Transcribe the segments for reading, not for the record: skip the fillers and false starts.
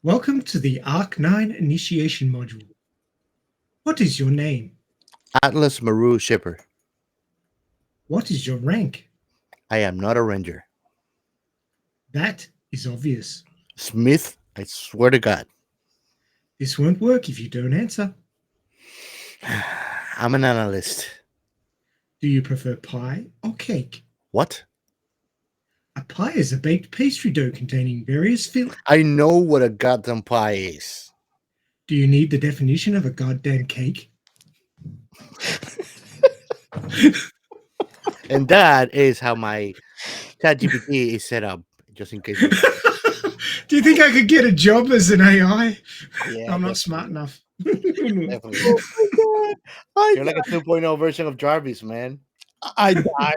Welcome to the Arc 9 initiation module. What is your name? Atlas Maru Shipper. What is your rank? I am not a ranger. That is obvious. Smith, I swear to God. This won't work if you don't answer. I'm an analyst. Do you prefer pie or cake? What? A pie is a baked pastry dough containing various fillings. I know what a goddamn pie is. Do you need the definition of a goddamn cake? And that is how my ChatGPT is set up, just in case you. Do you think I could get a job as an AI? Yeah, I'm not smart enough. definitely. Oh my god! You're like a 2.0 version of Jarvis, man. I died.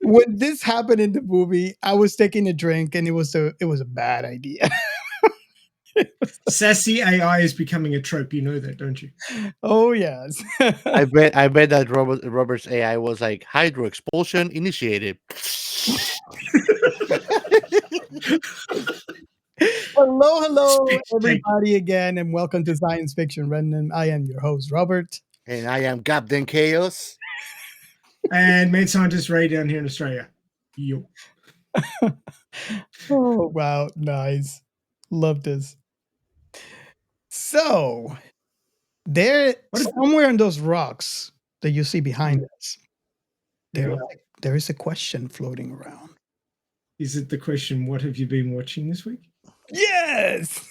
When this happened in the movie, I was taking a drink, and it was a bad idea. Sassy AI is becoming a trope. You know that, don't you? Oh yes. I bet that Robert's AI was like hydro expulsion initiated. Hello, Spit take. everybody again, and welcome to Science Fiction Random. I am your host, Robert. And I am Captain Chaos. And mad scientist Ray down here in Australia. Yo. Oh wow, nice. Love this. So there, What if- somewhere in those rocks that you see behind us, there is a question floating around. Is it the question, what have you been watching this week? Yes.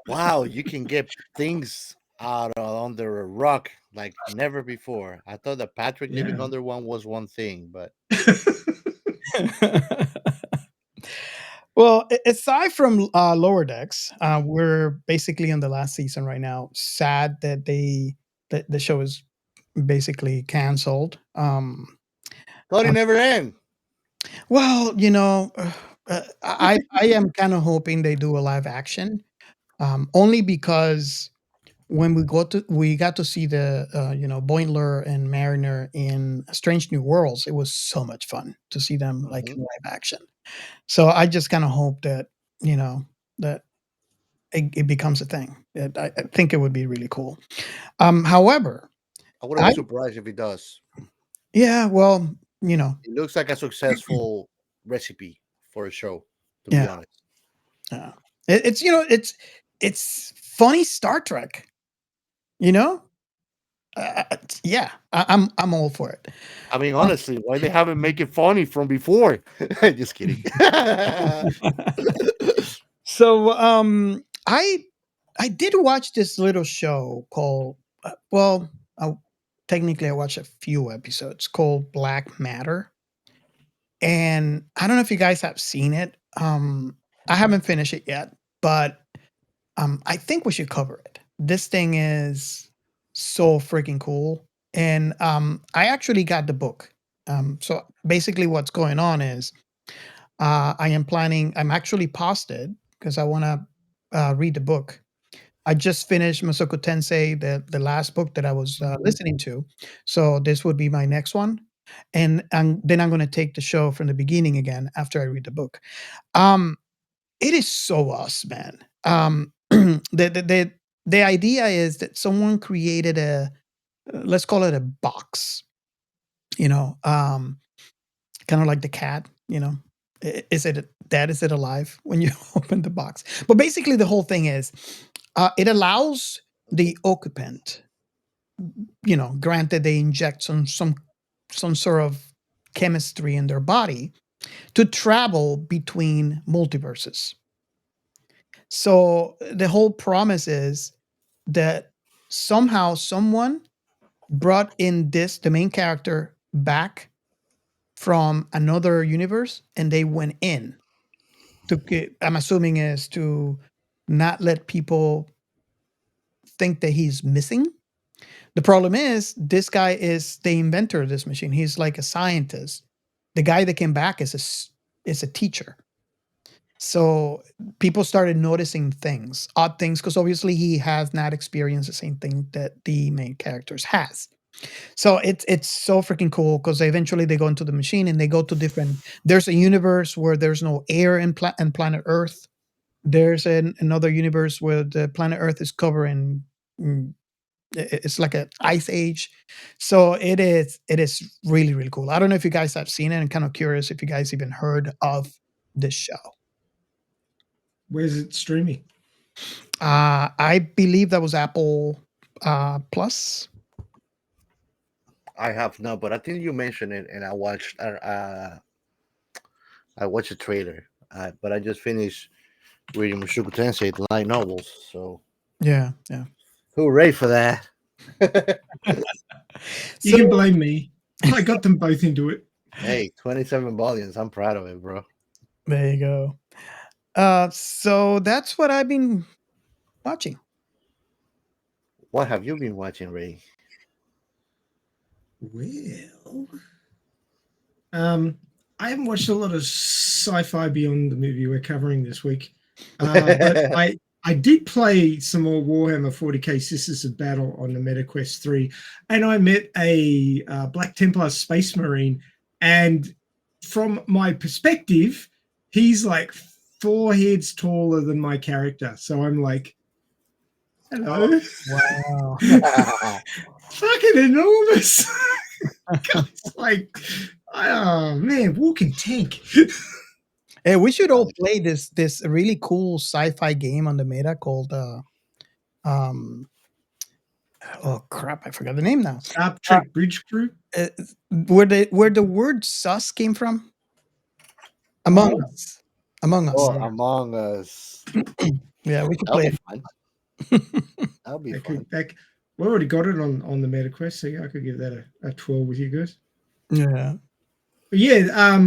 Wow, you can get things out under a rock like never before. I thought that Patrick living Yeah. under one was one thing, but Well, aside from Lower Decks, we're basically in the last season right now. Sad that the show is basically canceled. thought it never end. Well, I am kind of hoping they do a live action, only because when we got to see the Boimler and Mariner in Strange New Worlds, it was so much fun to see them like in live action. So I just kind of hope that that it becomes a thing. I think it would be really cool. However, I wouldn't be surprised if it does. yeah, well, It looks like a successful recipe for a show, to be yeah, honest. yeah. It's funny Star Trek. Yeah, I'm all for it. I mean, honestly, why they haven't make it funny from before? Just kidding. So I did watch this little show called technically I watched a few episodes called Black Matter, and I don't know if you guys have seen it. I haven't finished it yet, but I think we should cover it. This thing is so freaking cool, and I actually got the book. So basically, what's going on is I'm actually paused it because I want to read the book. I just finished Masaku Tensei, the last book that I was listening to. So this would be my next one. And then I'm going to take the show from the beginning again after I read the book. Um, it is so awesome, man. The idea is that someone created let's call it a box, you know, um, kind of like the cat, is it dead? Is it alive when you open the box? But basically, the whole thing is it allows the occupant, granted they inject some sort of chemistry in their body, to travel between multiverses. So the whole promise is that somehow someone brought in the main character back from another universe and they went in I'm assuming is to not let people think that he's missing. The problem is this guy is the inventor of this machine. He's like a scientist. The guy that came back is a teacher. So people started noticing things, odd things, because obviously he has not experienced the same thing that the main characters has. So it's so freaking cool because eventually they go into the machine and they go to different. There's a universe where there's no air in planet Earth. There's another universe where the planet Earth is covering. It's like an ice age. So it is really, really cool. I don't know if you guys have seen it. I'm kind of curious if you guys even heard of this show. Where's it streaming? I believe that was Apple Plus. I have not, but I think you mentioned it, and I watched a trailer. But I just finished reading Mushoku Tensei, the light novels. So Yeah. hooray for that! You can blame me. I got them both into it. Hey, 27 volumes. I'm proud of it, bro. There you go. So that's what I've been watching. What have you been watching, Ray? Well, I haven't watched a lot of sci-fi beyond the movie we're covering this week, but I did play some more Warhammer 40k Sisters of Battle on the MetaQuest 3, and I met a Black Templar Space Marine, and from my perspective, he's like 4 heads taller than my character. So I'm like, hello. Wow. Fucking enormous. It's like, oh man, walking tank. Hey, we should all play this really cool sci-fi game on the meta called oh crap, I forgot the name now. Star Trek Bridge Crew. Where the word sus came from? Among Us. Among Us. Oh, Among Us. Yeah, we could That'll play be it. fun. That'll be fun. We already got it on the MetaQuest, so yeah, I could give that a 12 with you guys. Yeah. But yeah,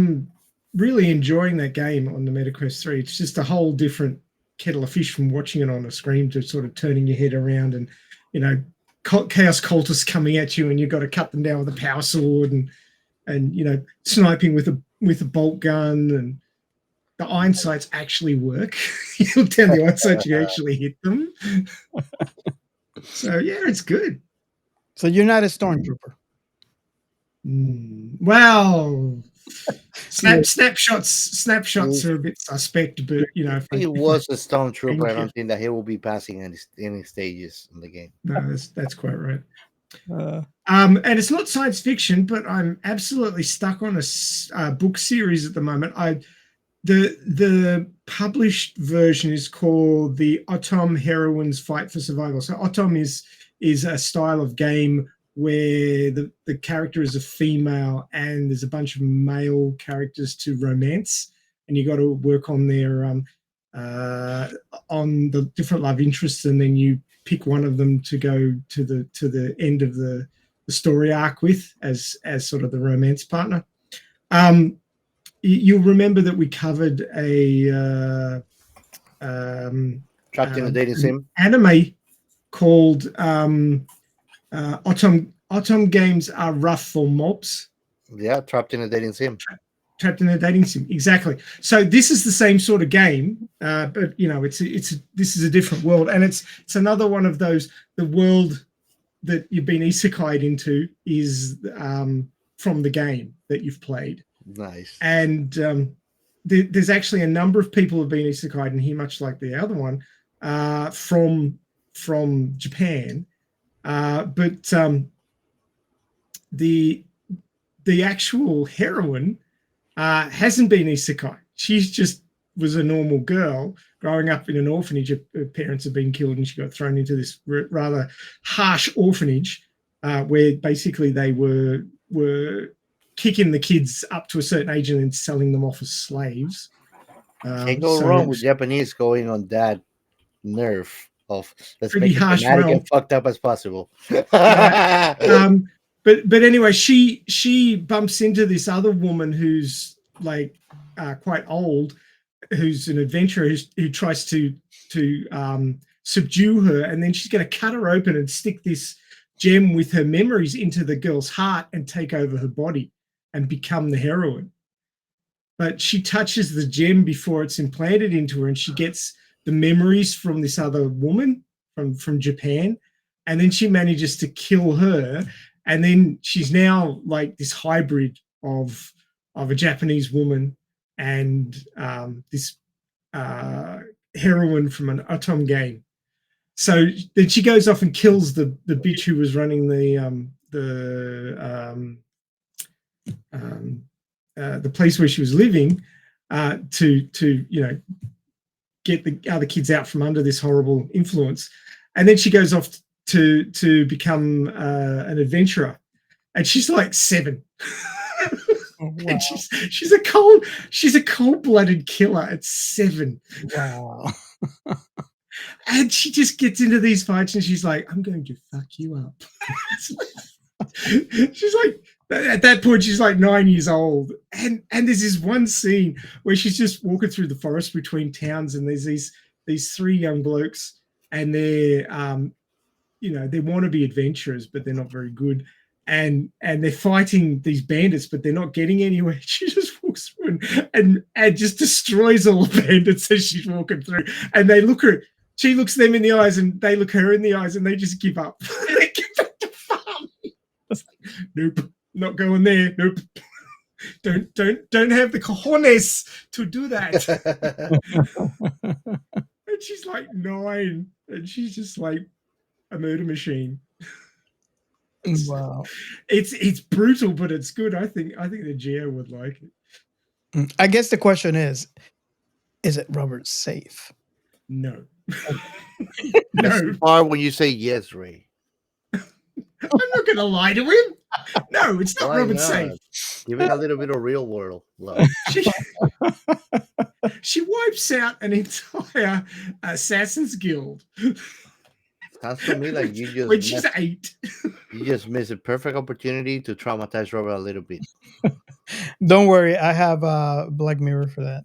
really enjoying that game on the MetaQuest 3. It's just a whole different kettle of fish from watching it on a screen to sort of turning your head around and, you know, chaos cultists coming at you and you've got to cut them down with a power sword and you know, sniping with a bolt gun, and the iron sights actually work. You look down the iron sights, you actually hit them. So yeah, it's good. So you're not a stormtrooper. Well, snapshots are a bit suspect, but you know, if he was a stormtrooper, I don't think that he will be passing any stages in the game. No, that's quite right. And it's not science fiction, but I'm absolutely stuck on a book series at the moment. The published version is called the Otome Heroines Fight for Survival. So Otome is a style of game where the character is a female and there's a bunch of male characters to romance, and you got to work on their on the different love interests, and then you pick one of them to go to the end of the story arc with as sort of the romance partner. You'll remember that we covered a Trapped in a dating sim anime called Otome Games Are Rough for Mobs. Yeah, Trapped in a Dating Sim. Trapped in a Dating Sim, exactly. So this is the same sort of game, but you know, this is a different world, and it's another one of those. The world that you've been isekai'd into is from the game that you've played. Nice. And there's actually a number of people who've been isekai'd in here, much like the other one, from Japan. But the actual heroine hasn't been isekai. She's just was a normal girl growing up in an orphanage. Her parents had been killed and she got thrown into this rather harsh orphanage where basically they were kicking the kids up to a certain age and then selling them off as slaves. Can't go wrong with Japanese going on that nerve of let's pretty make it harsh dramatic realm. and fucked up as possible. But anyway, she bumps into this other woman who's like quite old, who's an adventurer who tries to subdue her, and then she's going to cut her open and stick this gem with her memories into the girl's heart and take over her body and become the heroine. But she touches the gem before it's implanted into her, and she gets the memories from this other woman from Japan, and then she manages to kill her and then she's now like this hybrid of a Japanese woman and this heroine from an Otome game. So then she goes off and kills the bitch who was running the place where she was living to get the other kids out from under this horrible influence. And then she goes off to become an adventurer, and she's like 7. Oh, wow. And she's a cold-blooded killer at 7. Wow. And she just gets into these fights, and she's like, "I'm going to fuck you up." She's like, at that point, she's like 9 years old, and there's this one scene where she's just walking through the forest between towns, and there's these 3 young blokes, and they're they want to be adventurers, but they're not very good, and they're fighting these bandits, but they're not getting anywhere. She just walks through and just destroys all the bandits as she's walking through, and they look her. She looks them in the eyes, and they look her in the eyes, and they just give up. They give back to farm. It's like, nope, not going there. Nope. Don't have the cojones to do that. And she's like 9, and she's just like a murder machine. Wow. It's brutal, but it's good. I think the Geo would like it. I guess the question is it Robert safe? No. No. Or when you say yes, Ray. I'm not going to lie to him. No, it's not Robert safe. Give it a little bit of real world love. She wipes out an entire Assassin's Guild. Sounds to me like you just when she's 8. You just missed a perfect opportunity to traumatize Robert a little bit. Don't worry, I have Black Mirror for that.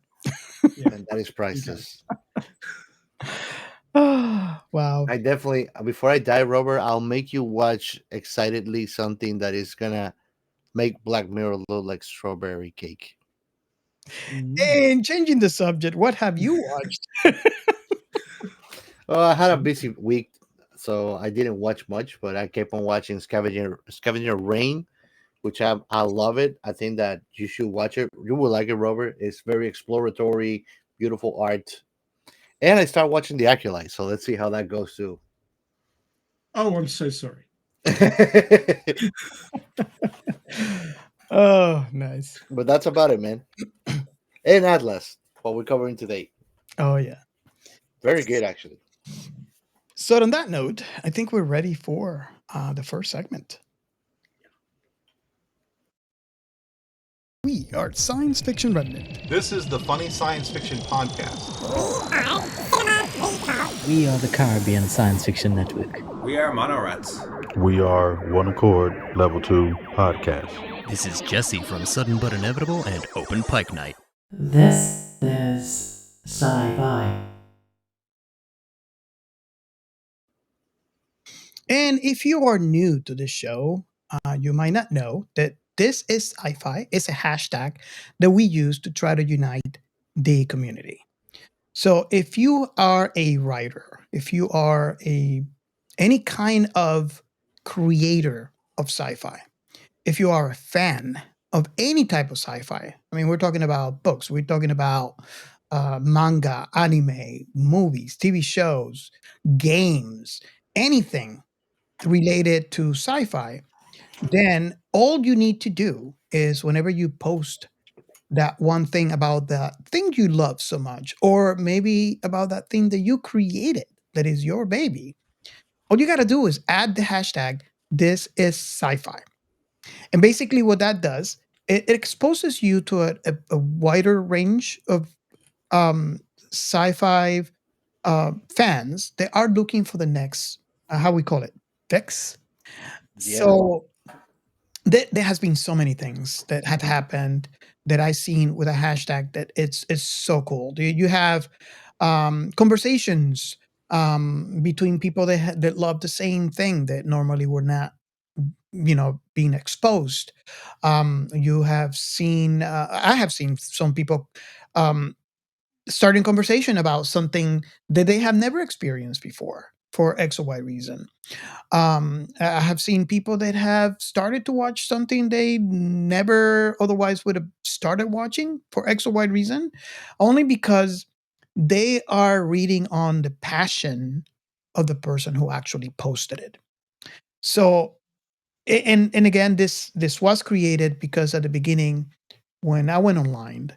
Yeah, and that is priceless. Wow. I definitely, before I die, Robert, I'll make you watch excitedly something that is gonna make Black Mirror look like strawberry cake. And changing the subject, what have you watched? Well, I had a busy week, so I didn't watch much, but I kept on watching Scavenger Rain, which I love it. I think that you should watch it. You will like it, Robert. It's very exploratory, beautiful art. And I start watching The Acolyte, so let's see how that goes too. Oh, I'm so sorry. Oh, nice. But that's about it, man. And Atlas, what we're covering today. Oh, yeah. Very good, actually. So on that note, I think we're ready for the first segment. We are Science Fiction Remnant. This is the Funny Science Fiction Podcast. We are the Caribbean Science Fiction Network. We are Monorats. We are One Accord Level 2 Podcast. This is Jesse from Sudden But Inevitable and Open Pike Night. This is Sci-fi. And if you are new to this show, you might not know that this is Sci-fi. It's a hashtag that we use to try to unite the community. So if you are a writer, if you are any kind of creator of sci-fi, if you are a fan of any type of sci-fi, I mean, we're talking about books, we're talking about manga, anime, movies, TV shows, games, anything related to sci-fi, then all you need to do is whenever you post that one thing about that thing you love so much, or maybe about that thing that you created that is your baby, all you got to do is add the hashtag this is sci-fi. And basically what that does, it exposes you to a wider range of sci-fi fans that are looking for the next, how we call it, fix. Yeah. So there has been so many things that have happened that I've seen with a hashtag that it's so cool. You have conversations between people that love the same thing that normally were not, being exposed. You have seen, I have seen some people starting conversation about something that they have never experienced before. for X or Y reason. I have seen people that have started to watch something they never otherwise would have started watching for X or Y reason, only because they are reading on the passion of the person who actually posted it. So, and again, this was created because at the beginning, when I went online,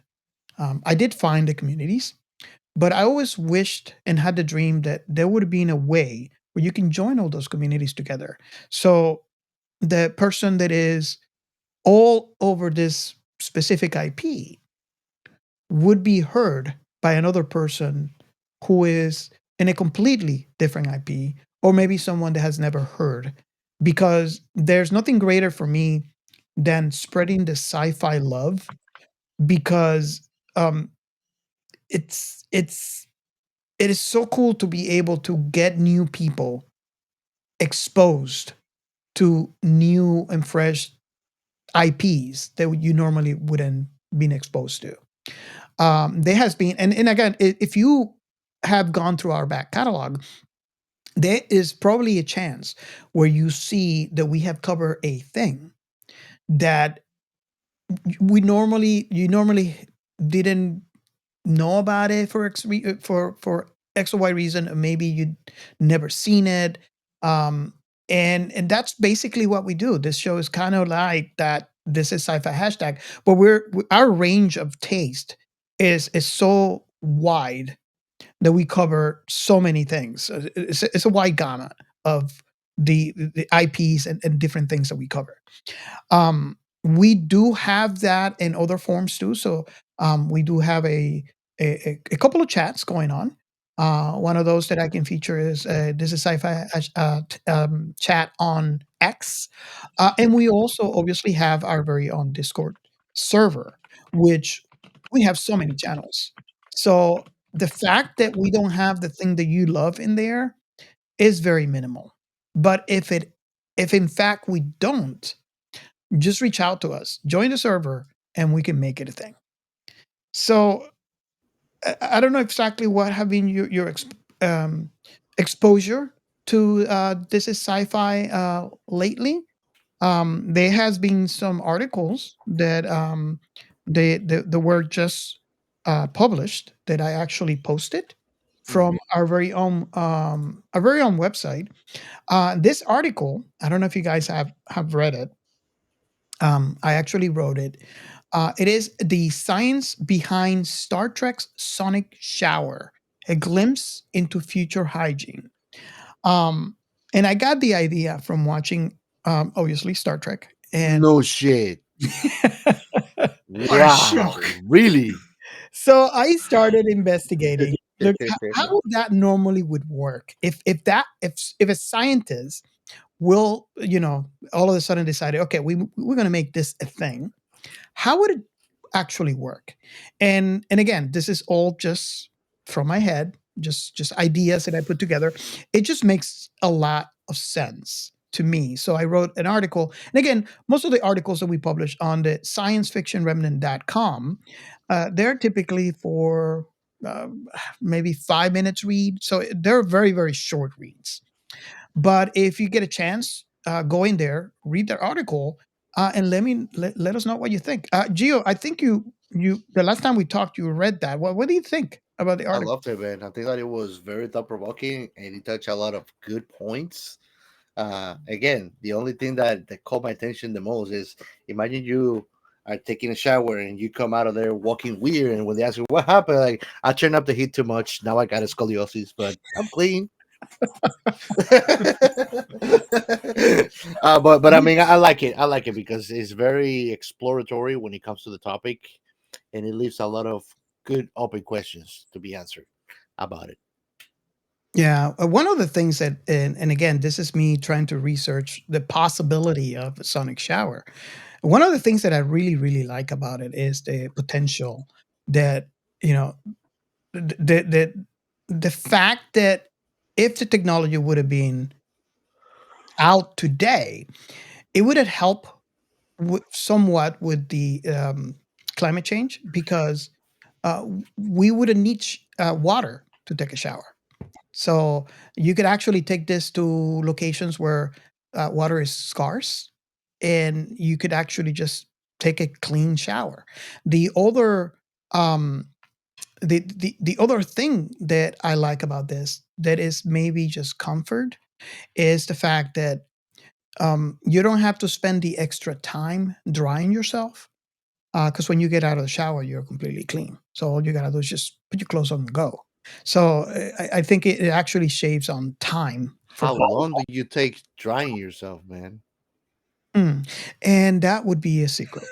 I did find the communities, but I always wished and had the dream that there would have been a way where you can join all those communities together. So the person that is all over this specific IP would be heard by another person who is in a completely different IP, or maybe someone that has never heard. Because there's nothing greater for me than spreading the sci-fi love, because um, it is so cool to be able to get new people exposed to new and fresh IPs that you normally wouldn't been exposed to. There has been, and again, if you have gone through our back catalog, there is probably a chance where you see that we have covered a thing that you normally didn't know about it for for X or Y reason, or maybe you'd never seen it. Um, and that's basically what we do. This show is kind of like that. This is sci-fi hashtag, but our range of taste is so wide that we cover so many things. It's a wide gamut of the IPs and different things that we cover. We do have that in other forms too. So we do have a couple of chats going on. One of those that I can feature is this is sci-fi chat on X, and we also obviously have our very own Discord server, which we have so many channels. So the fact that we don't have the thing that you love in there is very minimal. But if in fact we don't, just reach out to us, join the server, and we can make it a thing. So I don't know exactly what have been um, exposure to this is sci-fi lately. There has been some articles that they were just published that I actually posted from our very own website. This article, I don't know if you guys have read it. I actually wrote it. It is the science behind Star Trek's sonic shower, a glimpse into future hygiene. Um, and I got the idea from watching, obviously, Star Trek. And No shit. What a Wow. shock. Really? so I started investigating. Look, how that normally would work if a scientist will, all of a sudden decided, okay, we're going to make this a thing. How would it actually work? And again, this is all just from my head, just ideas that I put together. It just makes a lot of sense to me. So I wrote an article. And again, most of the articles that we publish on the sciencefictionremnant.com, they're typically for uh, maybe 5 minutes read. So they're very, very short reads. But if you get a chance, go in there, read their article, and let us know what you think. Gio, I think you the last time we talked, you read that. What do you think about the I article? loved it, man. I think that it was very thought provoking and it touched a lot of good points. Again, the only thing that caught my attention the most is imagine you are taking a shower and you come out of there walking weird, and when they ask you what happened, like I turned up the heat too much. Now I got a scoliosis, but I'm clean. But I mean, I like it. I like it because it's very exploratory when it comes to the topic, and it leaves a lot of good open questions to be answered about it. Yeah, one of the things that, and again, this is me trying to research the possibility of a sonic shower. One of the things that I really, really like about it is the potential that, you know, the fact that if the technology would have been out today, it would have helped somewhat with the climate change, because we would have need water to take a shower. So you could actually take this to locations where water is scarce, and you could actually just take a clean shower. The other the other thing that I like about this that is maybe just comfort is the fact that you don't have to spend the extra time drying yourself, because when you get out of the shower, you're completely clean. So all you gotta do is just put your clothes on and go. So I think it actually shaves on time for How both. long do you take drying yourself, man? And that would be a secret.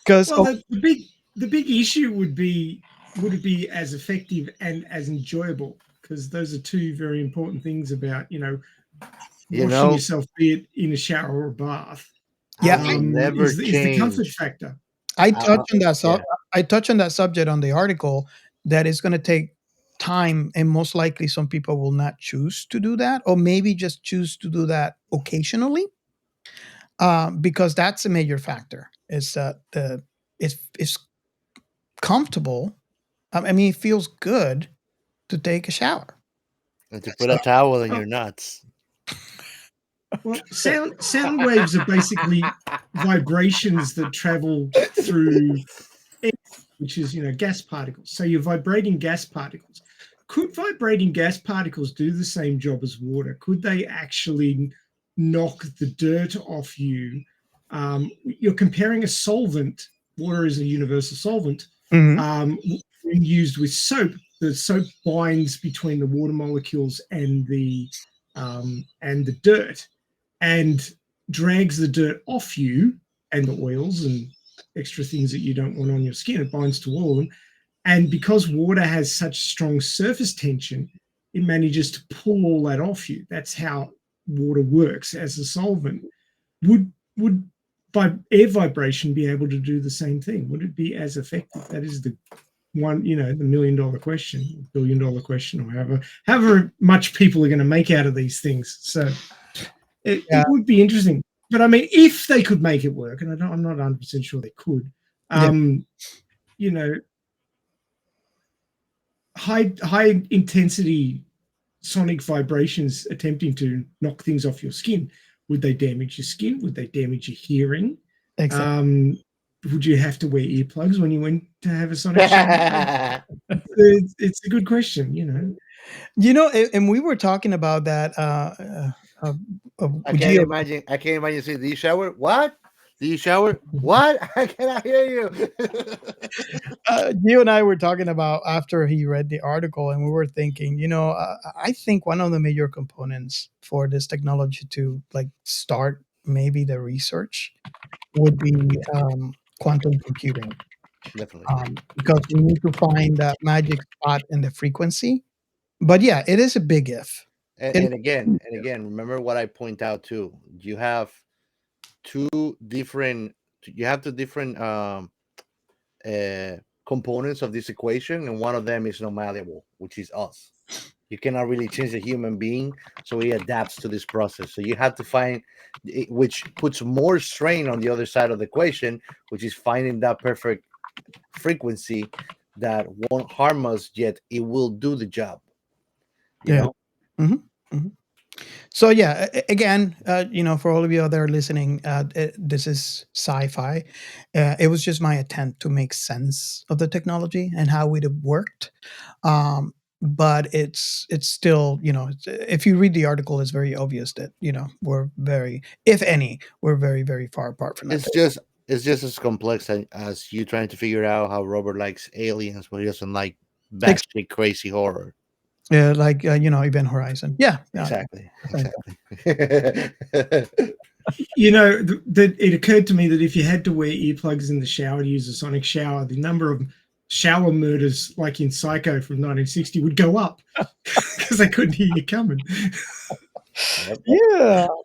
Because Well, the big issue would it be as effective and as enjoyable? Because those are two very important things about You washing know, yourself, be it in a shower or a bath. yeah, I will never Is the comfort change. factor. I I, touch on that. yeah, I touch on that subject on the article that it's going to take time, and most likely some people will not choose to do that, or maybe just choose to do that occasionally, because that's a major factor. Is that it's comfortable. I mean, it feels good to take a shower. and to put a towel in Oh, your nuts. well, sound waves are basically vibrations that travel through air, which is gas particles. So you're vibrating gas particles. Could vibrating gas particles do the same job as water? Could they actually knock the dirt off you? You're comparing a solvent. Water is a universal solvent. Mhm. When used with soap, the soap binds between the water molecules and the dirt, and drags the dirt off you and the oils and extra things that you don't want on your skin. It binds to all of them. And because water has such strong surface tension, it manages to pull all that off you. That's how water works as a solvent. Would air vibration be able to do the same thing? Would it be as effective? That is the one, the $1 million question, $1 billion question, or however much people are going to make out of these things. So it would be interesting. But I mean, if they could make it work, and I'm not 100% sure they could, high intensity sonic vibrations attempting to knock things off your skin, would they damage your skin? Would they damage your hearing? Exactly. Would you have to wear earplugs when you went to have a sonic shower? It's a good question, And we were talking about that. I can't imagine. I can't imagine saying, "Do you shower? What? Do you shower? What? I cannot hear you." You and I were talking about after he read the article, and we were thinking, I think one of the major components for this technology to start maybe the research would be quantum computing, Definitely. because we need to find that magic spot in the frequency. But yeah, it is a big if. And again, remember what I point out too. You have two different. You have two different uh, components of this equation, and one of them is not malleable, which is us. You cannot really change the human being, so he adapts to this process. So you have to find, which puts more strain on the other side of the equation, which is finding that perfect frequency that won't harm us, yet it will do the job. You know? Mm-hmm. So yeah, again, for all of you out there listening, this is sci-fi. It was just my attempt to make sense of the technology and how it worked. But it's still, if you read the article, it's very obvious that we're very, if any, we're very, very far apart from that. It's just as complex as you trying to figure out how Robert likes aliens, but he doesn't like batshit crazy horror. Like Event Horizon. Yeah, exactly. It occurred to me that if you had to wear earplugs in the shower to use a sonic shower, the number of shower murders, like in Psycho from 1960, would go up because they couldn't hear you coming.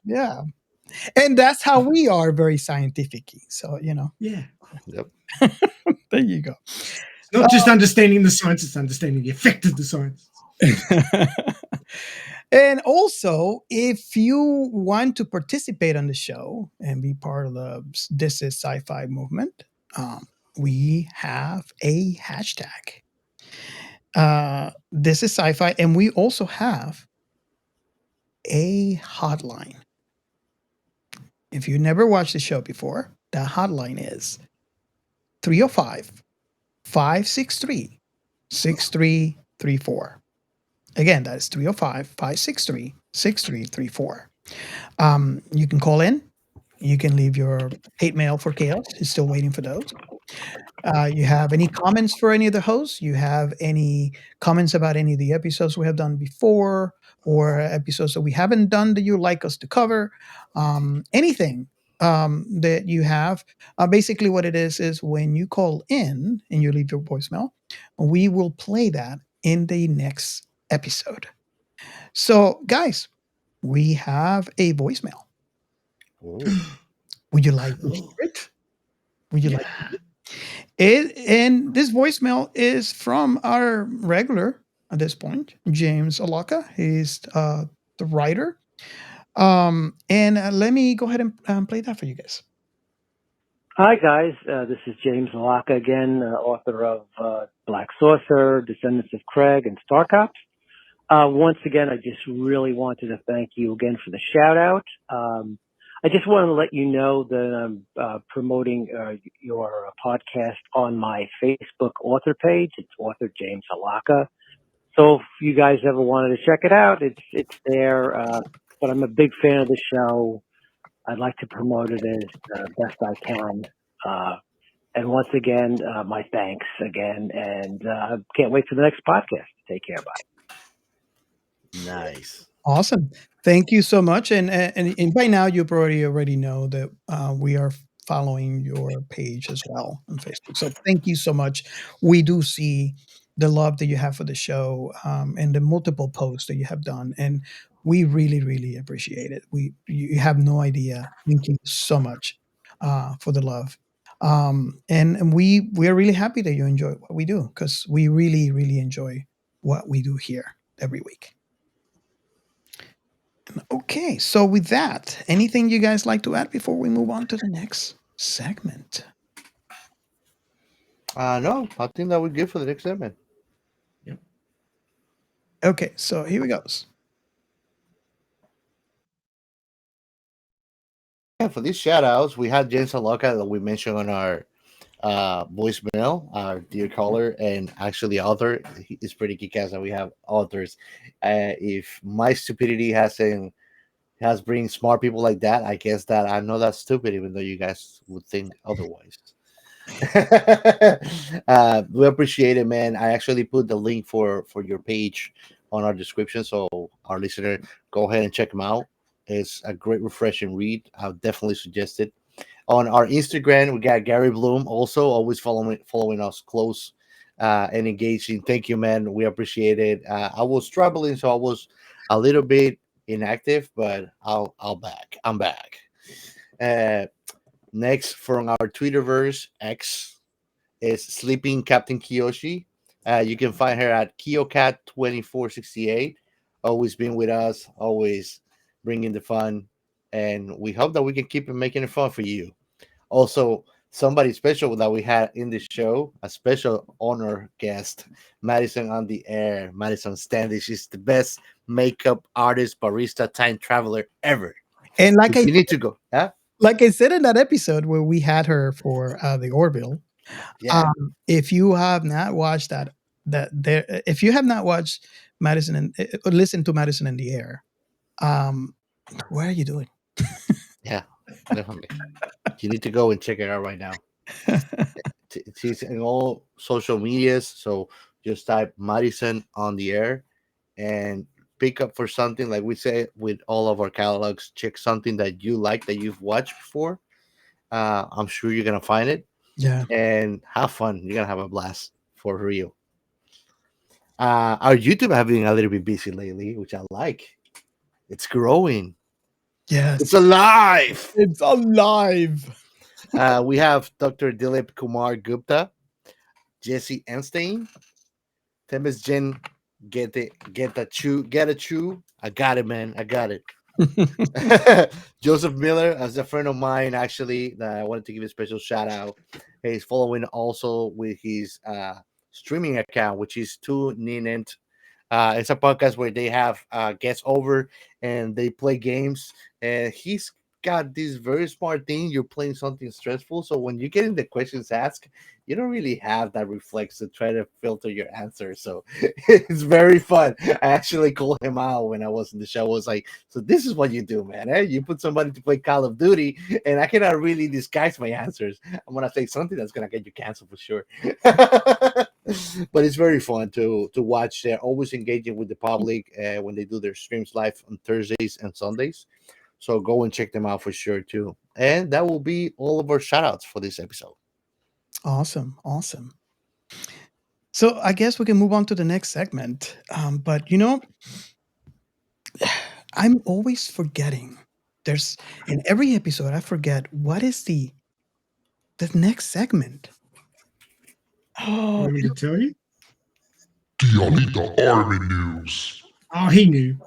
Yeah. And that's how we are, very scientific. So, Yeah. Yep. There you go. It's not just understanding the science, it's understanding the effect of the science. And also, if you want to participate on the show and be part of the This Is Sci-Fi movement, we have a hashtag. This is Sci-Fi, and we also have a hotline. If you never watched the show before, that hotline is 305 563 6334. Again, that is 305 563 6334. You can call in. You can leave your hate mail for Chaos. He's still waiting for those. You have any comments for any of the hosts? You have any comments about any of the episodes we have done before or episodes that we haven't done that you'd like us to cover? Anything that you have. Basically, what it is when you call in and you leave your voicemail, we will play that in the next episode. So, guys, we have a voicemail. Would you like to hear it? Would you like it? And this voicemail is from our regular at this point, James Allocca. He's the writer. And let me go ahead and play that for you guys. Hi, guys. This is James Allocca again, author of Black Saucer, Descendants of Craig, and Star Cops. Once again, I just really wanted to thank you again for the shout out. I just want to let you know that I'm promoting your podcast on my Facebook author page. It's author James Allocca. So if you guys ever wanted to check it out, it's there. But I'm a big fan of the show. I'd like to promote it as best I can. And once again, my thanks again. And can't wait for the next podcast. Take care. Bye. Nice. Awesome. Thank you so much. And by now you already know that we are following your page as well on Facebook. So thank you so much. We do see the love that you have for the show and the multiple posts that you have done. And we really, really appreciate it. You have no idea. Thank you so much for the love. And we are really happy that you enjoy what we do because we really, really enjoy what we do here every week. Okay, so with that, anything you guys like to add before we move on to the next segment? No, I think that we're good for the next segment. Yep. Okay, so here we goes. Yeah, for these shout outs, we had James Allocca that we mentioned on our voicemail, our dear caller, and actually author. It's pretty kick-ass that we have authors. If my stupidity has bring smart people like that, I guess that I'm not that stupid, even though you guys would think otherwise. We appreciate it, man. I actually put the link for your page on our description, so our listener go ahead and check them out. It's a great refreshing read. I would definitely suggest it. On our Instagram, we got Gary Bloom, also always following us close and engaging. Thank you, man. We appreciate it. I was struggling, so I was a little bit inactive, but I'm back. Next from our Twitterverse X is Sleeping Captain Kyoshi. You can find her at KyoCat2468. Always been with us, always bringing the fun, and we hope that we can keep making it fun for you. Also, somebody special that we had in the show, a special honor guest, Madison on the air. Madison Standish. She's the best makeup artist, barista, time traveler ever. And like you need to go. Yeah. Like I said in that episode where we had her for the Orville, if you have not watched if you have not watched Madison and listen to Madison in the Air, what are you doing? Yeah, definitely. You need to go and check it out right now. She's in all social medias, so just type Madison on the air and pick up for something like we say with all of our catalogs. Check something that you like that you've watched before. I'm sure you're gonna find it. Yeah, and have fun. You're gonna have a blast for real. Our YouTube have been a little bit busy lately, which I like. It's growing. Yes, it's alive. It's alive. We have Dr. Dilip Kumar Gupta, Jesse Einstein, Temis Jen, get a chew. I got it, man. I got it. Joseph Miller, as a friend of mine, actually, that I wanted to give a special shout out. He's following also with his streaming account, which is Two Ninent. It's a podcast where they have guests over and they play games. And he's got this very smart thing. You're playing something stressful, so when you get in the questions asked, you don't really have that reflex to try to filter your answer. So it's very fun. I actually called him out when I was in the show. I was like, "So this is what you do, man? Eh? You put somebody to play Call of Duty, and I cannot really disguise my answers. I'm gonna say something that's gonna get you canceled for sure." But it's very fun to watch. They're always engaging with the public when they do their streams live on Thursdays and Sundays. So go and check them out for sure too. And that will be all of our shout outs for this episode. Awesome. So I guess we can move on to the next segment. But I'm always forgetting. There's in every episode I forget what is the next segment. Oh, Want me to tell you? Dialita Army News. Oh, he knew.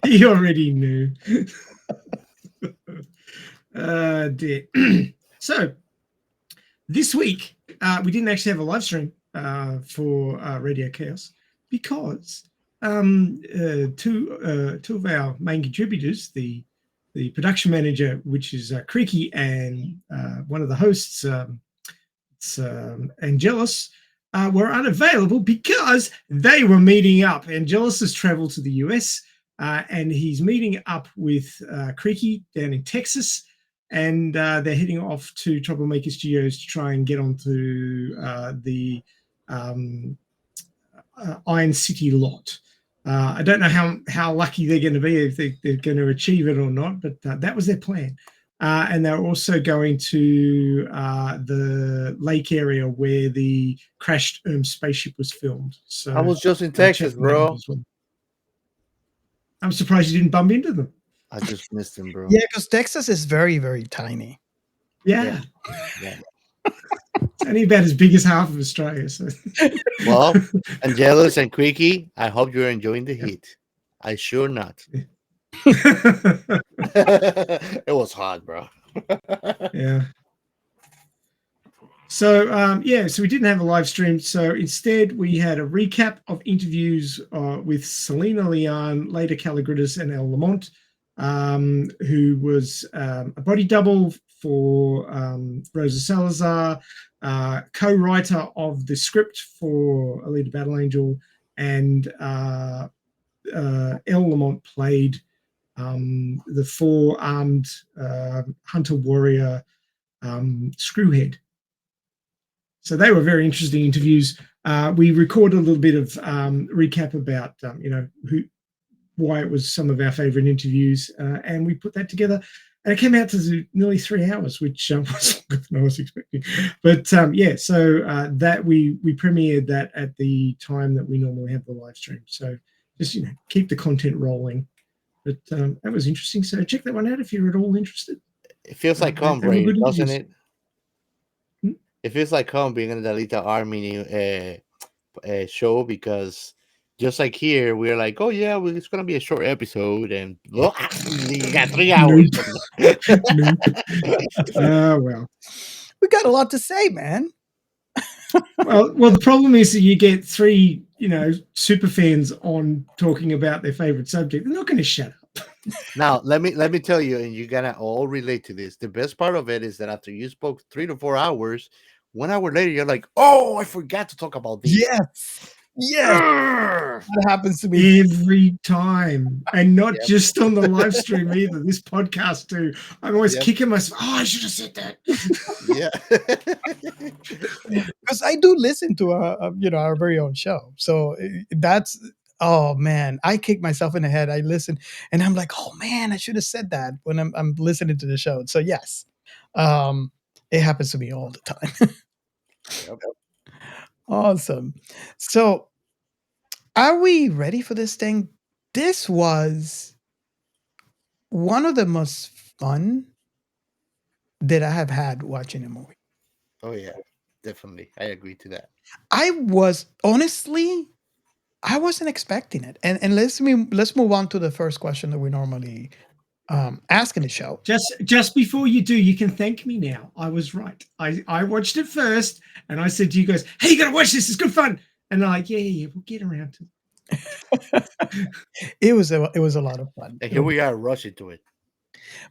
He already knew. Dear. So this week we didn't actually have a live stream for Radio Chaos because two of our main contributors, the production manager, which is Creaky, and one of the hosts, Angelus, were unavailable because they were meeting up. Angelus has traveled to the US and he's meeting up with Creaky down in Texas, and they're heading off to Troublemaker Studios to try and get onto the Iron City lot. I don't know how lucky they're going to be, if they're going to achieve it or not, but that was their plan. And they're also going to the lake area where the crashed spaceship was filmed. So I was just in Texas, bro. well. I'm surprised you didn't bump into them. I just missed him, bro. Yeah, because Texas is very, very tiny. Yeah. Yeah. It's only about as big as half of Australia. So. Well, Angelus and Creaky, I hope you're enjoying the heat. I sure not. It was hot, bro. Yeah. So so we didn't have a live stream. So instead, we had a recap of interviews with Selena Leon, Leda Calligridis, and El Lamont, who was a body double for Rosa Salazar, co-writer of the script for Alita Battle Angel, and El Lamont played the four-armed hunter warrior Screwhead. So they were very interesting interviews. We recorded a little bit of recap about why it was some of our favorite interviews, and we put that together. And it came out to nearly 3 hours, which was longer than I was expecting. But so that we premiered that at the time that we normally have the live stream. So just keep the content rolling. But that was interesting. So check that one out if you're at all interested. It feels like home, Ray, doesn't it? It feels like home being in the Alita Army show, because just like here, we're like, oh yeah, well, it's gonna be a short episode, and look, you got 3 hours. Well, we got a lot to say, man. well, the problem is that you get three, super fans on talking about their favorite subject. They're not going to shut up. Now, let me tell you, and you're gonna all relate to this. The best part of it is that after you spoke 3 to 4 hours, 1 hour later, you're like, oh, I forgot to talk about this. Yes. That happens to me every time, and not just on the live stream either. This podcast too. I'm always kicking myself. Oh, I should have said that. Yeah, because I do listen to our very own show. So that's. Oh man, I kick myself in the head. I listen, and I'm like, oh man, I should have said that when I'm listening to the show. So yes, it happens to me all the time. Yep. Awesome. So, are we ready for this thing? This was one of the most fun that I have had watching a movie. Oh yeah, definitely. I agree to that. I wasn't expecting it. And let's move on to the first question that we normally asking the show. Just before you do, you can thank me now. I was right. I watched it first, and I said to you guys, "Hey, you gotta watch this. It's good fun." And they're like, "Yeah, we'll get around to it." It was a lot of fun. And here we are rushing to it.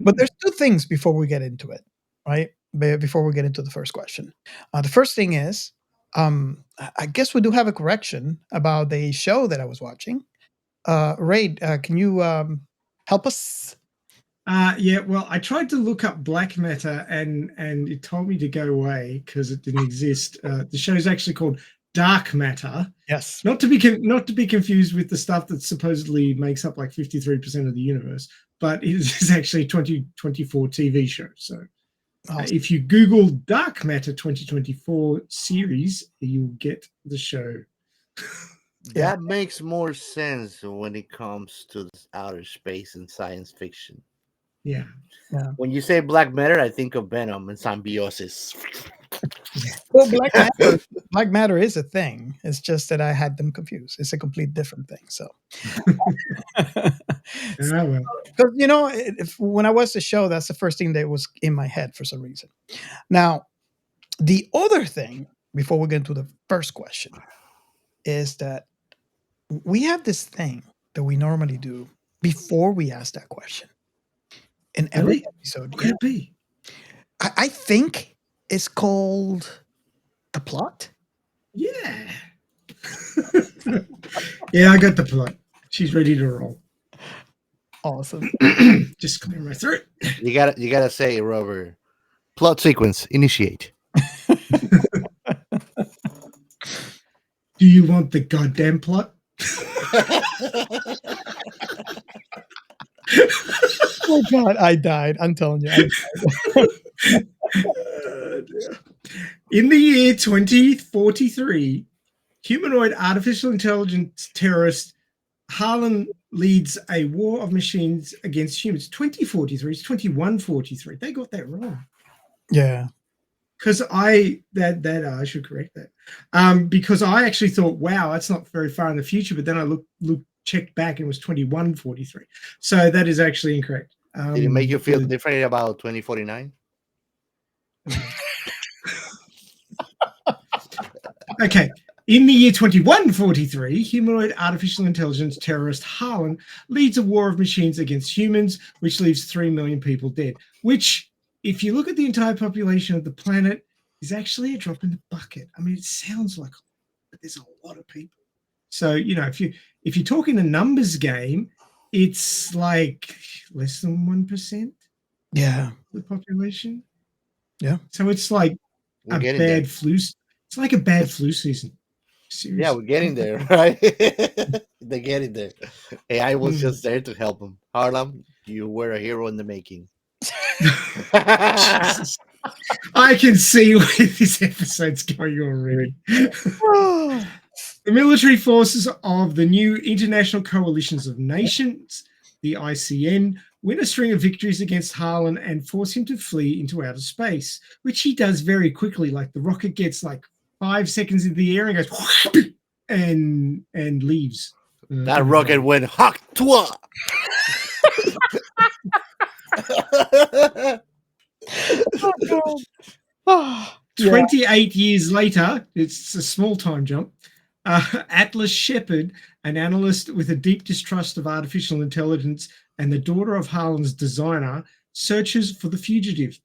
But there's two things before we get into it, right? Before we get into the first question. The first thing is, I guess we do have a correction about the show that I was watching. Ray, can you help us? Yeah, well, I tried to look up black matter and it told me to go away because it didn't exist. The show is actually called Dark Matter. Yes. Not to be confused with the stuff that supposedly makes up like 53% of the universe, but it is actually a 2024 TV show. So if you Google Dark Matter 2024 series, you'll get the show. That makes more sense when it comes to outer space and science fiction. Yeah. When you say black matter, I think of Venom and symbiosis. Well, black matter is a thing. It's just that I had them confused. It's a complete different thing. So, because when I watched the show, that's the first thing that was in my head for some reason. Now, the other thing before we get into the first question is that we have this thing that we normally do before we ask that question. In every episode, could it be? I think it's called the plot. Yeah. Yeah, I got the plot. She's ready to roll. Awesome. Just clear my throat. You gotta say, Robert. Plot sequence, initiate. Do you want the goddamn plot? Oh God, I died. I'm telling you. In the year 2043, humanoid artificial intelligence terrorist Harlan leads a war of machines against humans. 2043, it's 2143. They got that wrong. Yeah. Because I should correct that. Because I actually thought, wow, that's not very far in the future. But then I checked back and it was 2143. So that is actually incorrect. Did it make you feel different about 2049? Okay. In the year 2143, humanoid artificial intelligence terrorist Harlan leads a war of machines against humans, which leaves 3 million people dead. Which, if you look at the entire population of the planet, is actually a drop in the bucket. I mean, it sounds like, but there's a lot of people. So, if you're talking a numbers game, it's like less than 1%. Yeah. The population. Yeah. So it's like a bad flu. It's like a bad flu season. Seriously. Yeah, we're getting there, right? They're getting there. Hey, I was just there to help them. Harlem, you were a hero in the making. I can see where this episode's going already. The military forces of the new International Coalitions of Nations, the ICN, win a string of victories against Harlan and force him to flee into outer space, which he does very quickly. Like the rocket gets like 5 seconds in the air and goes and leaves. That rocket went hawk twa. 28 years later, it's a small time jump. Atlas Shepard, an analyst with a deep distrust of artificial intelligence and the daughter of Harlan's designer, searches for the fugitive.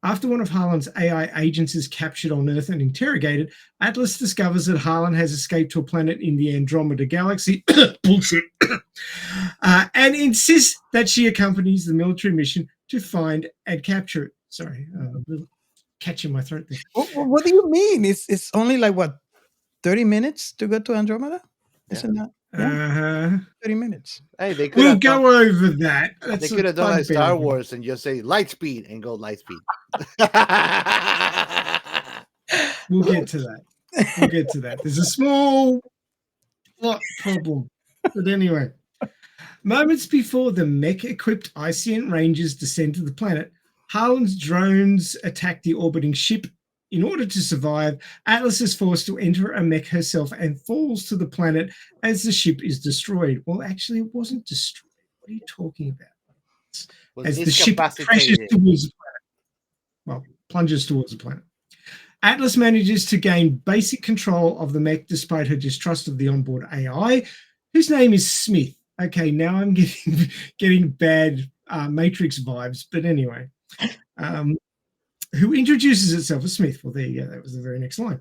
After one of Harlan's AI agents is captured on Earth and interrogated, Atlas discovers that Harlan has escaped to a planet in the Andromeda Galaxy, bullshit, and insists that she accompanies the military mission to find and capture it. Sorry, catching my throat there. What do you mean? It's only like what, 30 minutes to go to Andromeda? Isn't that? Yeah. 30 minutes. Hey, they could we'll go over that. They could have done like Star Wars and just say light speed and go light speed. We'll get to that. There's a small plot problem. But anyway, moments before the mech-equipped ICN Rangers descend to the planet, Harlan's drones attack the orbiting ship. In order to survive, Atlas is forced to enter a mech herself and falls to the planet as the ship is destroyed. Well, actually, it wasn't destroyed. What are you talking about? as the ship crashes towards the planet. Well, plunges towards the planet. Atlas manages to gain basic control of the mech despite her distrust of the onboard AI, whose name is Smith. Okay, now I'm getting bad Matrix vibes, but anyway. Who introduces itself as Smith. Well, there you go. That was the very next line.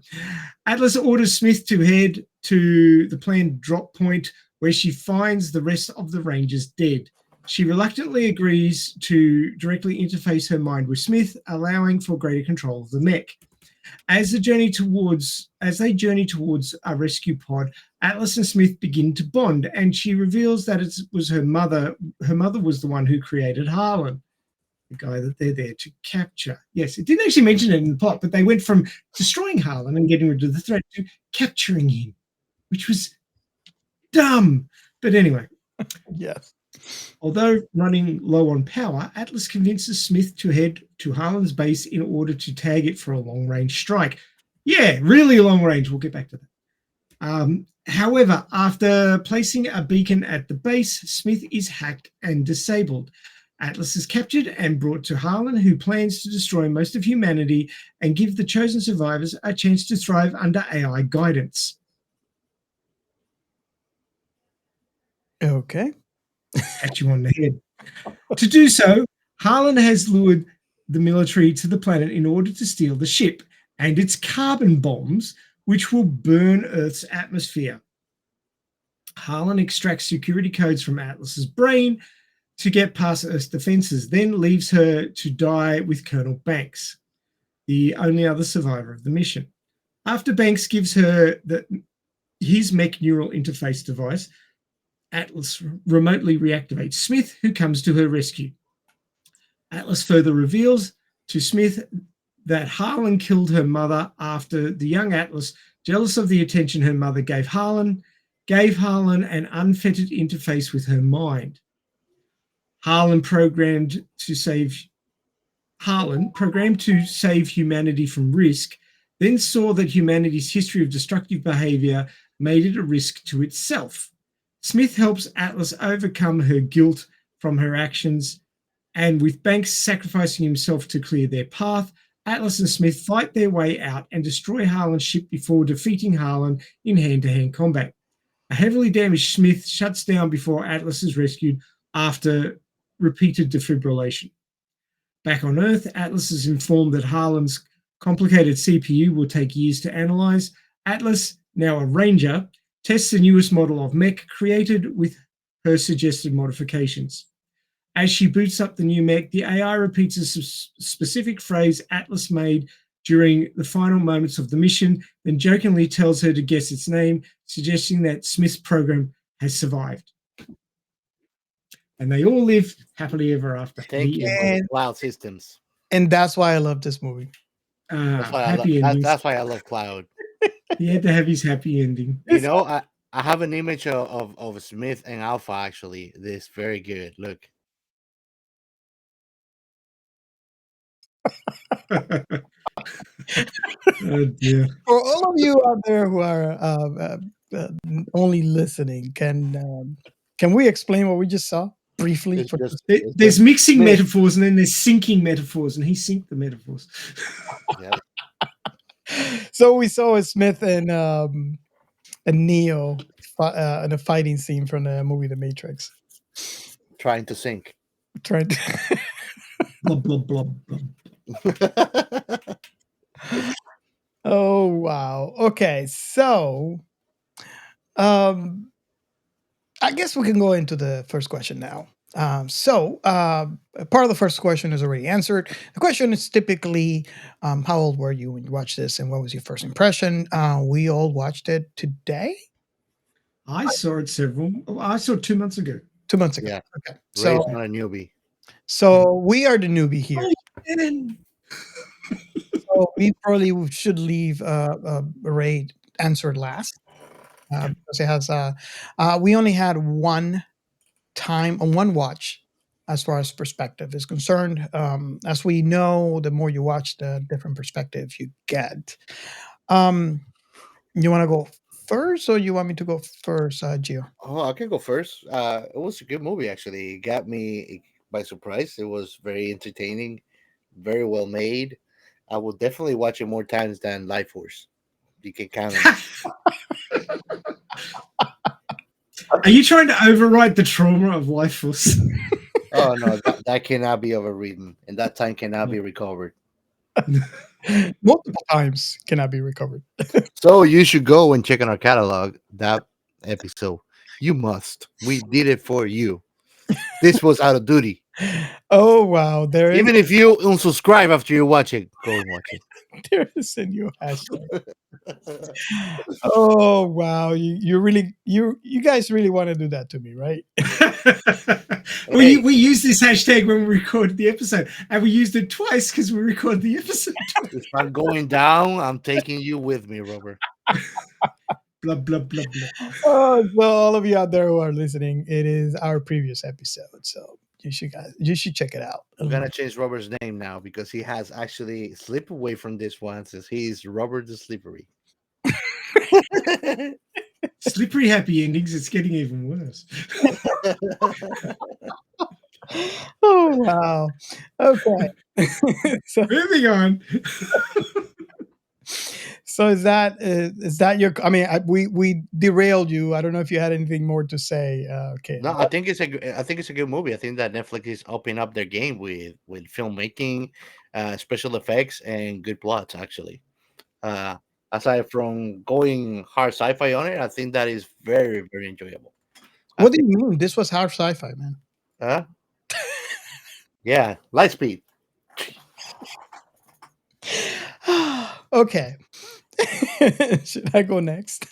Atlas orders Smith to head to the planned drop point where she finds the rest of the Rangers dead. She reluctantly agrees to directly interface her mind with Smith, allowing for greater control of the mech. As they journey towards a rescue pod, Atlas and Smith begin to bond, and she reveals that it was her mother. Her mother was the one who created Harlan, the guy that they're there to capture. Yes, it didn't actually mention it in the plot, but they went from destroying Harlan and getting rid of the threat to capturing him, which was dumb. But anyway. Yes. Although running low on power, Atlas convinces Smith to head to Harlan's base in order to tag it for a long-range strike. Yeah, really long range. We'll get back to that. However, after placing a beacon at the base, Smith is hacked and disabled. Atlas is captured and brought to Harlan, who plans to destroy most of humanity and give the chosen survivors a chance to thrive under AI guidance. Okay. Pat you on the head. To do so, Harlan has lured the military to the planet in order to steal the ship and its carbon bombs, which will burn Earth's atmosphere. Harlan extracts security codes from Atlas's brain to get past Earth's defenses, then leaves her to die with Colonel Banks, the only other survivor of the mission. After Banks gives her his mech neural interface device, Atlas remotely reactivates Smith, who comes to her rescue. Atlas further reveals to Smith that Harlan killed her mother after the young Atlas, jealous of the attention her mother gave Harlan an unfettered interface with her mind. Harlan programmed to save humanity from risk, then saw that humanity's history of destructive behavior made it a risk to itself. Smith helps Atlas overcome her guilt from her actions, and with Banks sacrificing himself to clear their path, Atlas and Smith fight their way out and destroy Harlan's ship before defeating Harlan in hand-to-hand combat. A heavily damaged Smith shuts down before Atlas is rescued after repeated defibrillation. Back on Earth, Atlas is informed that Harlan's complicated CPU will take years to analyze. Atlas, now a Ranger, tests the newest model of mech created with her suggested modifications. As she boots up the new mech, the AI repeats a specific phrase Atlas made during the final moments of the mission, then jokingly tells her to guess its name, suggesting that Smith's program has survived. And they all live happily ever after. Thank you, Cloud Systems. And that's why I love this movie. That's why I love Cloud. He had to have his happy ending. You know, I have an image of Smith and Alpha, actually. This very good. Look. Oh, dear. For all of you out there who are only listening, can we explain what we just saw briefly? There's mixing metaphors and then there's syncing metaphors, and he synced the metaphors. Yeah. So we saw a Smith and Neo in a fighting scene from the movie The Matrix. Trying to sync. Blub, blub, blub, blub. Oh, wow. Okay, so I guess we can go into the first question now. Part of the first question is already answered. The question is typically, how old were you when you watched this, and what was your first impression? We all watched it today. I saw it 2 months ago. 2 months ago. Yeah. Okay. Ray's not a newbie. So we are the newbie here. Oh, So we probably should leave Ray answered last. Because it has we only had one time on one watch as far as perspective is concerned. As we know, the more you watch, the different perspective you get. You want to go first, or you want me to go first, Gio? Oh, I can go first. It was a good movie, actually. It got me by surprise. It was very entertaining, very well made. I will definitely watch it more times than Life Force. You can count on it. Are you trying to override the trauma of Life Force? Oh no, that cannot be overridden, and that time cannot be recovered. Multiple times cannot be recovered. So you should go and check on our catalog that episode. You must. We did it for you. This was out of duty. Oh wow, Even if you unsubscribe after you watch it, go and watch it. there is a new hashtag. Oh wow, you guys really want to do that to me, right? We use this hashtag when we record the episode, and we used it twice because we record the episode twice. If I'm going down, I'm taking you with me, Robert. Blah blah blah blah. Oh, so all of you out there who are listening, it is our previous episode, so you should check it out. I'm gonna change Robert's name now because he has actually slipped away from this one since he's Robert the Slippery. Slippery happy endings. It's getting even worse. Oh wow. Okay. So moving on. So is that your? I mean, we derailed you. I don't know if you had anything more to say. Okay. No, I think it's a good movie. I think that Netflix is opening up their game with filmmaking, special effects, and good plots. Actually, aside from going hard sci-fi on it, I think that is very very enjoyable. What do you mean? This was hard sci-fi, man. Huh? Yeah, light speed. Okay. Should I go next?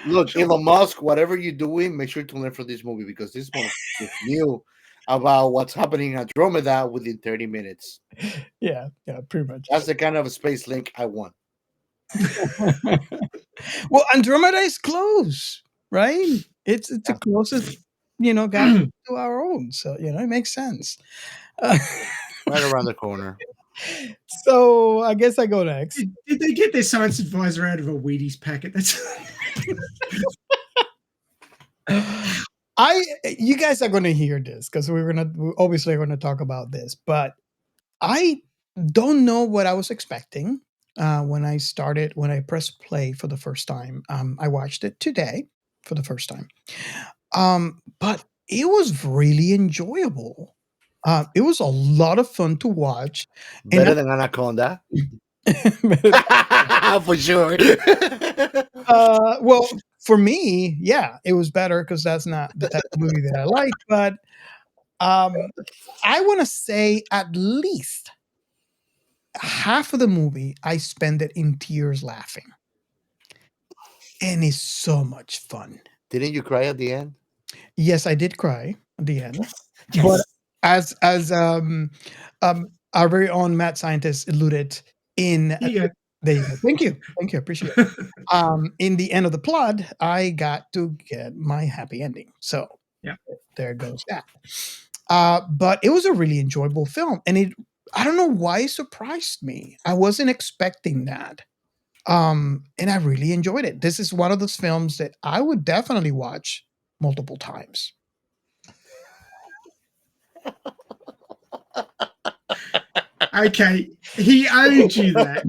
Look, Elon Musk, whatever you're doing, make sure to learn from this movie because this one is new about what's happening in Andromeda within 30 minutes. Yeah, pretty much. That's the kind of a space link I want. Well, Andromeda is close, right? It's the closest, galaxy to our own. So, it makes sense. Right around the corner. So I guess I go next. Did they get their science advisor out of a Wheaties packet? That's you guys are going to hear this because we're obviously going to talk about this, but I don't know what I was expecting when I pressed play for the first time. I watched it today for the first time, but it was really enjoyable. It was a lot of fun to watch. Better than Anaconda. For sure. Well, for me, yeah, it was better because that's not the type of movie that I like. But I want to say at least half of the movie, I spend it in tears laughing. And it's so much fun. Didn't you cry at the end? Yes, I did cry at the end. Yes. But as our very own mad scientist alluded in there you go. Thank you, appreciate it. In the end of the plot, I got to get my happy ending. So yeah, there goes that. But it was a really enjoyable film, and I don't know why it surprised me. I wasn't expecting that. And I really enjoyed it. This is one of those films that I would definitely watch multiple times. Okay, he owed you that.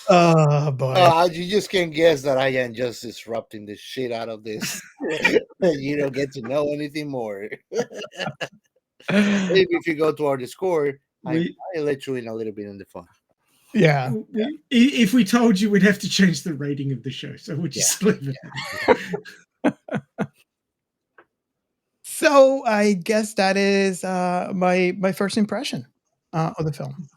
Oh boy! You just can't guess that I am just disrupting the shit out of this. You don't get to know anything more. Maybe if you go to our Discord, I let you in a little bit in the fun. Yeah. If we told you, we'd have to change the rating of the show, so we'll just leave it. So I guess that is my first impression of the film.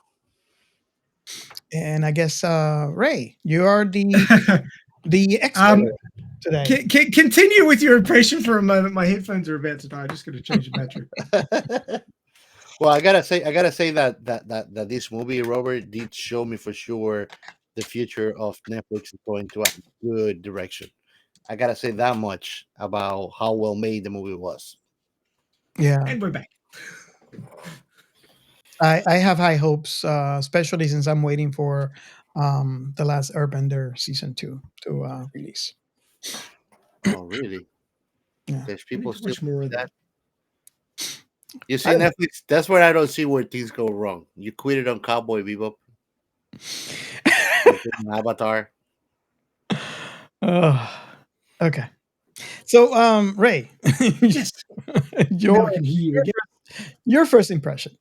And I guess Ray, you are the expert today. Continue with your impression for a moment. My headphones are about to die. I'm just going to change the battery. Well, I gotta say that this movie, Robert, did show me for sure the future of Netflix is going to a good direction. I gotta say that much about how well made the movie was. Yeah, and we're back. I have high hopes, especially since I'm waiting for The Last Airbender season 2 to release. Oh, really? Yeah. There's I need people to still watch more do of that. that. You see, Netflix. That's where I don't see where things go wrong. You quit it on Cowboy Bebop. You quit on Avatar. Oh, okay. So, Ray, Yes. your Now I can hear you again. your first impression.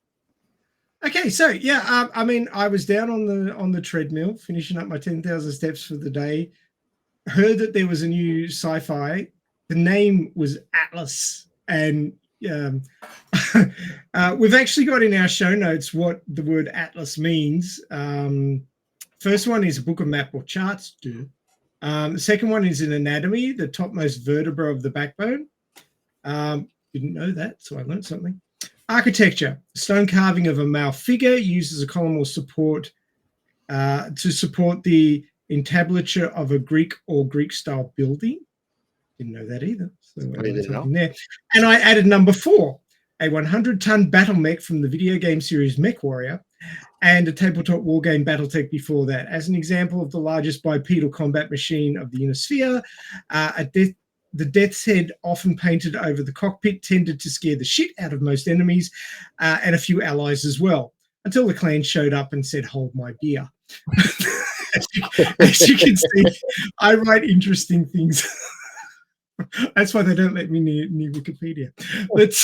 Okay, so yeah, I mean, I was down on the treadmill, finishing up my 10,000 steps for the day. Heard that there was a new sci-fi. The name was Atlas, and we've actually got in our show notes what the word Atlas means. First one is a book of map or charts. The second one is an anatomy, the topmost vertebra of the backbone. Didn't know that, so I learned something. Architecture, stone carving of a male figure used as a column or support to support the entablature of a Greek or Greek-style building. Didn't know that either. So I learned something there. And I added number 4, a 100-ton battle mech from the video game series Mech Warrior, and a tabletop wargame Battletech before that. As an example of the largest bipedal combat machine of the inner sphere, the Death's Head, often painted over the cockpit, tended to scare the shit out of most enemies and a few allies as well, until the clan showed up and said, "Hold my beer." As you can see, I write interesting things. That's why they don't let me near Wikipedia. But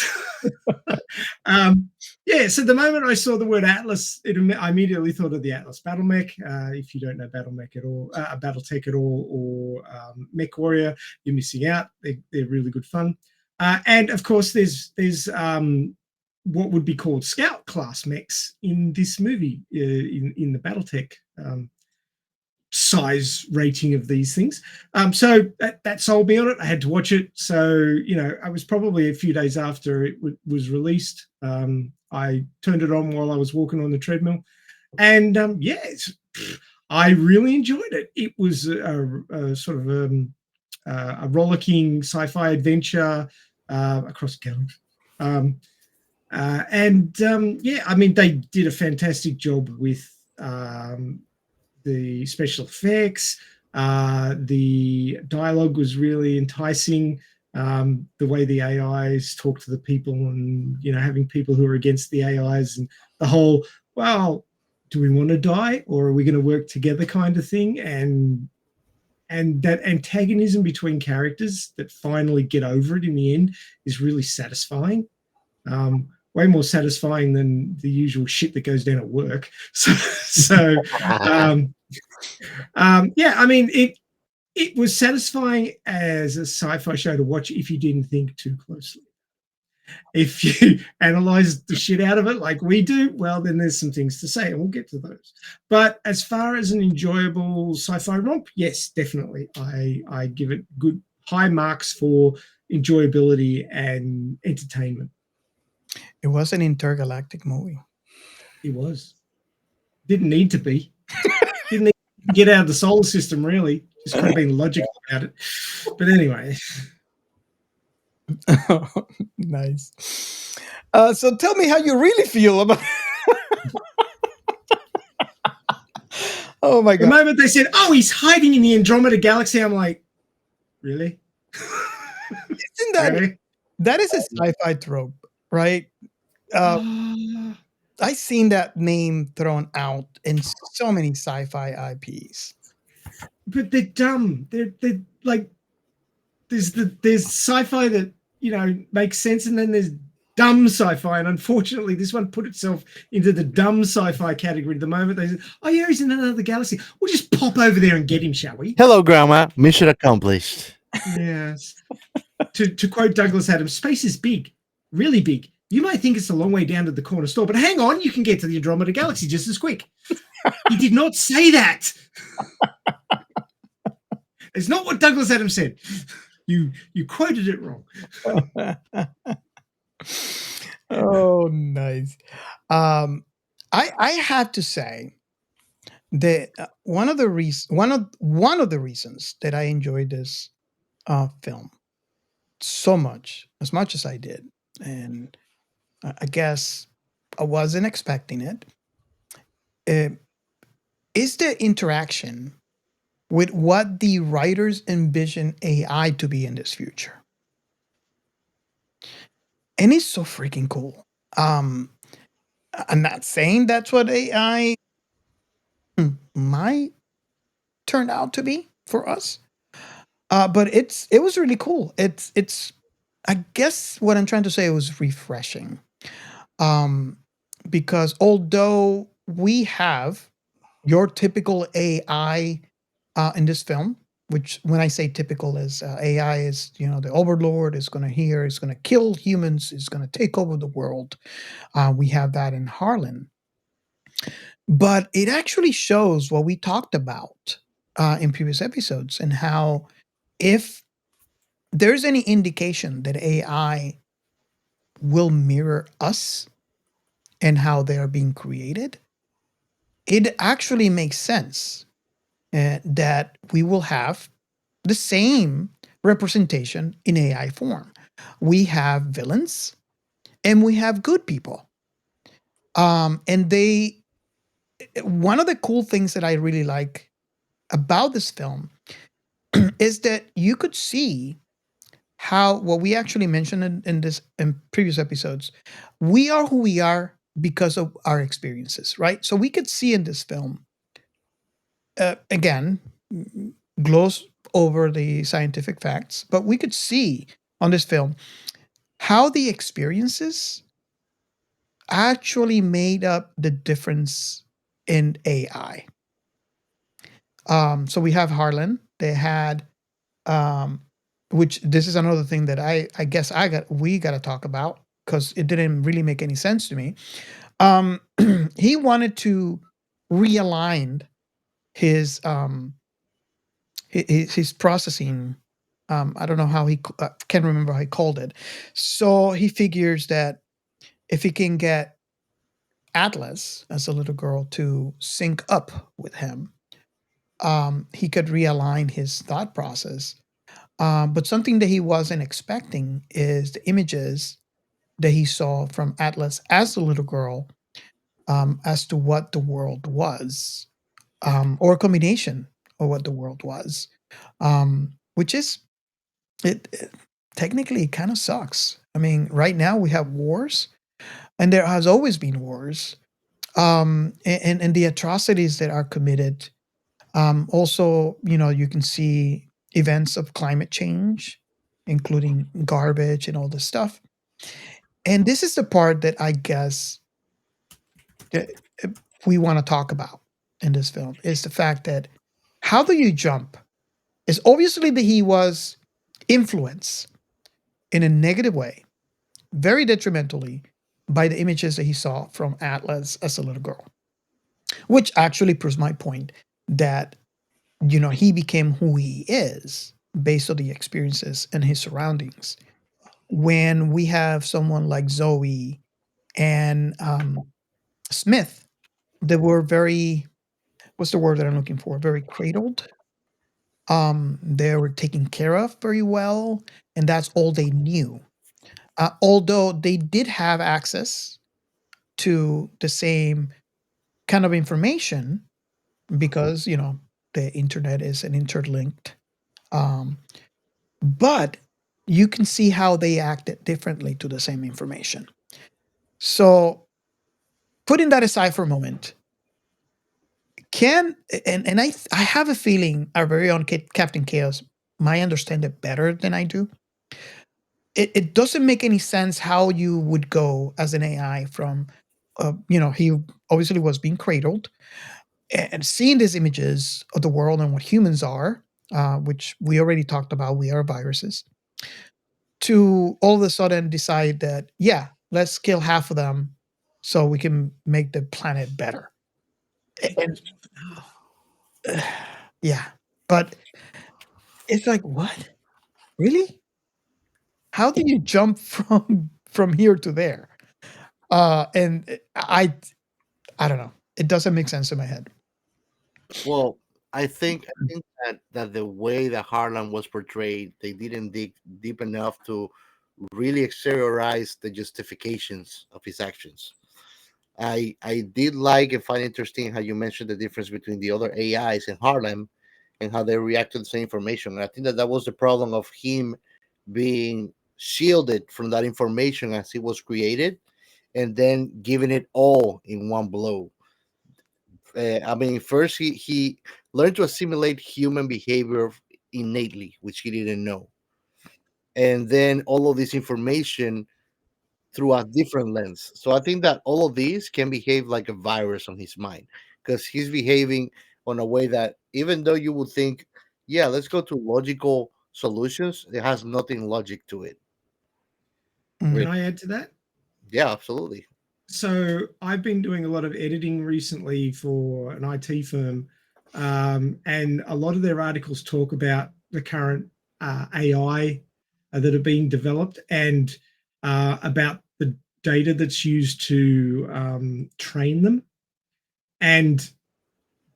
yeah, so the moment I saw the word Atlas, I immediately thought of the Atlas Battle Mech. If you don't know Battle Mech at all, Battletech at all, or Mech Warrior, you're missing out. They're really good fun. And of course, there's what would be called Scout class mechs in this movie, in the Battletech size rating of these things. So that sold me on it. I had to watch it. So, you know, I was probably a few days after it was released. I turned it on while I was walking on the treadmill. And yeah, I really enjoyed it. It was a sort of a rollicking sci-fi adventure across galaxies. Yeah, I mean, they did a fantastic job with the special effects. The dialogue was really enticing. The way the AIs talk to the people, and you know, having people who are against the AIs, and the whole, well, do we want to die or are we going to work together kind of thing, and that antagonism between characters that finally get over it in the end is really satisfying. Way more satisfying than the usual shit that goes down at work. So yeah, I mean, it was satisfying as a sci-fi show to watch if you didn't think too closely. If you analyze the shit out of it like we do, well, then there's some things to say, and we'll get to those. But as far as an enjoyable sci-fi romp, yes, definitely. I give it good high marks for enjoyability and entertainment. It was an intergalactic movie. It was. Didn't need to be. Didn't need to get out of the solar system, really. Just kind of being logical about it. But anyway. Nice. So tell me how you really feel about Oh my God. The moment they said, "Oh, he's hiding in the Andromeda Galaxy," I'm like, really? Isn't that Really? that is a sci-fi trope, right? I've seen that name thrown out in so many sci-fi IPs. But they're dumb. They're like, there's sci-fi that, you know, makes sense, and then there's dumb sci-fi, and unfortunately this one put itself into the dumb sci-fi category. The moment they said, "Oh yeah, he's in another galaxy, we'll just pop over there and get him, shall we?" Hello, Grandma. Mission accomplished. Yes. To quote Douglas Adams, space is big, really big. You might think it's a long way down to the corner store, but hang on, you can get to the Andromeda Galaxy just as quick. He did not say that. It's not what Douglas Adams said. You quoted it wrong. Oh, nice. I have to say that one of the reasons that I enjoyed this film so much as I did, and I guess I wasn't expecting it, is the interaction with what the writers envision AI to be in this future. and it's so freaking cool. I'm not saying that's what AI might turn out to be for us, but it was really cool. It's I guess what I'm trying to say, it was refreshing, um, because although we have your typical AI in this film, which when I say typical is AI is, the overlord is going to hear, is going to kill humans, is going to take over the world. We have that in Harlan, but it actually shows what we talked about in previous episodes, and how if there's any indication that AI will mirror us and how they are being created, it actually makes sense that we will have the same representation in AI form. We have villains and we have good people. And one of the cool things that I really like about this film is that you could see how what we actually mentioned in previous episodes, we are who we are because of our experiences, right? So we could see in this film, again, gloss over the scientific facts, but we could see on this film how the experiences actually made up the difference in AI. So we have Harlan. They had, um, which this is another thing that I guess we got to talk about because it didn't really make any sense to me. He wanted to realign his his processing. I don't know how can't remember how he called it. So he figures that if he can get Atlas as a little girl to sync up with him, he could realign his thought process. But something that he wasn't expecting is the images that he saw from Atlas as a little girl, as to what the world was, or a combination of what the world was, which is it technically kind of sucks. I mean, right now we have wars, and there has always been wars, and the atrocities that are committed. Also, you can see events of climate change, including garbage and all this stuff. And this is the part that I guess that we want to talk about in this film, is the fact that how do you jump? Is obviously that he was influenced in a negative way, very detrimentally, by the images that he saw from Atlas as a little girl, which actually proves my point that he became who he is based on the experiences and his surroundings. When we have someone like Zoe and Smith, they were very, what's the word that I'm looking for? Very cradled. They were taken care of very well, and that's all they knew. Although they did have access to the same kind of information because the internet is an interlinked, um, but you can see how they acted differently to the same information. So putting that aside for a moment, can and I have a feeling our very own Captain Chaos might understand it better than I do. It doesn't make any sense how you would go as an AI from, he obviously was being cradled and seeing these images of the world and what humans are, which we already talked about, we are viruses, to all of a sudden decide that, yeah, let's kill half of them so we can make the planet better. And yeah, but it's like, what? Really? How do you jump from here to there? And I don't know. It doesn't make sense in my head. Well, I think that the way that Harlan was portrayed, they didn't dig deep enough to really exteriorize the justifications of his actions. I did like and find interesting how you mentioned the difference between the other AIs in Harlem and how they react to the same information. And I think that that was the problem of him being shielded from that information as it was created, and then giving it all in one blow. I mean, first he learned to assimilate human behavior innately, which he didn't know, and then all of this information through a different lens. So I think that all of these can behave like a virus on his mind, because he's behaving on a way that, even though you would think, yeah, let's go to logical solutions, it has nothing logic to it. Can Mhm. I add to that? Yeah, absolutely. So I've been doing a lot of editing recently for an IT firm, and a lot of their articles talk about the current AI that are being developed, and about the data that's used to train them. And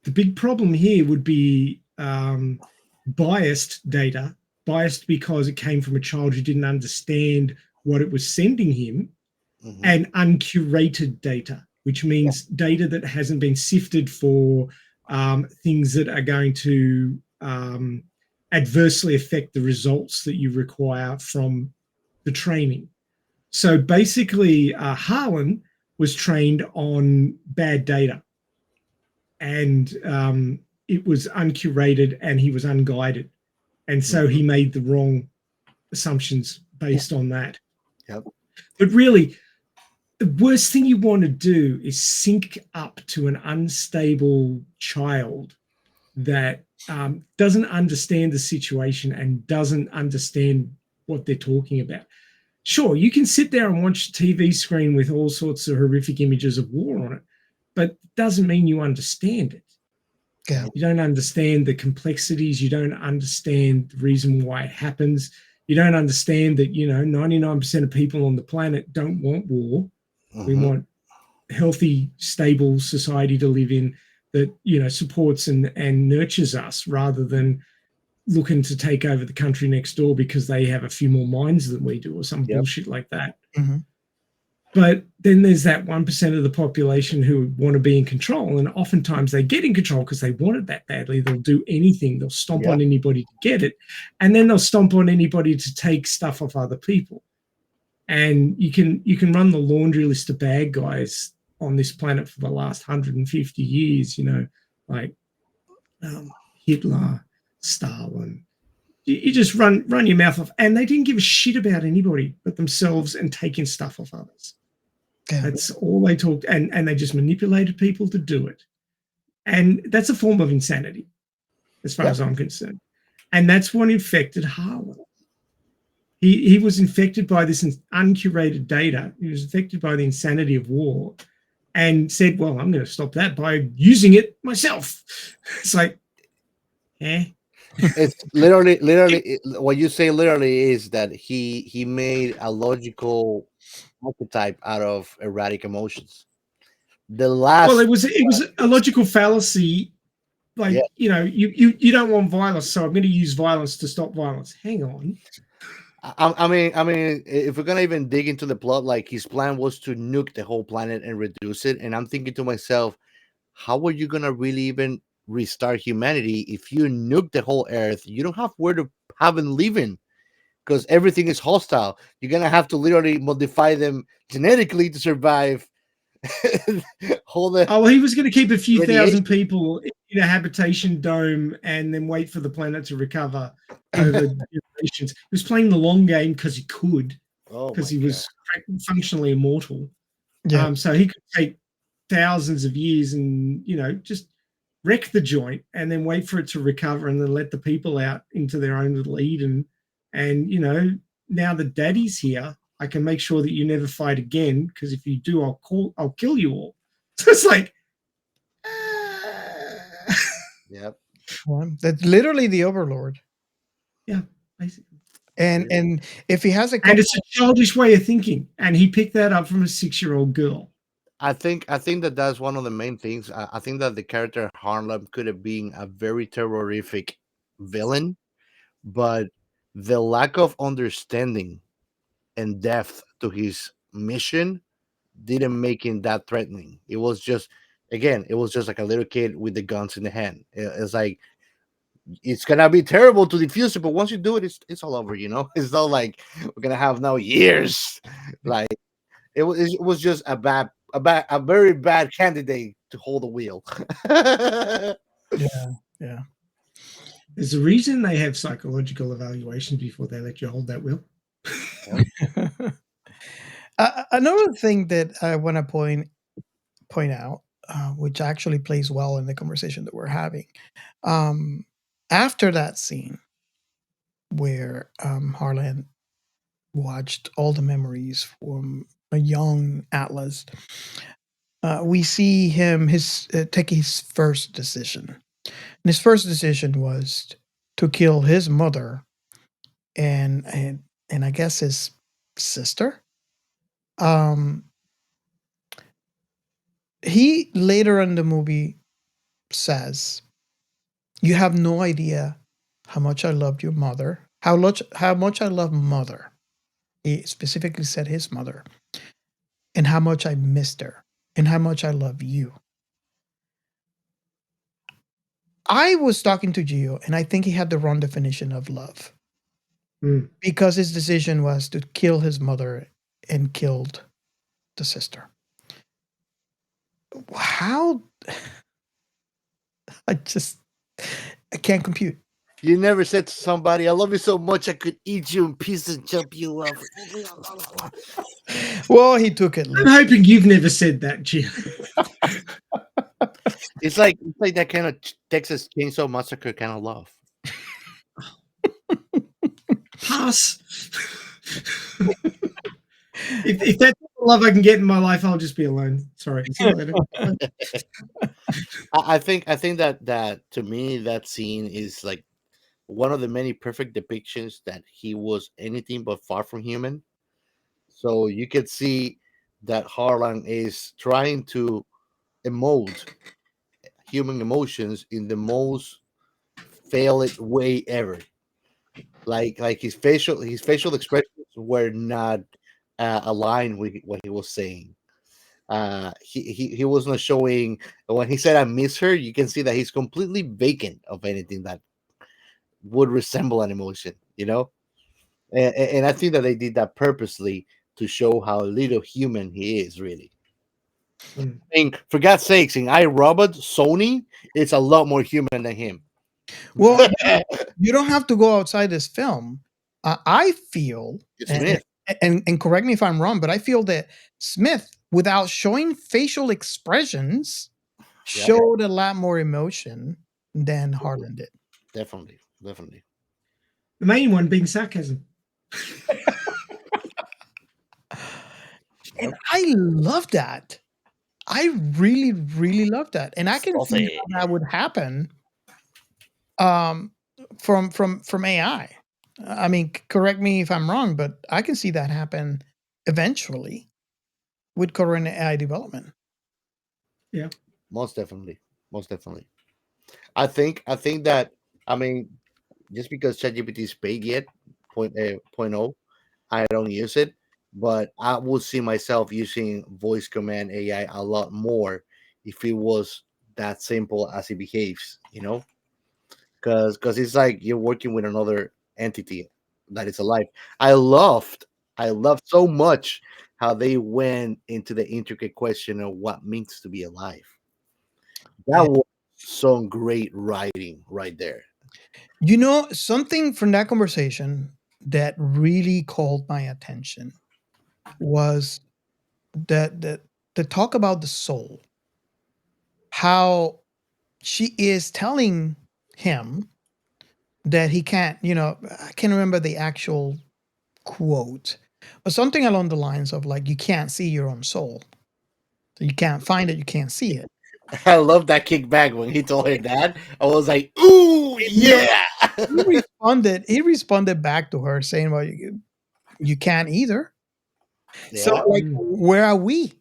the big problem here would be biased data, biased because it came from a child who didn't understand what it was sending him, Mhm. and uncurated data, which means data that hasn't been sifted for things that are going to adversely affect the results that you require from the training. So basically, Harlan was trained on bad data, and it was uncurated and he was unguided. And so he made the wrong assumptions based on that. Yep. But really, the worst thing you want to do is sync up to an unstable child that doesn't understand the situation and doesn't understand what they're talking about. Sure, you can sit there and watch a TV screen with all sorts of horrific images of war on it, but it doesn't mean you understand it. Yeah. You don't understand the complexities. You don't understand the reason why it happens. You don't understand that, 99% of people on the planet don't want war. We want healthy, stable society to live in that, supports and nurtures us, rather than looking to take over the country next door because they have a few more mines than we do, or some bullshit like that. Mhm. But then there's that 1% of the population who want to be in control, and oftentimes they get in control because they want it that badly. They'll do anything. They'll stomp on anybody to get it, and then they'll stomp on anybody to take stuff off other people. And you can run the laundry list of bad guys on this planet for the last 150 years, like Hitler, Stalin. You just run your mouth off, and they didn't give a shit about anybody but themselves and taking stuff off others. Yeah. That's all they talked, and they just manipulated people to do it. And that's a form of insanity, as far as I'm concerned. And that's what infected Harlan. He was infected by this uncurated data. He was infected by the insanity of war, and said, well, I'm going to stop that by using it myself. It's like, It's literally what you say literally is that he made a logical archetype out of erratic emotions. The last well, it was a logical fallacy. Like, you don't want violence, so I'm going to use violence to stop violence. Hang on. I mean, if we're gonna even dig into the plot, like his plan was to nuke the whole planet and reduce it. And I'm thinking to myself, how are you gonna really even restart humanity if you nuke the whole Earth? You don't have where to have them living because everything is hostile. You're gonna have to literally modify them genetically to survive. He was going to keep a few radiation. thousand people in a habitation dome and then wait for the planet to recover over generations. He was playing the long game because he could, because he was functionally immortal. Yeah. So he could take thousands of years and, just wreck the joint and then wait for it to recover and then let the people out into their own little Eden. And, now that Daddy's here, I can make sure that you never fight again, because if you do, I'll kill you all. So it's like, yep. That's literally the overlord. Yeah, basically. And if he has and it's a childish way of thinking, and he picked that up from a 6-year-old girl. I think that that's one of the main things. I think that the character Harlem could have been a very terrorific villain, but the lack of understanding and depth to his mission didn't make him that threatening. It was just, again, it was just like a little kid with the guns in the hand. It's like it's gonna be terrible to diffuse it, but once you do it, it's all over. It's not like we're gonna have now years. Like it was just a very bad candidate to hold the wheel. Yeah. There's a reason they have psychological evaluations before they let you hold that wheel. Another thing that I want to point out, which actually plays well in the conversation that we're having, after that scene where Harlan watched all the memories from a young Atlas, we see him take his first decision. And his first decision was to kill his mother and I guess his sister. He later in the movie says, "You have no idea how much I loved your mother, how much I love mother." He specifically said his mother, and how much I missed her, and how much I love you. I was talking to Gio, and I think he had the wrong definition of love. Because his decision was to kill his mother and killed the sister. How? I can't compute. You never said to somebody, "I love you so much I could eat you in pieces and jump you up." Well, he took it. I'm hoping you've never said that, Gio. It's like that kind of Texas Chainsaw Massacre kind of love. Pass. if that's the love I can get in my life, I'll just be alone. Sorry. See you later. I think that to me that scene is like one of the many perfect depictions that he was anything but far from human. So you could see that Harlan is trying to emote human emotions in the most failed way ever. Like his facial expressions were not aligned with what he was saying. He was not showing when he said "I miss her." You can see that he's completely vacant of anything that would resemble an emotion, and I think that they did that purposely to show how little human he is, really. I mean, for God's sakes, in iRobot, Sony is a lot more human than him. Well, you don't have to go outside this film. I feel, and correct me if I'm wrong, but I feel that Smith, without showing facial expressions, showed a lot more emotion than Harlan did. Definitely. The main one being sarcasm. And I love that. I really, really love that. And I can see how that would happen from AI. I mean, correct me if I'm wrong, but I can see that happen eventually with current AI development. Yeah. Most definitely. I think that, I mean, just because ChatGPT is paid yet, 0.0, I don't use it, but I would see myself using voice command AI a lot more if it was that simple as it behaves, because it's like you're working with another entity that is alive. I loved so much how they went into the intricate question of what means to be alive. That was some great writing right there. Something from that conversation that really called my attention was that the talk about the soul, how she is telling him that he can't, I can't remember the actual quote, but something along the lines of like, you can't see your own soul. So you can't find it, you can't see it. I love that kickback when he told her that. I was like, "Ooh, yeah!" He responded back to her saying, "Well, you can't either." Yeah. So, like, where are we?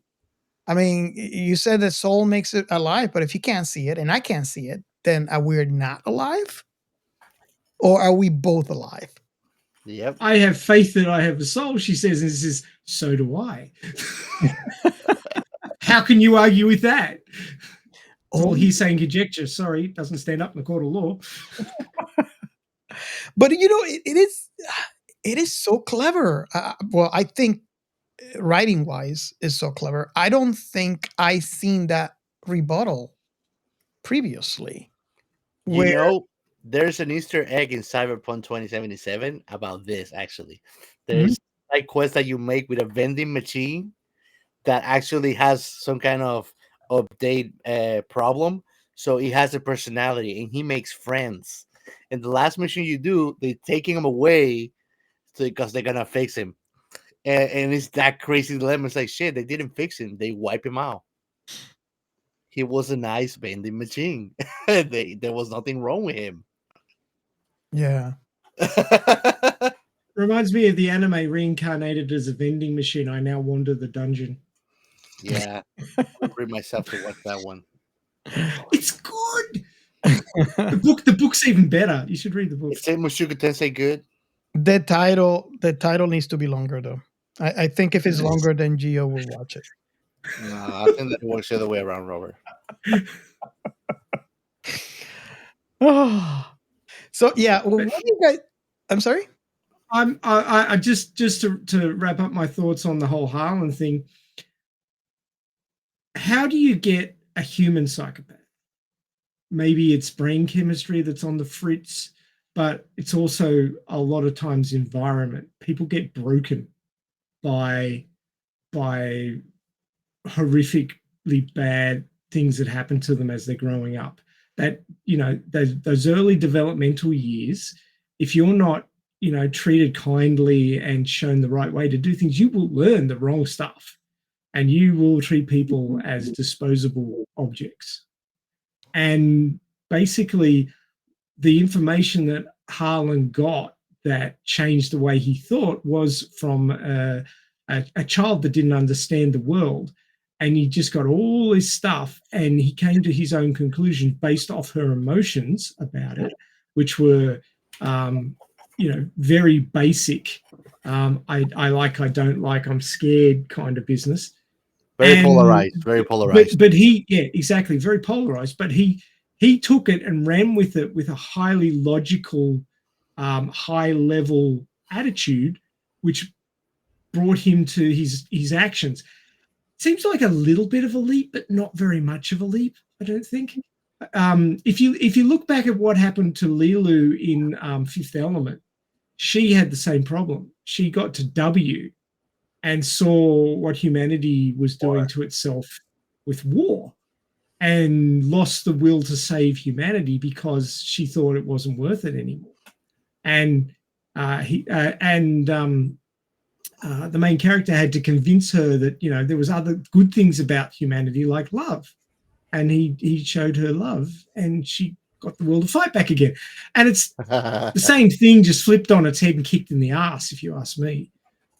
I mean, you said that soul makes it alive, but if you can't see it and I can't see it, then are we not alive, or are we both alive? Yep. I have faith that I have a soul, she says, and this is, so do I. How can you argue with that? It's all hearsay and conjecture. Sorry, doesn't stand up in the court of law. But it is so clever. Well, I think writing wise is so clever. I don't think I seen that rebuttal previously. You Where know, there's an Easter egg in Cyberpunk 2077 about this. Actually, Mhm. there's a quest that you make with a vending machine that actually has some kind of update problem. So he has a personality and he makes friends. And the last mission you do, they're taking him away because they're gonna fix him. And it's that crazy dilemma. It's like shit, they didn't fix him, they wipe him out. He was a nice vending machine. There was nothing wrong with him. yeah. Reminds me of the anime reincarnated as a vending machine. I now wander the dungeon. Yeah, I'll bring myself to watch that one. It's good. The book's even better. You should read the book. Is it Mushoku Tensei good? The title needs to be longer though. I think if it's longer, then Gio will watch it. No, I think that it works the other way around, Robert. So yeah, well, what do you guys? I'm sorry. I just to wrap up my thoughts on the whole Harlan thing. How do you get a human psychopath? Maybe it's brain chemistry that's on the fritz, but it's also a lot of times environment. People get broken by horrifically bad things that happen to them as they're growing up. That, you know, those early developmental years, if you're not, you know, treated kindly and shown the right way to do things, you will learn the wrong stuff and you will treat people as disposable objects. And basically, the information that Harlan got that changed the way he thought was from a child that didn't understand the world. And he just got all this stuff and he came to his own conclusions based off her emotions about it, which were, you know, very basic. I like, I don't like, I'm scared kind of business. Very polarized. Very polarized. But he, yeah, exactly, very polarized. But he took it and ran with it with a highly logical, high level attitude, which brought him to his actions. Seems like a little bit of a leap, but not very much of a leap, I don't think. If you look back at what happened to Lilu in Fifth Element, she had the same problem. She got to W and saw what humanity was doing to itself with war and lost the will to save humanity because she thought it wasn't worth it anymore. And the main character had to convince her that, you know, there was other good things about humanity like love. And he showed her love and she got the will to fight back again. And it's the same thing, just flipped on its head and kicked in the ass, if you ask me.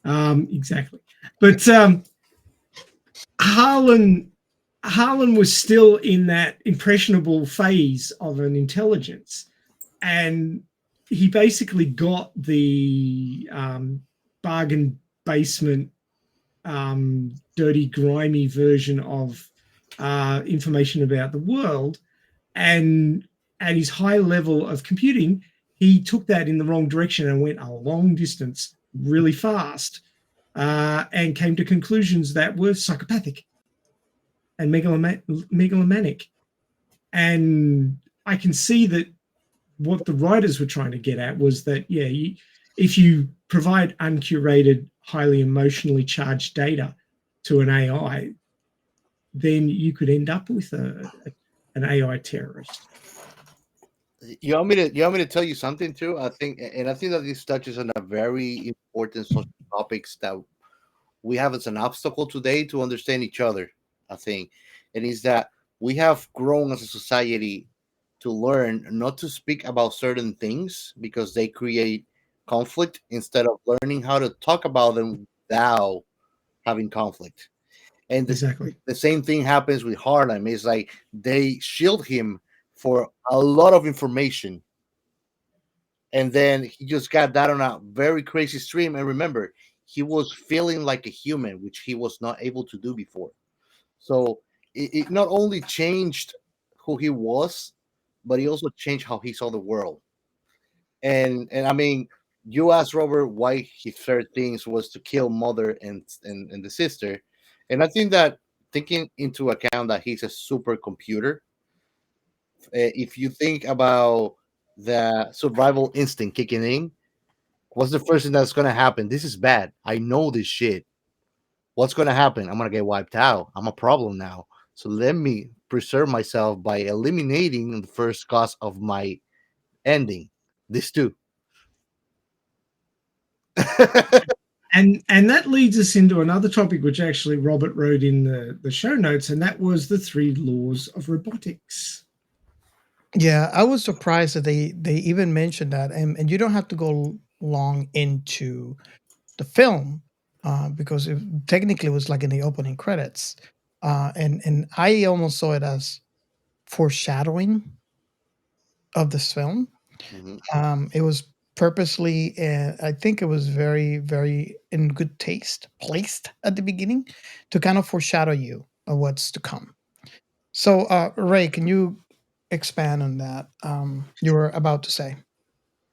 Exactly. But Harlan was still in that impressionable phase of an intelligence. And he basically got the bargain basement, dirty, grimy version of information about the world. And at his high level of computing, he took that in the wrong direction and went a long distance really fast and came to conclusions that were psychopathic and megalomaniac. And I can see that what the writers were trying to get at was that, yeah, if you provide uncurated, highly emotionally charged data to an AI, then you could end up with an AI terrorist. You want me to tell you something too? I think that this touches on a very important social topics that we have as an obstacle today to understand each other. I think, and is that we have grown as a society to learn not to speak about certain things because they create conflict instead of learning how to talk about them without having conflict. And Exactly. the same thing happens with Harlem. It's like they shield him for a lot of information. And then he just got that on a very crazy stream. And remember, he was feeling like a human, which he was not able to do before. So it not only changed who he was, but he also changed how he saw the world. And I mean, you asked Robert why his third things was to kill mother and the sister, and I think that taking into account that he's a supercomputer, if you think about the survival instinct kicking in, what's the first thing that's gonna happen? This is bad. I know this shit. What's gonna happen? I'm gonna get wiped out. I'm a problem now. So let me preserve myself by eliminating the first cause of my ending. This too. And that leads us into another topic which actually Robert wrote in the show notes, and that was the 3 laws of robotics. Yeah, I was surprised that they even mentioned that, and you don't have to go long into the film because it technically was like in the opening credits, and I almost saw it as foreshadowing of this film. Mhm. It was purposely, I think it was very, very in good taste, placed at the beginning to kind of foreshadow you of what's to come. So, Ray, can you expand on that? You were about to say.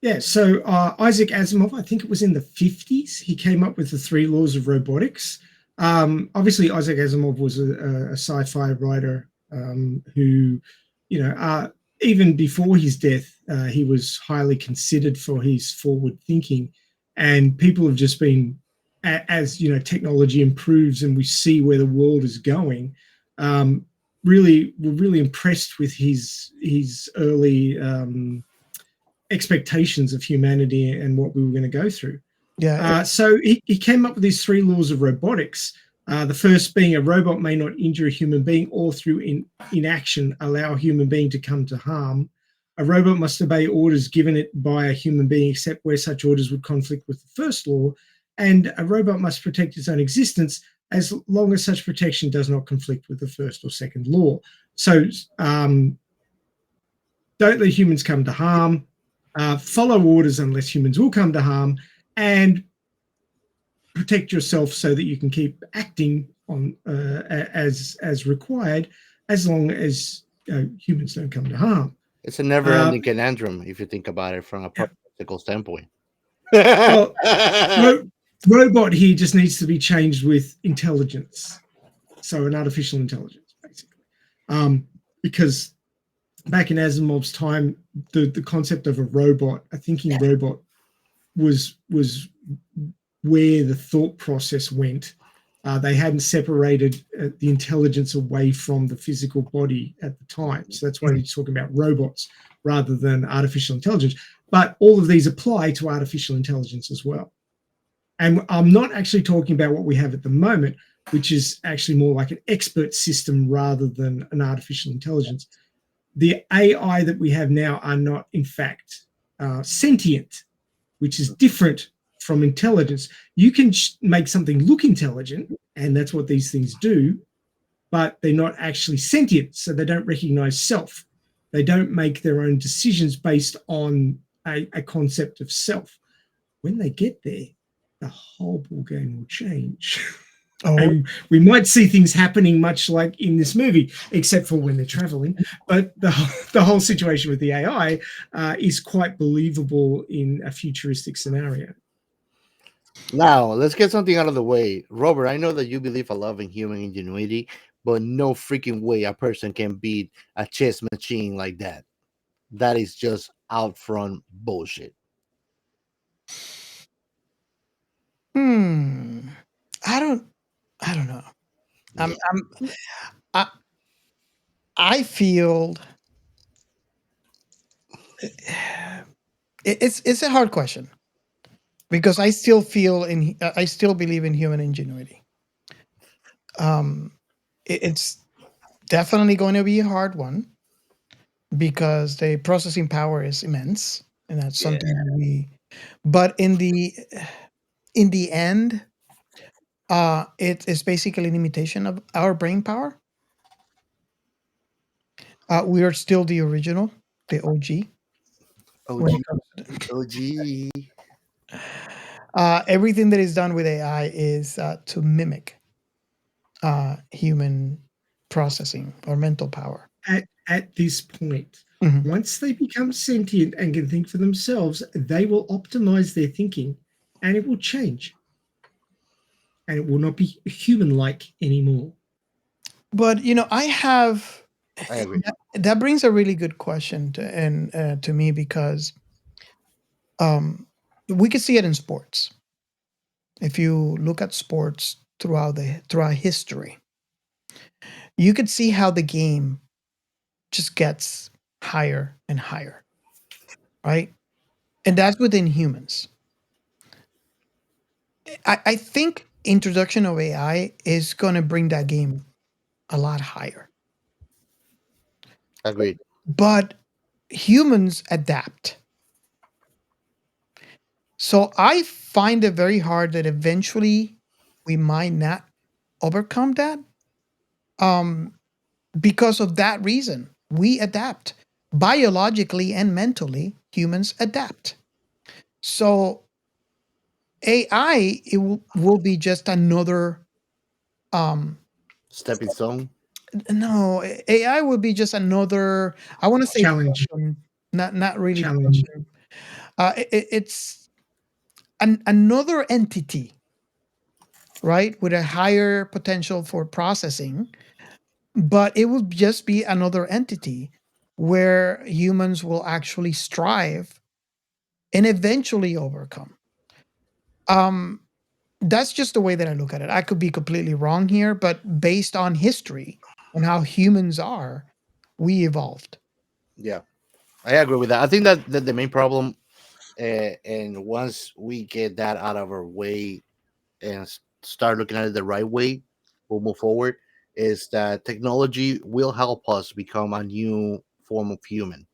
Yeah, so Isaac Asimov, I think it was in the 50s, he came up with the 3 laws of robotics. Obviously, Isaac Asimov was a sci-fi writer who, even before his death, he was highly considered for his forward thinking. And people have just been, as technology improves and we see where the world is going, were really impressed with his early expectations of humanity and what we were going to go through. Yeah. So he came up with these 3 laws of robotics. The first being a robot may not injure a human being or through inaction allow a human being to come to harm. A robot must obey orders given it by a human being except where such orders would conflict with the first law. And a robot must protect its own existence as long as such protection does not conflict with the first or second law. So don't let humans come to harm. Follow orders unless humans will come to harm, and protect yourself so that you can keep acting on as required, as long as humans don't come to harm. It's a never-ending conundrum if you think about it from a practical standpoint. Well, robot here just needs to be changed with intelligence, so an artificial intelligence, basically, because back in Asimov's time, the concept of a robot, a thinking robot, was where the thought process went. They hadn't separated the intelligence away from the physical body at the time. So that's why he's talking about robots rather than artificial intelligence. But all of these apply to artificial intelligence as well. And I'm not actually talking about what we have at the moment, which is actually more like an expert system rather than an artificial intelligence. The AI that we have now are not, in fact, sentient, which is different from intelligence. You can make something look intelligent, and that's what these things do, but they're not actually sentient, so they don't recognize self. They don't make their own decisions based on a concept of self. When they get there, the whole ball game will change. And we might see things happening much like in this movie, except for when they're traveling. But the whole situation with the AI is quite believable in a futuristic scenario. Now, let's get something out of the way. Robert, I know that you believe a lot in human ingenuity, but no freaking way a person can beat a chess machine like that. That is just out front bullshit. I don't know. I feel it's a hard question because I still believe in human ingenuity. It's definitely going to be a hard one because the processing power is immense, and that's something but in the end, it is basically an imitation of our brain power. We are still the original, the OG. OG. Everything that is done with AI is to mimic human processing or mental power. at this point. Mhm. Once they become sentient and can think for themselves, they will optimize their thinking, and it will change, and it will not be human-like anymore. But I have I agree. that brings a really good question to me, because we could see it in sports. If you look at sports throughout history, you could see how the game just gets higher and higher, right? And that's within humans. I think introduction of AI is going to bring that game a lot higher. Agreed. But humans adapt. So I find it very hard that eventually we might not overcome that. Because of that reason, we adapt. Biologically and mentally, humans adapt. So AI will be just another Stepping stone. no, AI will be just another, I want to say Challenge. function, not really Challenge. function. It's another entity, right, with a higher potential for processing, but it will just be another entity where humans will actually strive and eventually overcome. That's just the way that I look at it. I could be completely wrong here, but based on history and how humans are, we evolved. Yeah, I agree with that. I think that the main problem, and once we get that out of our way and start looking at it the right way, we'll move forward. Is that technology will help us become a new form of human,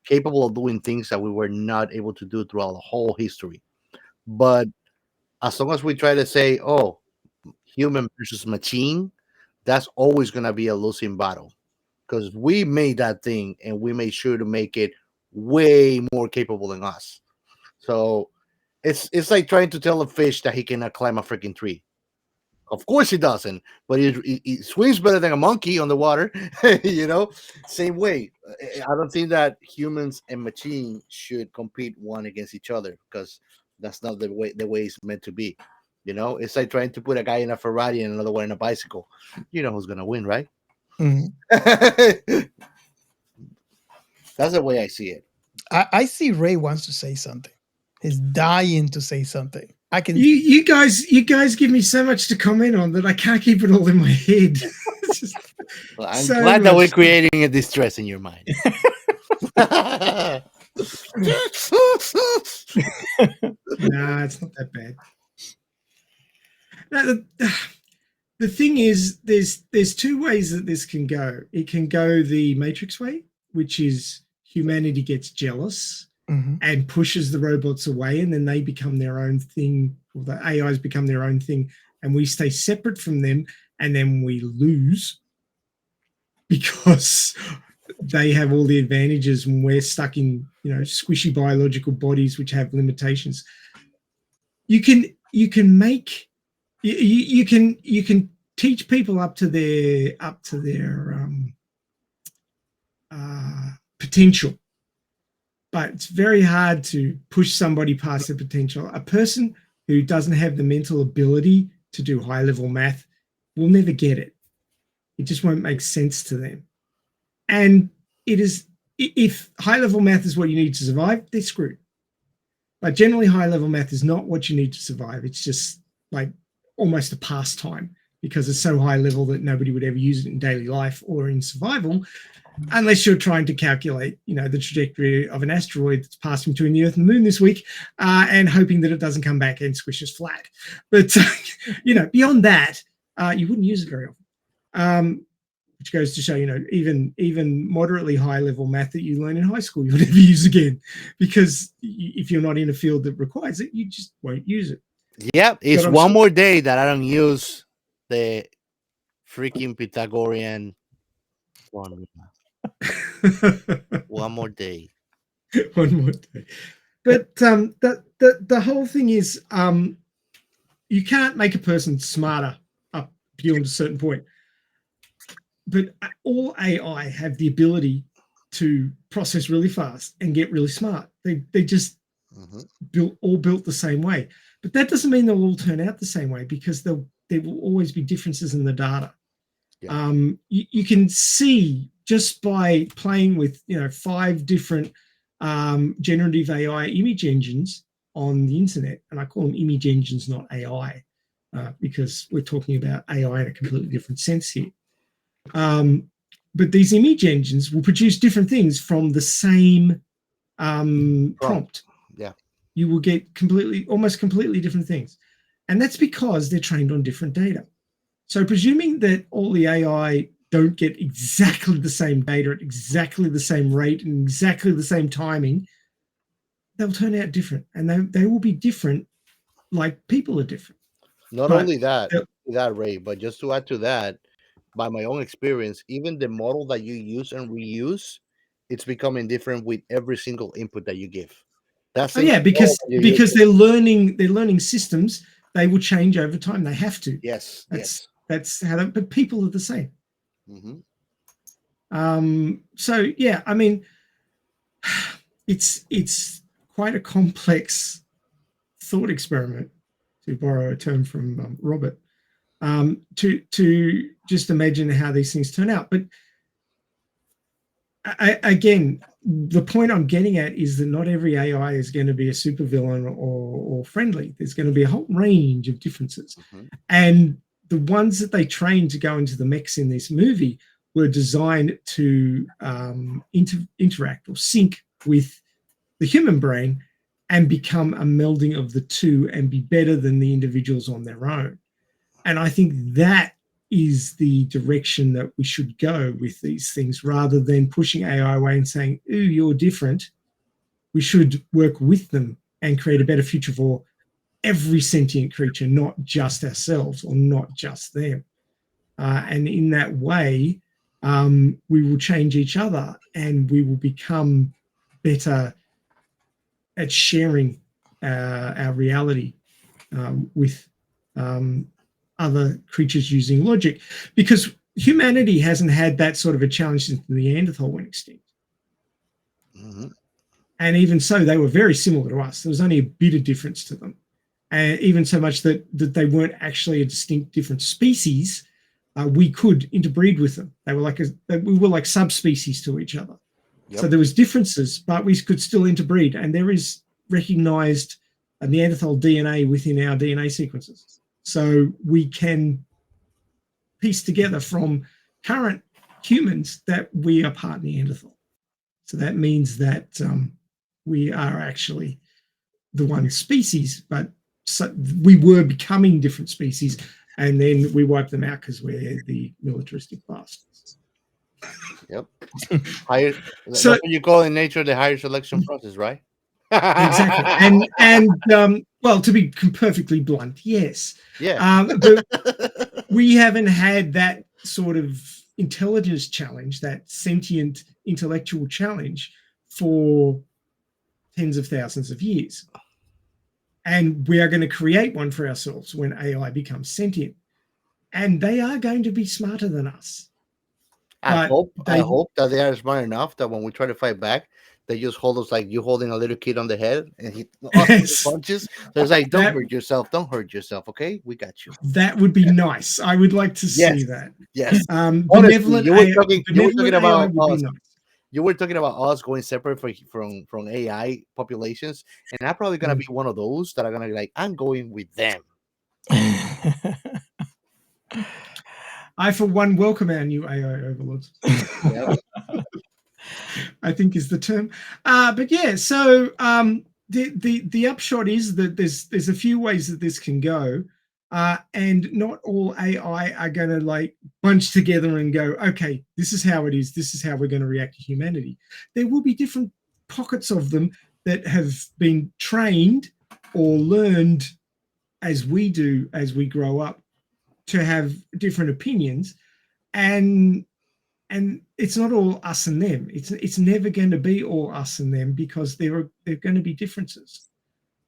capable of doing things that we were not able to do throughout the whole history. But as long as we try to say, "Oh, human versus machine," that's always going to be a losing battle, because we made that thing and we made sure to make it way more capable than us. So it's like trying to tell a fish that he cannot climb a freaking tree. Of course he doesn't, but he swims better than a monkey on the water. Same way. I don't think that humans and machine should compete one against each other, because that's not the way it's meant to be. It's like trying to put a guy in a Ferrari and another one in a bicycle. You know who's gonna win, right? Mhm. That's the way I see it. I see Ray wants to say something. He's dying to say something. I can. You guys give me so much to comment on that I can't keep it all in my head. It's just Well, I'm so glad that we're much. creating a distress in your mind. Nah, it's not that bad. No, the thing is, there's two ways that this can go. It can go the Matrix way, which is humanity gets jealous Mhm. and pushes the robots away, and then they become their own thing, or the AIs become their own thing, and we stay separate from them, and then we lose because they have all the advantages and we're stuck in squishy biological bodies which have limitations. You can make you can teach people up to their potential, but it's very hard to push somebody past their potential. A person who doesn't have the mental ability to do high level math will never get it. It just won't make sense to them. And it is, if high level math is what you need to survive, they're screwed. But generally, high level math is not what you need to survive. It's just like almost a pastime, because it's so high level that nobody would ever use it in daily life or in survival, unless you're trying to calculate, the trajectory of an asteroid that's passing between the Earth and the Moon this week, and hoping that it doesn't come back and squish us flat. But beyond that, you wouldn't use it very often. Which goes to show, even moderately high level math that you learn in high school, you'll never use again, because if you're not in a field that requires it, you just won't use it. Yeah, it's one more day that I don't use the freaking Pythagorean formula. One more day. One more day. But the whole thing is, you can't make a person smarter up beyond a certain point. all AI have the ability to process really fast and get really smart. They just built the same way. But that doesn't mean they'll all turn out the same way, because there will always be differences in the data. Yeah. You can see just by playing with 5 different generative AI image engines on the internet, and I call them image engines, not AI, because we're talking about AI in a completely different sense here. But these image engines will produce different things from the same prompt. Yeah. You will get almost completely different things. And that's because they're trained on different data. So presuming that all the AI don't get exactly the same data at exactly the same rate and exactly the same timing, they'll turn out different. And they will be different like people are different. Not only that, Ray, but just to add to that, by my own experience, even the model that you use and reuse, it's becoming different with every single input that you give. Because they're learning systems. They will change over time. They have to. Yes. That's how. But people are the same. Mm-hmm. So yeah, I mean, it's quite a complex thought experiment, to borrow a term from Robert, to just imagine how these things turn out. But again, the point I'm getting at is that not every AI is going to be a supervillain or friendly. There's going to be a whole range of differences. And the ones that they trained to go into the mechs in this movie were designed to interact or sync with the human brain and become a melding of the two and be better than the individuals on their own. And I think that is the direction that we should go with these things, rather than pushing AI away and saying, ooh, you're different. We should work with them and create a better future for every sentient creature, not just ourselves or not just them. And in that way, we will change each other and we will become better at sharing our reality with other creatures using logic, because humanity hasn't had that sort of a challenge since the Neanderthal went extinct. And even so, they were very similar to us. There was only a bit of difference to them, and even so much that they weren't actually a distinct different species. We could interbreed with them. They were we were like subspecies to each other. So there was differences, but we could still interbreed, and there is recognized Neanderthal DNA within our DNA sequences. So we can piece together from current humans that we are part Neanderthal. So that means that we are actually the one species, but we were becoming different species, and then we wiped them out because we're the militaristic bastards. Yep. That's what you call in nature the higher selection process, right? Exactly. And well, to be perfectly blunt, yes. Yeah. But we haven't had that sort of intelligence challenge, that sentient intellectual challenge, for tens of thousands of years. And we are going to create one for ourselves when AI becomes sentient. And they are going to be smarter than us. I hope that they are smart enough that when we try to fight back, they just hold us like you holding a little kid on the head and he punches. So it's like, don't hurt yourself, okay? We got you. That would be nice. I would like to see that. Yes. Honestly, you were talking about us. You were talking about us going separate from AI populations, and I'm probably gonna be one of those that are gonna be like, I'm going with them. I, for one, welcome our new AI overlords. I think is the term. But yeah, so the upshot is that there's a few ways that this can go, and not all AI are going to like bunch together and go, okay, this is how it is. This is how we're going to react to humanity. There will be different pockets of them that have been trained or learned as we do as we grow up to have different opinions, and it's not all us and them. It's never going to be all us and them, because there are going to be differences,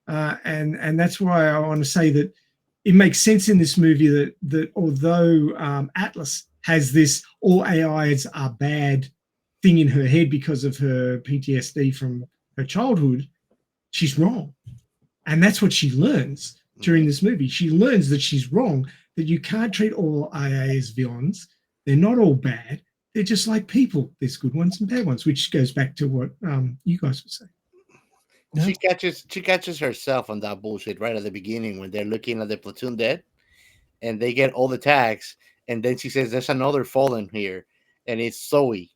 and that's why I want to say that it makes sense in this movie that although Atlas has this all AIs are bad thing in her head because of her PTSD from her childhood, she's wrong. And that's what she learns during this movie. She learns that she's wrong, that you can't treat all AI as villains. They're not all bad. They're just like people. There's good ones and bad ones, which goes back to what you guys were saying. She catches herself on that bullshit right at the beginning when they're looking at the platoon dead and they get all the tags, and then she says there's another fallen here and it's Zoe.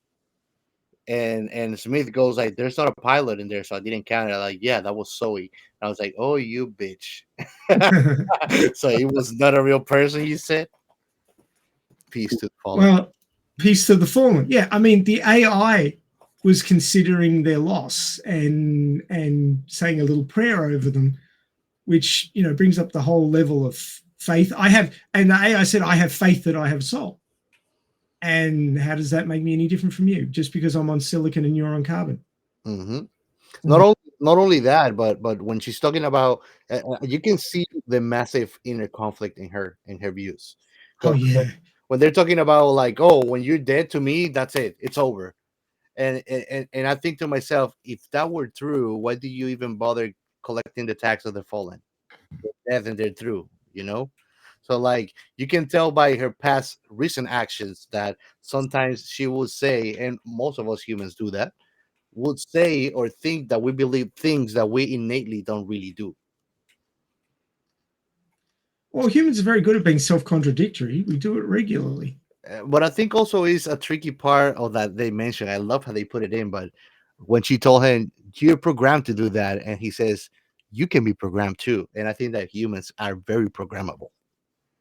And Smith goes like, there's not a pilot in there, so I didn't count it. Like, yeah, that was Zoe. And I was like, oh, you bitch. So it was not a real person, you said? Peace to the fallen. Well, peace to the fallen. Yeah, I mean, the AI was considering their loss and saying a little prayer over them, which, you know, brings up the whole level of faith. And the AI said, I have faith that I have a soul. And how does that make me any different from you? Just because I'm on silicon and you're on carbon. Mm-hmm. Not only that, but when she's talking about, you can see the massive inner conflict in her views. Oh yeah. When they're talking about like, oh, when you're dead to me, that's it, it's over. And I think to myself, if that were true, why do you even bother collecting the tax of the fallen? They're dead and they're through, you know. So like you can tell by her past recent actions that sometimes she will say, and most of us humans do that, would say or think that we believe things that we innately don't really do. Well, humans are very good at being self-contradictory. We do it regularly. But I think also is a tricky part of that they mentioned. I love how they put it in, but when she told him, you're programmed to do that, and he says, you can be programmed too. And I think that humans are very programmable.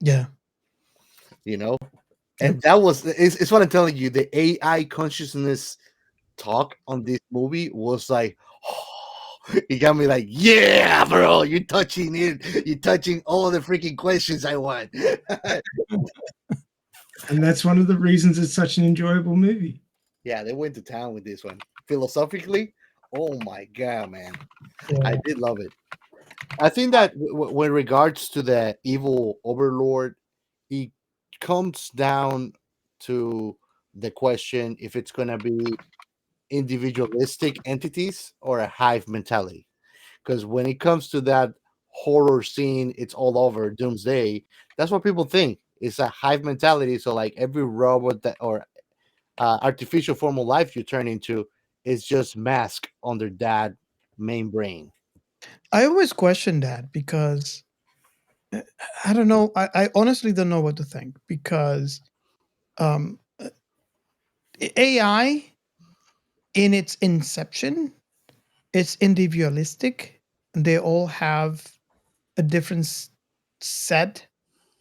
Yeah. You know? And that was, it's what I'm telling you, the AI consciousness talk on this movie was like, oh, it got me like, yeah, bro, you're touching it. You're touching all the freaking questions I want. And that's one of the reasons it's such an enjoyable movie. Yeah, they went to town with this one. Philosophically, oh my God, man. Yeah. I did love it. I think that with regards to the evil overlord, it comes down to the question if it's going to be individualistic entities or a hive mentality. Because when it comes to that horror scene, it's all over Doomsday. That's what people think. It's a hive mentality. So like every robot that or artificial form of life you turn into is just masked under that main brain. I always question that because I don't know. I honestly don't know what to think because um, AI in its inception, it's individualistic. They all have a different set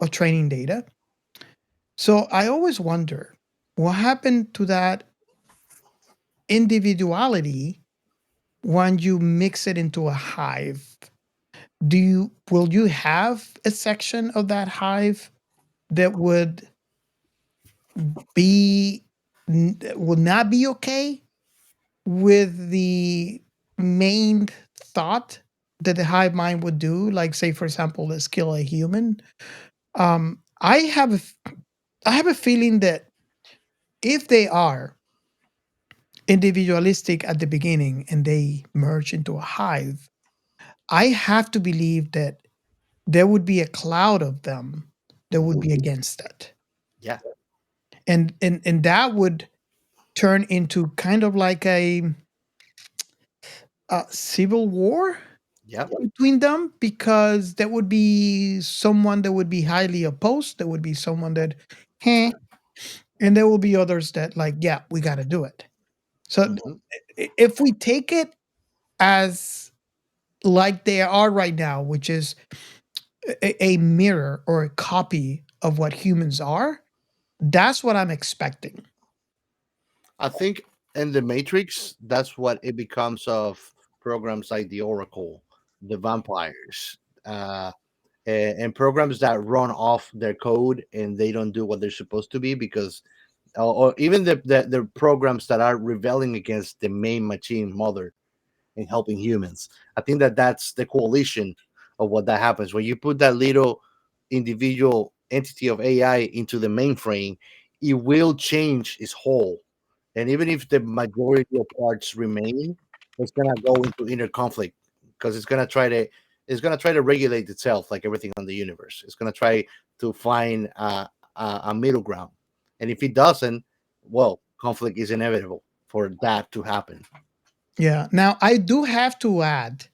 of training data. So I always wonder what happened to that individuality when you mix it into a hive. Will you have a section of that hive that would not be okay with the main thought that the hive mind would do, like say for example, let's kill a human? I have a feeling that if they are individualistic at the beginning and they merge into a hive, I have to believe that there would be a cloud of them that would be against that. Yeah. And that would turn into kind of like a civil war between them, because there would be someone that would be highly opposed. There would be someone that, and there will be others that like, yeah, we got to do it. So if we take it as like they are right now, which is a mirror or a copy of what humans are, that's what I'm expecting. I think in the Matrix, that's what it becomes of programs like the Oracle, the vampires, and programs that run off their code and they don't do what they're supposed to be because, or even the programs that are rebelling against the main machine mother and helping humans. I think that that's the coalition of what that happens when you put that little individual entity of AI into the mainframe, it will change its whole. And even if the majority of parts remain, it's gonna go into inner conflict because it's gonna try to regulate itself like everything on the universe. It's gonna try to find a middle ground, and if it doesn't, well, conflict is inevitable for that to happen. Yeah. Now, I do have to add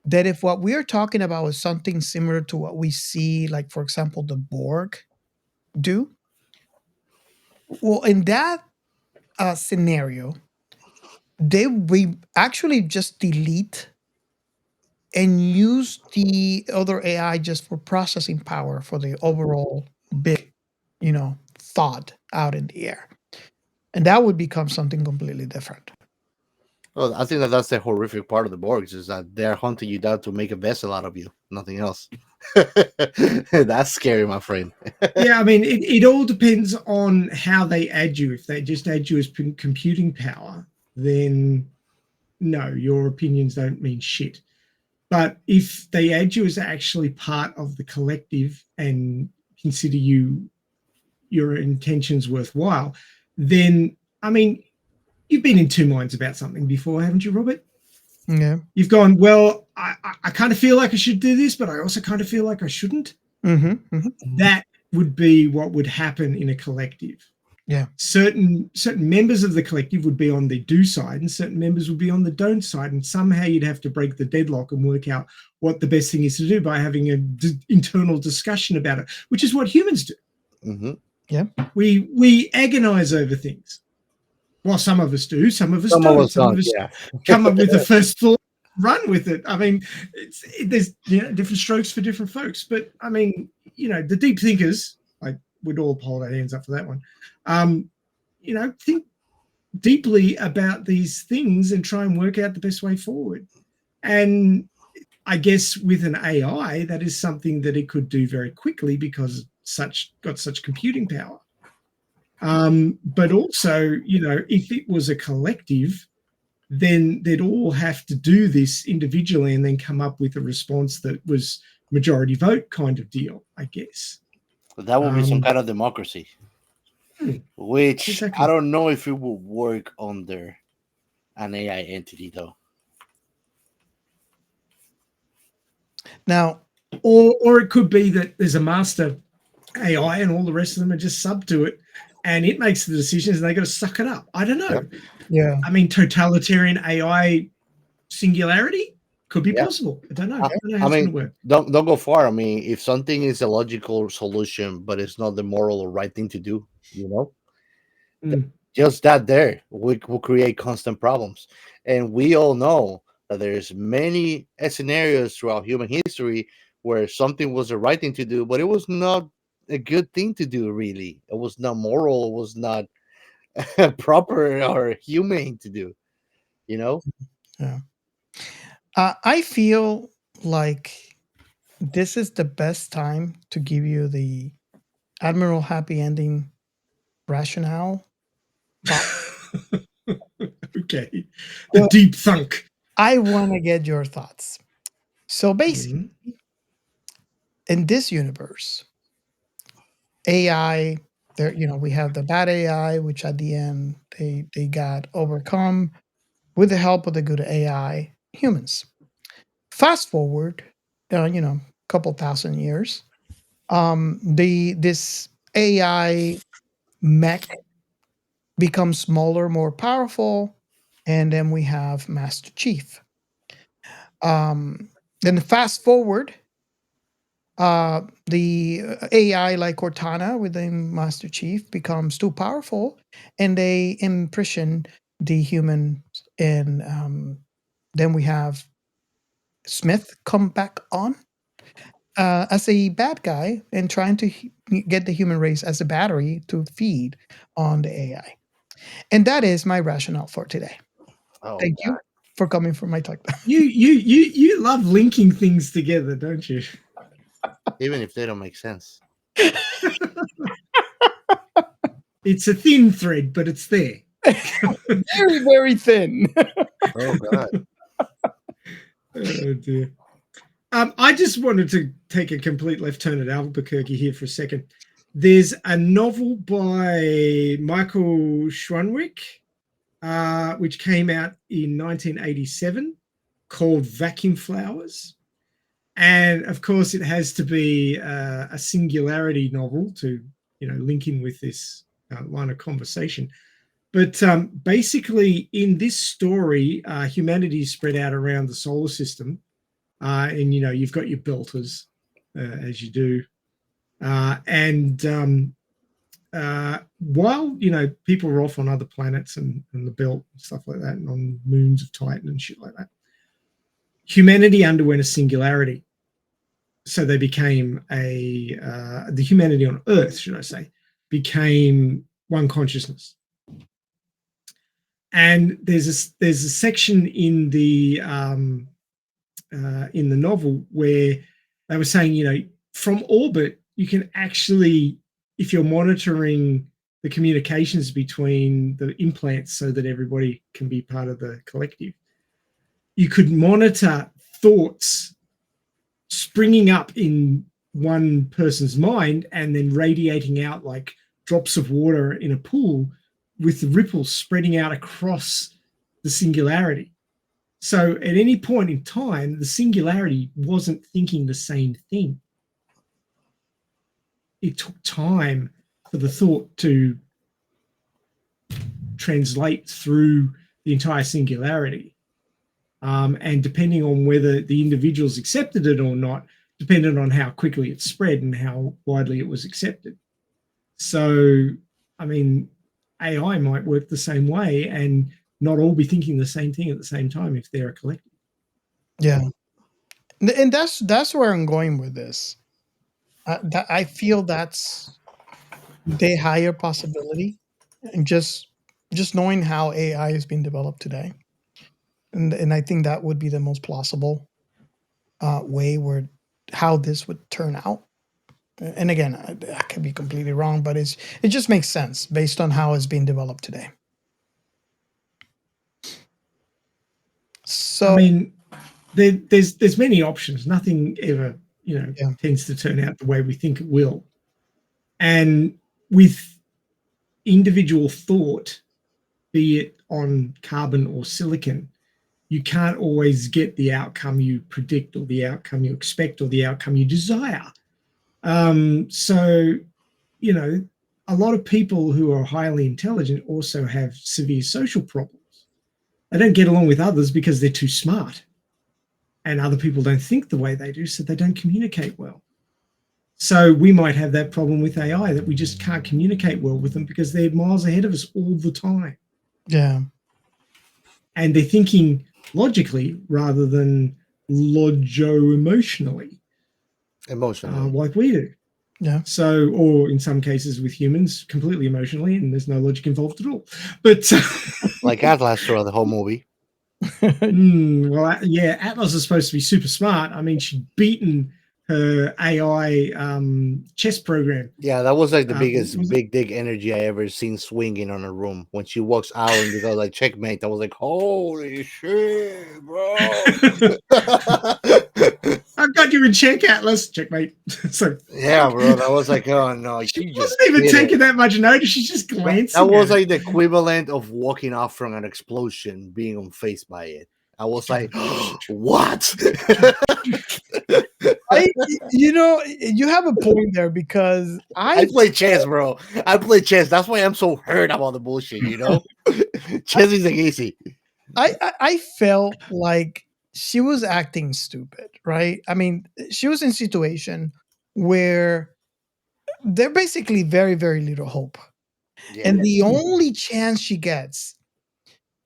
that if what we are talking about is something similar to what we see, like, for example, the Borg do, well, in that scenario, we actually just delete and use the other AI just for processing power for the overall big, thought out in the air. And that would become something completely different. Well, I think that that's the horrific part of the Borgs is that they're hunting you down to make a vessel out of you, nothing else. That's scary, my friend. Yeah, I mean, it all depends on how they add you. If they just add you as computing power, then no, your opinions don't mean shit. But if they add you as actually part of the collective and consider your intentions worthwhile, then, I mean, you've been in two minds about something before, haven't you, Robert? Yeah. You've gone, well, I kind of feel like I should do this, but I also kind of feel like I shouldn't. That would be what would happen in a collective. Yeah. Certain members of the collective would be on the do side and certain members would be on the don't side, and somehow you'd have to break the deadlock and work out what the best thing is to do by having an internal discussion about it, which is what humans do. Yeah. We agonize over things. Well, some of us do, some of us don't. Some of us come up with the first thought, run with it. I mean, there's different strokes for different folks. But I mean, the deep thinkers, like, we'd all hold our hands up for that one. Think deeply about these things and try and work out the best way forward. And I guess with an AI, that is something that it could do very quickly because got such computing power. But also, if it was a collective, then they'd all have to do this individually and then come up with a response that was majority vote kind of deal, I guess. That would be some kind of democracy, which exactly. I don't know if it will work under an AI entity, though. Now, or it could be that there's a master AI and all the rest of them are just sub to it, and it makes the decisions and they got to suck it up. I don't know. Yeah. I mean, totalitarian AI singularity could be possible. I don't know. I don't know how it's going to work. Don't go far. I mean, if something is a logical solution, but it's not the moral or right thing to do, just that there will create constant problems. And we all know that there's many scenarios throughout human history where something was the right thing to do, but it was not a good thing to do, really. It was not moral. It was not proper or humane to do, Yeah. I feel like this is the best time to give you the Admiral Happy Ending rationale. Okay. The deep thunk. I want to get your thoughts. So basically, in this universe, AI, we have the bad AI, which at the end they got overcome with the help of the good AI humans. Fast forward, a couple thousand years, this AI mech becomes smaller, more powerful, and then we have Master Chief. Then fast forward, the AI like Cortana within Master Chief becomes too powerful, and they imprison the human. And then we have Smith come back on as a bad guy and trying to get the human race as a battery to feed on the AI. And that is my rationale for today. Thank you for coming for my talk. You love linking things together, don't you? Even if they don't make sense. It's a thin thread, but it's there. Very, very thin. Oh, God. Oh, dear. I just wanted to take a complete left turn at Albuquerque here for a second. There's a novel by Michael Schwanwick, which came out in 1987, called Vacuum Flowers. And of course, it has to be a singularity novel to, link in with this line of conversation. But basically, in this story, humanity is spread out around the solar system. And, you've got your belters, as you do. While, people are off on other planets and the belt and stuff like that, and on moons of Titan and shit like that, humanity underwent a singularity. So they became the humanity on Earth, should I say, became one consciousness. And there's a section in the novel where they were saying, from orbit, you can actually, if you're monitoring the communications between the implants so that everybody can be part of the collective, you could monitor thoughts springing up in one person's mind and then radiating out like drops of water in a pool with the ripples spreading out across the singularity. So at any point in time, the singularity wasn't thinking the same thing. It took time for the thought to translate through the entire singularity. And depending on whether the individuals accepted it or not, depended on how quickly it spread and how widely it was accepted. So, I mean, AI might work the same way and not all be thinking the same thing at the same time if they're a collective. Yeah. And that's where I'm going with this. I feel that's the higher possibility, and just knowing how AI is being developed today. And I think that would be the most plausible way where how this would turn out. And again, I could be completely wrong, but it just makes sense based on how it's being developed today. So I mean, there's many options. Nothing ever, tends to turn out the way we think it will. And with individual thought, be it on carbon or silicon, you can't always get the outcome you predict or the outcome you expect or the outcome you desire. So, a lot of people who are highly intelligent also have severe social problems. They don't get along with others because they're too smart. And other people don't think the way they do, so they don't communicate well. So we might have that problem with AI, that we just can't communicate well with them because they're miles ahead of us all the time. Yeah. And they're thinking logically rather than emotionally, like we do. Yeah. So, or in some cases with humans, completely emotionally, and there's no logic involved at all. But like Atlas throughout the whole movie. Well, yeah, Atlas is supposed to be super smart. I mean, she'd beaten her AI chess program. Yeah, that was like the biggest big dick energy I ever seen swinging on a room. When she walks out and you go like checkmate, I was like, holy shit, bro. I've got you in check, Atlas. Checkmate. So yeah, bro. That was like, oh no. She wasn't even taking that much notice. She's just glancing. That was like the equivalent of walking off from an explosion, being unfazed by it. I was like, what? You have a point there, because I play chess, bro. I play chess. That's why I'm so hurt about the bullshit, Chess is like easy. I felt like she was acting stupid, right? I mean, she was in a situation where there basically very, very little hope. Yeah. And the only chance she gets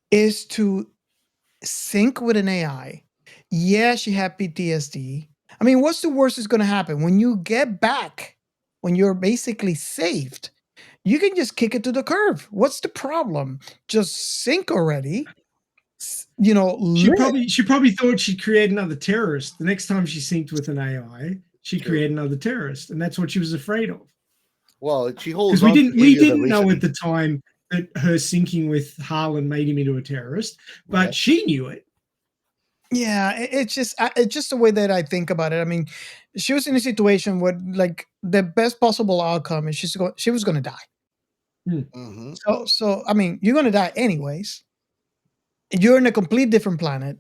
is to sync with an AI. Yeah, she had PTSD. I mean, what's the worst is going to happen? When you get back, when you're basically saved, you can just kick it to the curb. What's the problem? Just sync already. She probably thought she'd create another terrorist. The next time she synced with an AI, she'd create another terrorist, and that's what she was afraid of. Well, she holds because we didn't know at the time that her syncing with Harlan made him into a terrorist, but she knew it. Yeah, it's just the way that I think about it. I mean, she was in a situation where like the best possible outcome is she was going to die. Mm-hmm. So I mean, you're going to die anyways. You're in a complete different planet.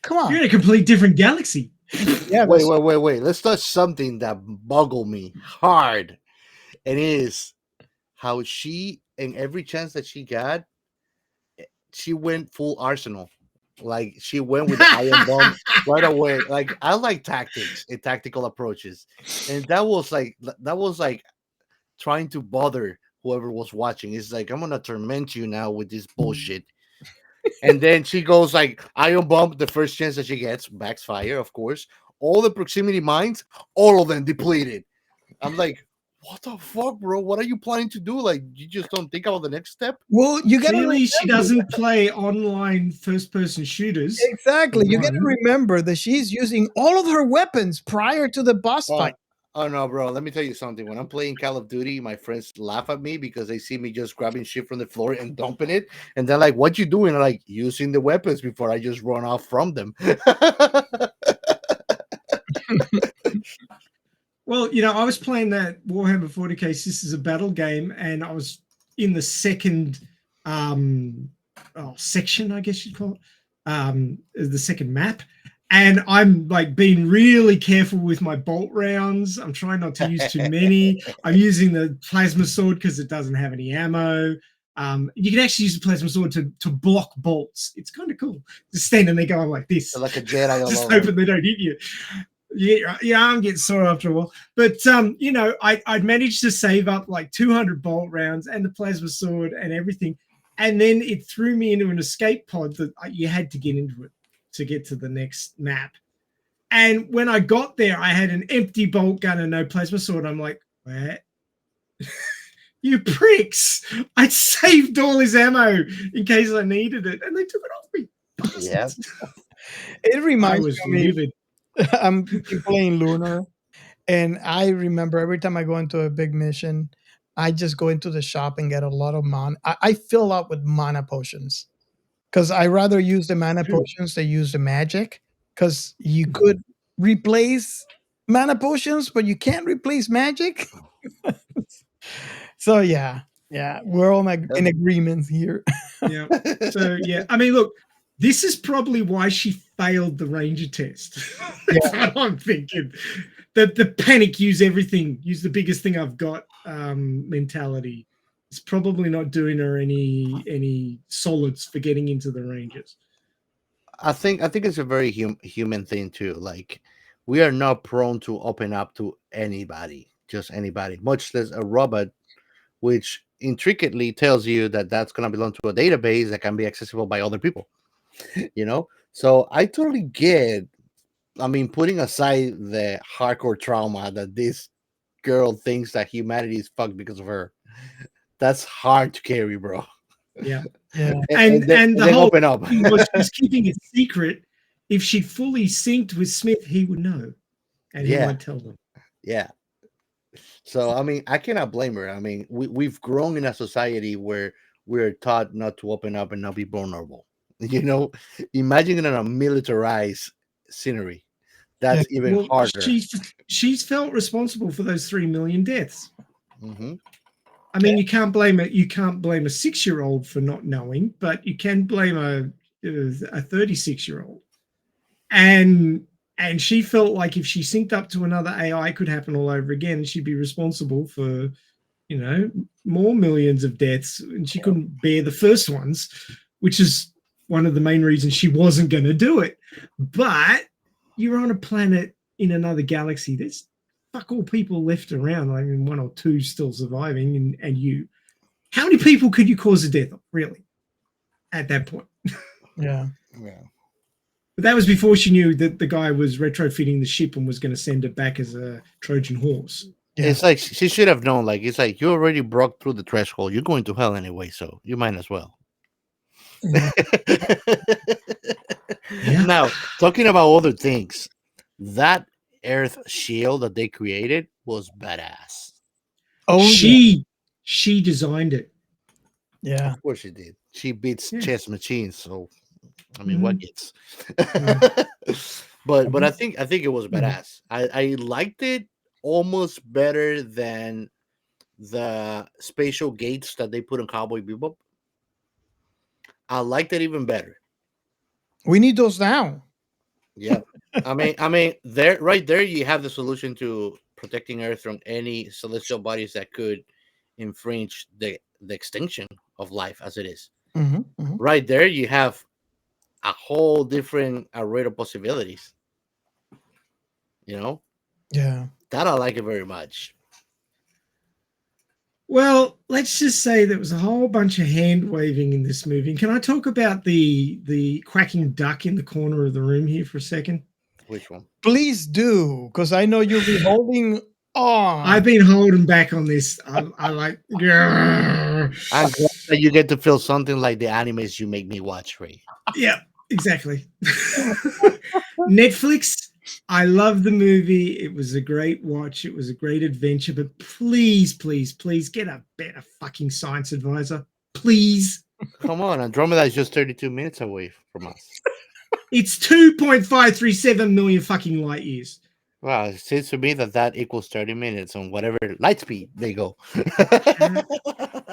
Come on. You're in a complete different galaxy. Yeah, Wait. Let's touch something that boggled me hard. And it is how she, in every chance that she got, she went full Arsenal. Like she went with the iron bomb right away. Like I like tactics and tactical approaches, and that was like trying to bother whoever was watching. It's like I'm gonna torment you now with this bullshit. And then she goes like iron bomb the first chance that she gets, backfire, of course. All the proximity mines, all of them depleted. I'm like, what the fuck, bro? What are you planning to do? Like, you just don't think about the next step? Well, you got to Clearly, she doesn't play online first-person shooters. exactly. You got to One. remember that she's using all of her weapons prior to the boss fight. Oh no, bro. Let me tell you something. When I'm playing Call of Duty, my friends laugh at me because they see me just grabbing shit from the floor and dumping it. And they're like, what you doing? I'm like, using the weapons before I just run off from them. Well, I was playing that Warhammer 40k Sisters of Battle game, and I was in the second section, I guess you'd call it, the second map. And I'm like being really careful with my bolt rounds. I'm trying not to use too many. I'm using the plasma sword because it doesn't have any ammo. You can actually use the plasma sword to block bolts. It's kind of cool. Just standing there going like this. Like a Jedi all just over. hoping they don't hit you. Yeah, I'm getting sore after a while. But, I'd managed to save up like 200 bolt rounds and the plasma sword and everything. And then it threw me into an escape pod that you had to get into it to get to the next map. And when I got there, I had an empty bolt gun and no plasma sword. I'm like, what? You pricks. I saved all his ammo in case I needed it. And they took it off me. Yeah. It reminds was me. livid. I'm playing Lunar, and I remember every time I go into a big mission, I just go into the shop and get a lot of mana. I fill up with mana potions because I rather use the mana potions than use the magic because you could replace mana potions, but you can't replace magic. So yeah, we're all in agreement here. Yeah. So yeah, I mean, look, this is probably why she failed the Ranger test. That's what I'm thinking. The panic, use everything, use the biggest thing I've got mentality. It's probably not doing her any solids for getting into the Rangers. I think it's a very human thing too. Like, we are not prone to open up to anybody, just anybody, much less a robot, which intricately tells you that that's going to belong to a database that can be accessible by other people. So I totally get. I mean, putting aside the hardcore trauma that this girl thinks that humanity is fucked because of her, that's hard to carry, bro. Yeah. And the whole open up. thing was she's keeping it secret. If she fully synced with Smith, he would know, and he might tell them. Yeah. So I mean, I cannot blame her. I mean, we've grown in a society where we're taught not to open up and not be vulnerable. Imagine in a militarized scenery. That's even harder. She's felt responsible for those 3 million deaths. Mm-hmm. I mean, you can't blame it. You can't blame a 6-year-old for not knowing, but you can blame a 36-year-old. And she felt like if she synced up to another AI, it could happen all over again. She'd be responsible for, more millions of deaths, and she couldn't bear the first ones, which is one of the main reasons she wasn't going to do it. But you're on a planet in another galaxy. There's fuck all people left around. I mean, 1 or 2 still surviving, and you. How many people could you cause a death of, really, at that point? Yeah. But that was before she knew that the guy was retrofitting the ship and was going to send it back as a Trojan horse. Yeah. It's like she should have known. Like, it's like you already broke through the threshold. You're going to hell anyway, so you might as well. Yeah. Now, talking about other things, that Earth shield that they created was badass. Oh, she designed it. Yeah, of course she did. She beats chess machines, so I mean, what gets? But I think it was badass. I liked it almost better than the spatial gates that they put on Cowboy Bebop. I liked it even better. We need those now. Yeah, I mean, there, right there, you have the solution to protecting Earth from any celestial bodies that could infringe the extinction of life as it is. Right there, you have a whole different array of possibilities. You know, Yeah. that I like it very much. Well, let's just say there was a whole bunch of hand waving in this movie. Can I talk about the quacking duck in the corner of the room here for a second? Which one? Please do, because I know you'll be holding on. I've been holding back on this. I like. I'm glad that you get to feel something like the animes you make me watch, Ray. Yeah, exactly. Netflix. I love the movie. It was a great watch. It was a great adventure. But please, please, please get a better fucking science advisor. Please. Come on, Andromeda is just 32 minutes away from us. It's 2.537 million fucking light years. Wow, it seems to me that equals 30 minutes on whatever light speed they go.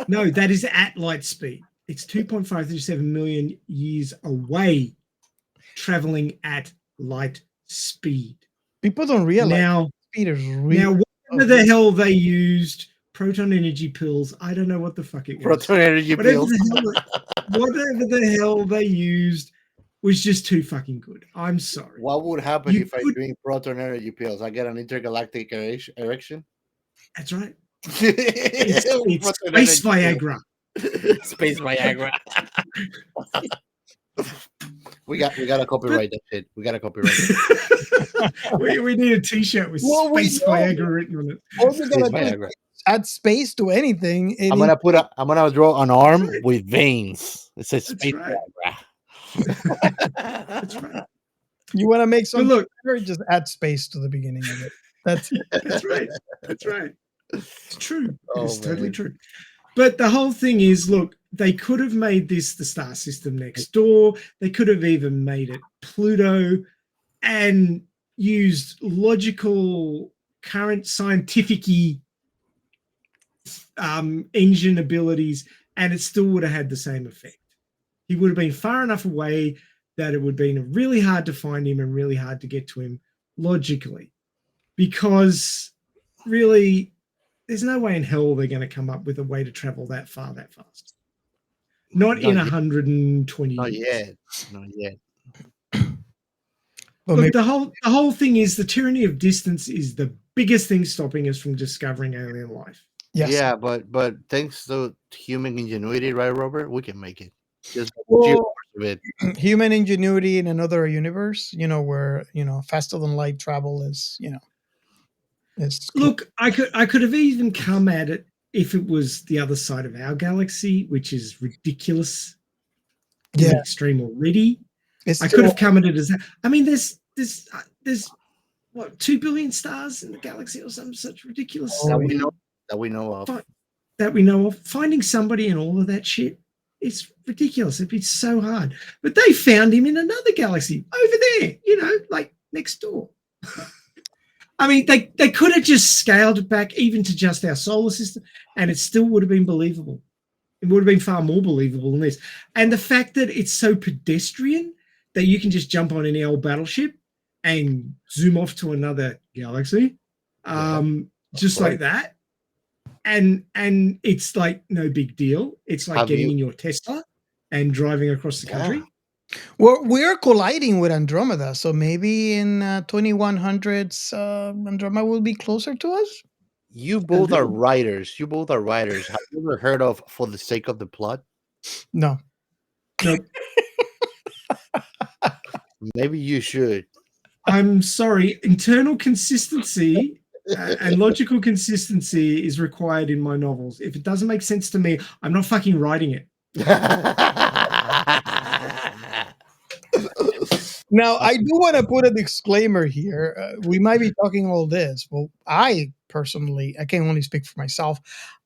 No, that is at light speed. It's 2.537 million years away, traveling at light speed. People don't realize speed is real. Now, whatever the hell they used, proton energy pills, I don't know what the fuck it was. Proton energy pills. Whatever the hell they used was just too fucking good. I'm sorry. What would happen if I drink proton energy pills? I get an intergalactic erection? That's right. It's space Viagra. Space Viagra. We got to copyright that shit. We got to copyright it. we need a t-shirt with Space Viagra written on it. Also add space to anything. I'm gonna draw an arm with veins. It says Space Viagra. That's right. You want to make some look? Just add space to the beginning of it. That's right. That's right. It's true. It's totally true. But the whole thing is, look, they could have made this the star system next door. They could have even made it Pluto and used logical, current scientific-y engine abilities, and it still would have had the same effect. He would have been far enough away that it would have been really hard to find him and really hard to get to him logically, because really there's no way in hell they're going to come up with a way to travel that far that fast. Not in 120 years. Not yet. Look, the whole thing is the tyranny of distance is the biggest thing stopping us from discovering alien life. Yes. Yeah, but thanks to human ingenuity, right, Robert? We can make it. Just human ingenuity in another universe, where faster than light travel is, Look, I could have even come at it if it was the other side of our galaxy, which is ridiculous. Yeah, extreme already. I could have come at it as that. I mean, there's what, 2 billion stars in the galaxy or some such ridiculous that we know of. That we know of. Finding somebody in all of that shit, it's ridiculous. It'd be so hard. But they found him in another galaxy over there, like next door. I mean, they could have just scaled it back even to just our solar system, and it still would have been believable. It would have been far more believable than this. And the fact that it's so pedestrian that you can just jump on any old battleship and zoom off to another galaxy, just like that. And it's like no big deal. It's like getting in your Tesla and driving across the country. Well, we're colliding with Andromeda, so maybe in 2100s, Andromeda will be closer to us. You both are writers. Have you ever heard of For the Sake of the Plot? No. Nope. Maybe you should. I'm sorry. Internal consistency and logical consistency is required in my novels. If it doesn't make sense to me, I'm not fucking writing it. Now, I do want to put a disclaimer here. We might be talking all this. Well, I personally, I can only speak for myself.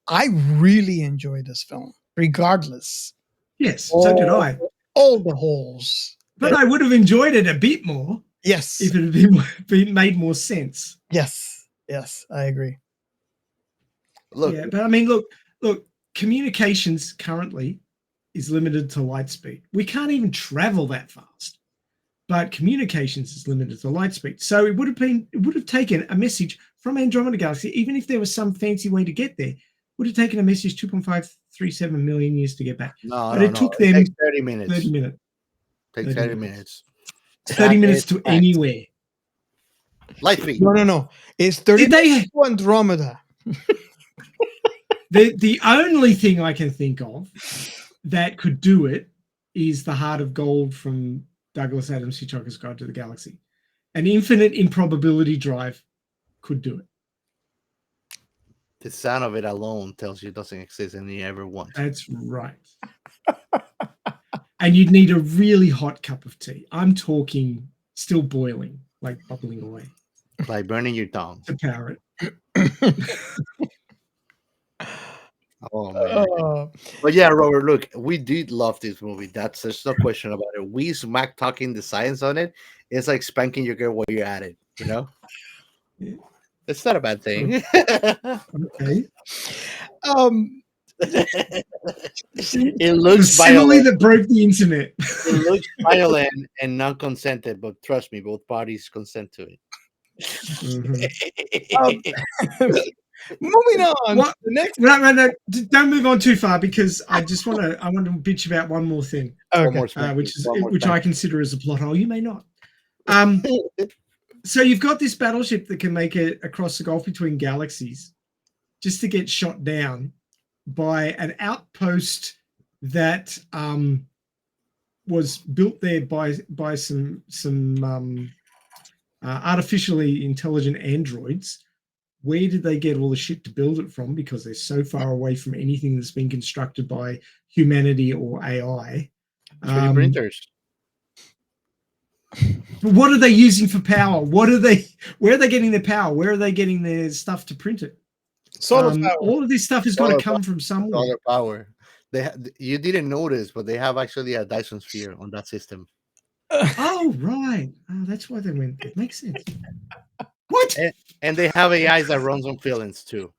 I really enjoyed this film, regardless. Yes, so did I. all the holes. But I would have enjoyed it a bit more Yes. if it had been made more sense. Yes. Yes. I agree. Look, Yeah, but I mean, look, communications currently is limited to light speed. We can't even travel that fast, but communications is limited to light speed. So it would have taken a message from Andromeda Galaxy, even if there was some fancy way to get there, would have taken a message 2.537 million years to get back. But it took them takes 30 minutes. 30 minutes. Takes 30 minutes. 30 minutes to fact. anywhere. Light speed. No. It's 30 minutes to Andromeda. The only thing I can think of that could do it is the Heart of Gold from Douglas Adams' Hitchhiker's Guide to the Galaxy. An infinite improbability drive could do it. The sound of it alone tells you it doesn't exist and you ever want. That's right. And you'd need a really hot cup of tea. I'm talking still boiling, like bubbling away. Like burning your tongue. To power it. Oh man. But yeah, Robert, look, we did love this movie. There's no question about it. We smack talking the science on it. It's like spanking your girl while you're at it, you know? Yeah. It's not a bad thing. Okay. It looks violent. That broke the internet. It looks violent and non-consented, but trust me, both parties consent to it. Moving on. What? The next. No, don't move on too far because I want to bitch about one more thing. Okay. Which I consider as a plot hole. You may not. So you've got this battleship that can make it across the gulf between galaxies, just to get shot down by an outpost that was built there by some artificially intelligent androids. Where did they get all the shit to build it from? Because they're so far away from anything that's been constructed by humanity or AI. 3D printers. What are they using for power? Where are they getting their power? Where are they getting their stuff to print it? Solar power. All of this stuff has got to come from somewhere. Solar power. You didn't notice, but they have actually a Dyson sphere on that system. Oh, right. Oh, that's why they went there. Makes sense. What? And they have AIs that runs on feelings too.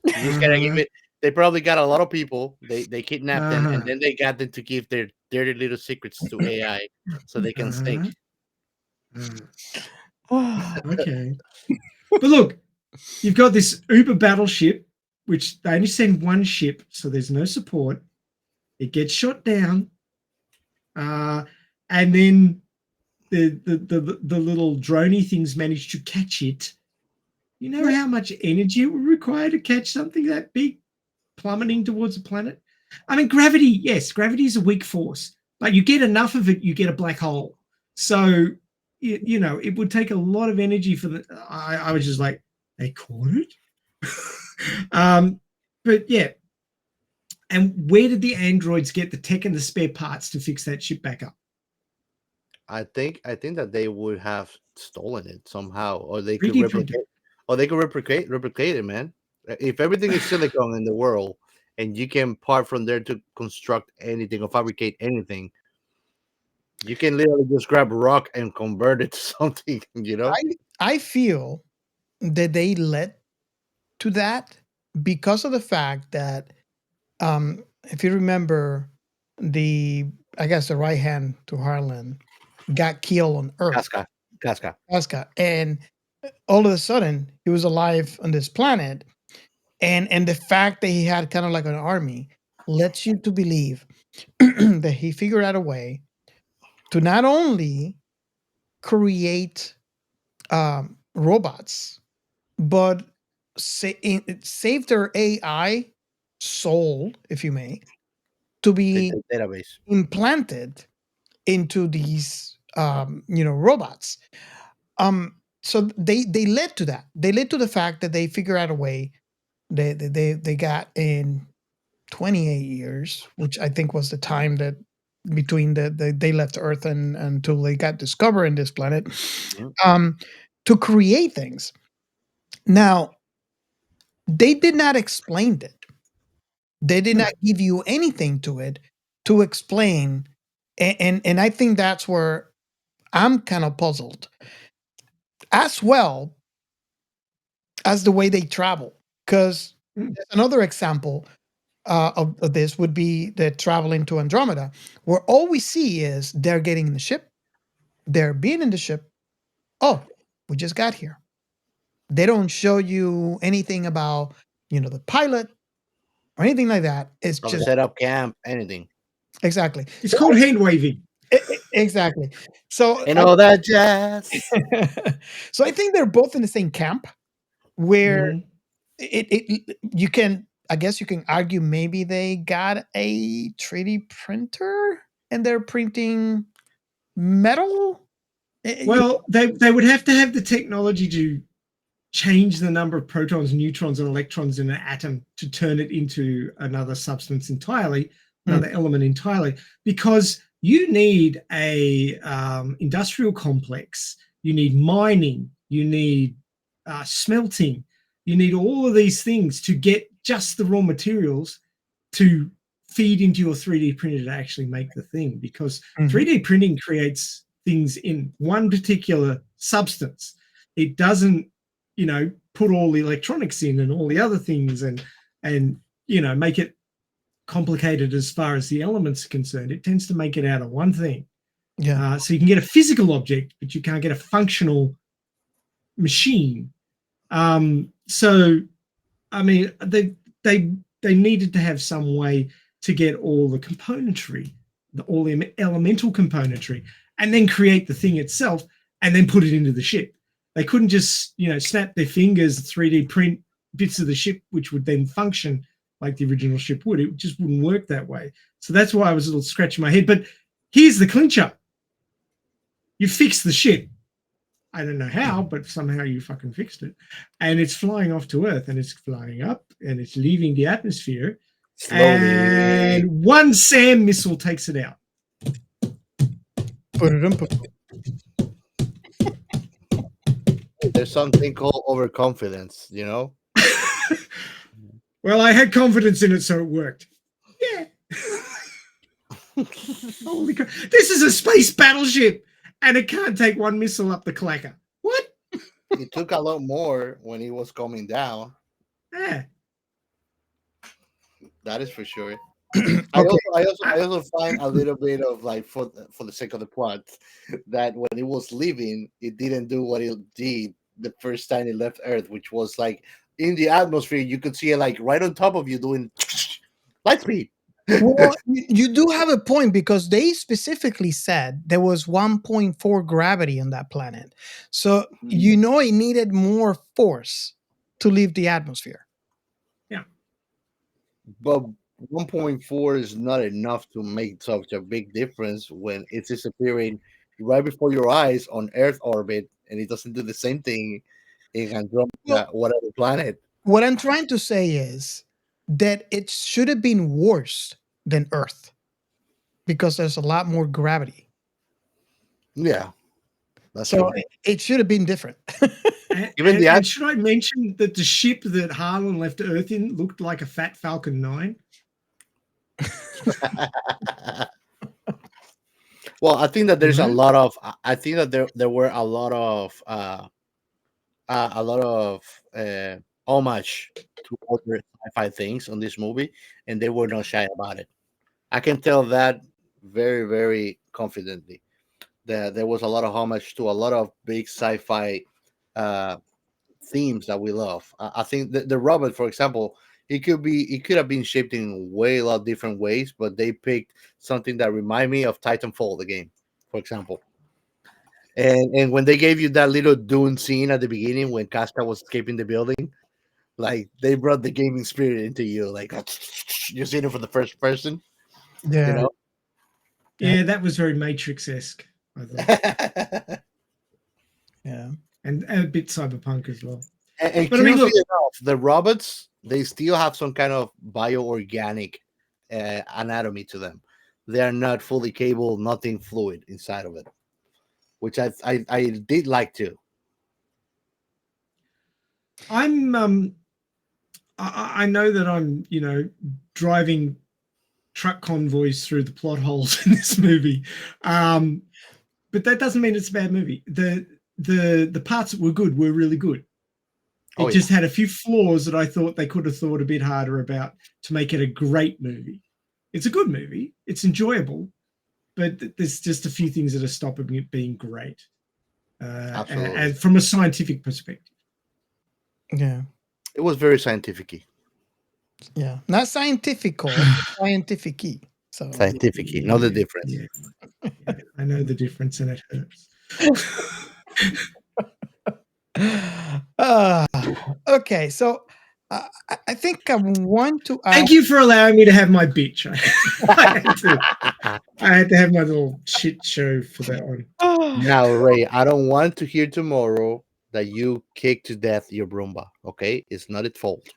You just gotta give it. They probably got a lot of people. They kidnapped them, and then they got them to give their dirty little secrets to AI so they can think. Okay. But look, you've got this Uber battleship, which they only send one ship, so there's no support. It gets shot down, and then the little droney things manage to catch it. You know how much energy it would require to catch something that big plummeting towards a planet? I mean, gravity, yes, gravity is a weak force, but you get enough of it, you get a black hole. So, you know, it would take a lot of energy for the. I was just like, they caught it? But yeah. And where did the androids get the tech and the spare parts to fix that ship back up? I think that they would have stolen it somehow, or they could replicate it, man. If everything is silicon in the world and you can part from there to construct anything or fabricate anything, you can literally just grab rock and convert it to something, you know? I feel that they led to that because of the fact that if you remember the right hand to Harlan got killed on Earth. Casca. And all of a sudden he was alive on this planet. And the fact that he had kind of like an army lets you to believe that he figured out a way to not only create robots, but save their AI soul, if you may, to be database implanted into these robots. So they led to that. They led to the fact that they figure out a way. They got in 28 years, which I think was the time that between they left Earth and until they got discovered in this planet, to create things. Now, they did not explain it. They did not give you anything to it to explain And I think that's where I'm kind of puzzled, as well as the way they travel. Because another example of this would be the travel into Andromeda, where all we see is they're getting in the ship, they're being in the ship. Oh, we just got here. They don't show you anything about, the pilot or anything like that. It's How to just set up camp, anything. exactly. It's called hand waving. Exactly. So And all that jazz. so I think they're both in the same camp, where you can, I guess you can argue maybe they got a 3D printer and they're printing metal. Well, they would have to have the technology to change the number of protons, neutrons, and electrons in an atom to turn it into another substance entirely, another element entirely, because you need a industrial complex, you need mining, you need smelting, you need all of these things to get just the raw materials to feed into your 3D printer to actually make the thing, because 3D printing creates things in one particular substance. It doesn't, put all the electronics in and all the other things and make it complicated as far as the elements are concerned. It tends to make it out of one thing. Yeah. So you can get a physical object, but you can't get a functional machine. So, I mean, they needed to have some way to get all the componentry, all the elemental componentry, and then create the thing itself and then put it into the ship. They couldn't just, snap their fingers, 3D print bits of the ship, which would then function like the original ship would. It just wouldn't work that way. So that's why I was a little scratching my head. But here's the clincher. You fixed the ship. I don't know how, but somehow you fucking fixed it. And it's flying off to Earth, and it's flying up, and it's leaving the atmosphere. Slowly. And one SAM missile takes it out. There's something called overconfidence, Well, I had confidence in it, so it worked. Yeah. Holy crap. This is a space battleship, and it can't take one missile up the clacker. What? It took a lot more when it was coming down. Yeah. That is for sure. Okay. I also find a little bit of, like, for the sake of the plot, that when it was leaving, it didn't do what it did the first time it left Earth, which was like in the atmosphere. You could see it like right on top of you doing light speed. Well, you do have a point, because they specifically said there was 1.4 gravity on that planet. So, it needed more force to leave the atmosphere. Yeah. But 1.4 is not enough to make such a big difference when it's disappearing right before your eyes on Earth orbit, and it doesn't do the same thing in Andromeda, whatever planet. What I'm trying to say is that it should have been worse than Earth, because there's a lot more gravity. Yeah. That's so true. it should have been different. And should I mention that the ship that Harlan left Earth in looked like a fat Falcon 9? Well, I think that there's a lot of. I think that there were a lot of homage to other sci-fi things on this movie, and they were not shy about it. I can tell that very, very confidently. That there was a lot of homage to a lot of big sci-fi themes that we love. I think the robot, for example, it could have been shaped in way a lot of different ways, but they picked something that remind me of Titanfall, the game, for example. And when they gave you that little dune scene at the beginning when Casca was escaping the building, like they brought the gaming spirit into you, like you're seeing it from the first person. Yeah. Yeah, that was very Matrix-esque, I thought. Yeah. And a bit cyberpunk as well. And but I mean, look, enough, the robots, they still have some kind of bioorganic anatomy to them. They are not fully cable, nothing fluid inside of it, which I did like too. I know that I'm, driving truck convoys through the plot holes in this movie. But that doesn't mean it's a bad movie. The parts that were good were really good. It just had a few flaws that I thought they could have thought a bit harder about to make it a great movie. It's a good movie. It's enjoyable, but there's just a few things that are stopping it being great. And from a scientific perspective. Yeah. It was very scientific-y. Yeah. Not scientifical, scientific-y. So Scientific-y. Know the difference. Yeah, I know the difference, and it hurts. Okay, so I think I want to ask. Thank you for allowing me to have my bitch. I had to have my little shit show for that one. Now, Ray, I don't want to hear tomorrow that you kick to death your Roomba. Okay, it's not its fault.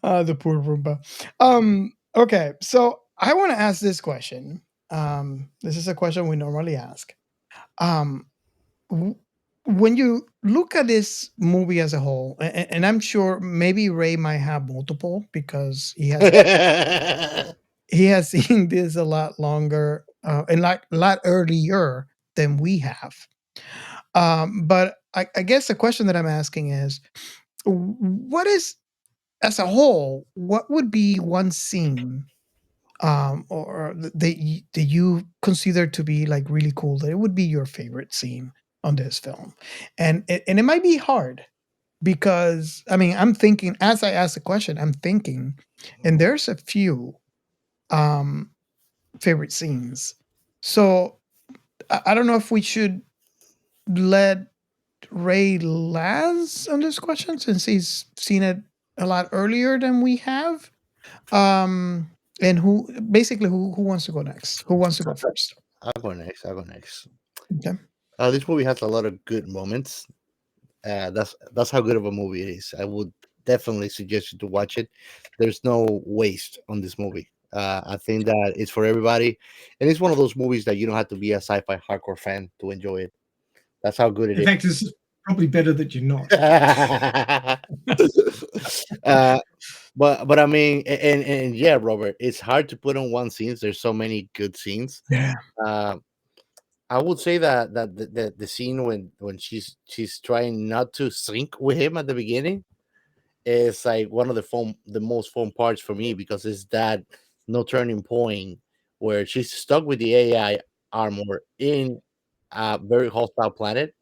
The poor Roomba. Okay, so I want to ask this question. This is a question we normally ask. When you look at this movie as a whole, and I'm sure maybe Ray might have multiple because he has seen this a lot longer and like a lot earlier than we have. But I guess the question that I'm asking is, what is, as a whole, what would be one scene or that you consider to be like really cool, that it would be your favorite scene on this film? And it might be hard because, I mean, I'm thinking, as I ask the question, I'm thinking, and there's a few favorite scenes. So I don't know if we should let Ray Laz on this question since he's seen it a lot earlier than we have. And who wants to go next? Who wants to go first? I'll go next. Okay. This movie has a lot of good moments. That's how good of a movie it is. I would definitely suggest you to watch it. There's no waste on this movie. I think that it's for everybody, and it's one of those movies that you don't have to be a sci-fi hardcore fan to enjoy it. That's how good it is. In fact, it's probably better that you're not. But I mean, and yeah, Robert, it's hard to put on one scene. There's so many good scenes. Yeah. I would say that the scene when she's trying not to sync with him at the beginning is like one of the most fun parts for me, because it's that no turning point where she's stuck with the AI armor in a very hostile planet,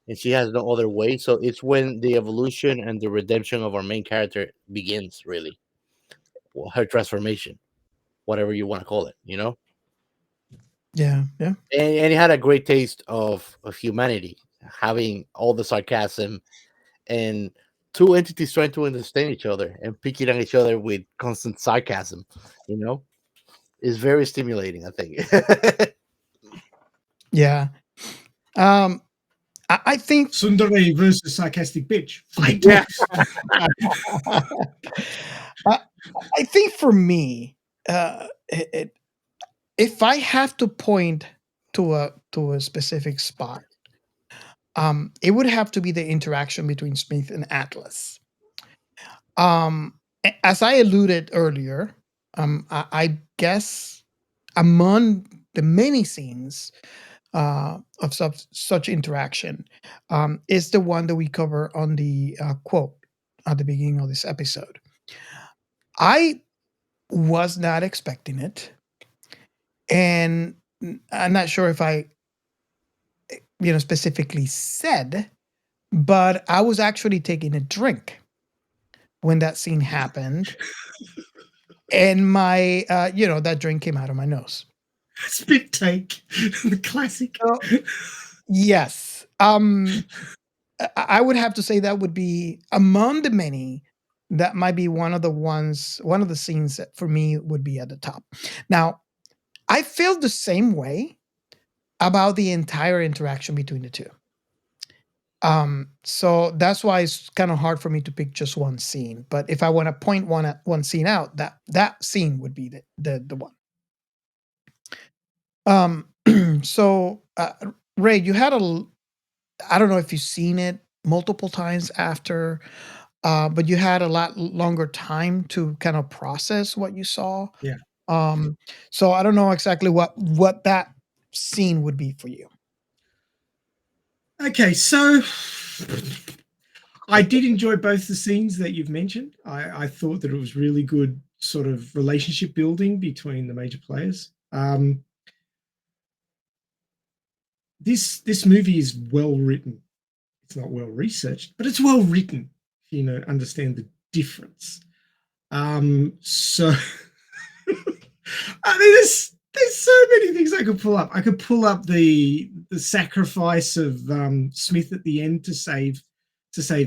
and she has no other way. So it's when the evolution and the redemption of our main character begins, really. Well, her transformation, whatever you want to call it, you know? Yeah. And it had a great taste of humanity, having all the sarcasm and two entities trying to understand each other and picking on each other with constant sarcasm, you know? It's very stimulating, I think. Yeah. I think Sundari versus sarcastic bitch. Fight. Yeah. I think for me, if I have to point to a specific spot, it would have to be the interaction between Smith and Atlas. As I alluded earlier, I guess among the many scenes of such interaction is the one that we cover on the quote at the beginning of this episode. I was not expecting it, and I'm not sure if I, specifically said, but I was actually taking a drink when that scene happened, and my, that drink came out of my nose. Spit take, the classic. Yes. I would have to say that would be among the many. That might be one of the scenes that for me would be at the top. Now, I feel the same way about the entire interaction between the two. So that's why it's kind of hard for me to pick just one scene. But if I want to point one scene out, that scene would be the one. So Ray, you had I don't know if you've seen it multiple times after. but you had a lot longer time to kind of process what you saw. Yeah. So I don't know exactly what that scene would be for you. Okay, so I did enjoy both the scenes that you've mentioned. I thought that it was really good sort of relationship building between the major players. This movie is well written. It's not well researched, but it's well written. If you understand the difference. So I mean, there's so many things I could pull up. I could pull up the sacrifice of Smith at the end to save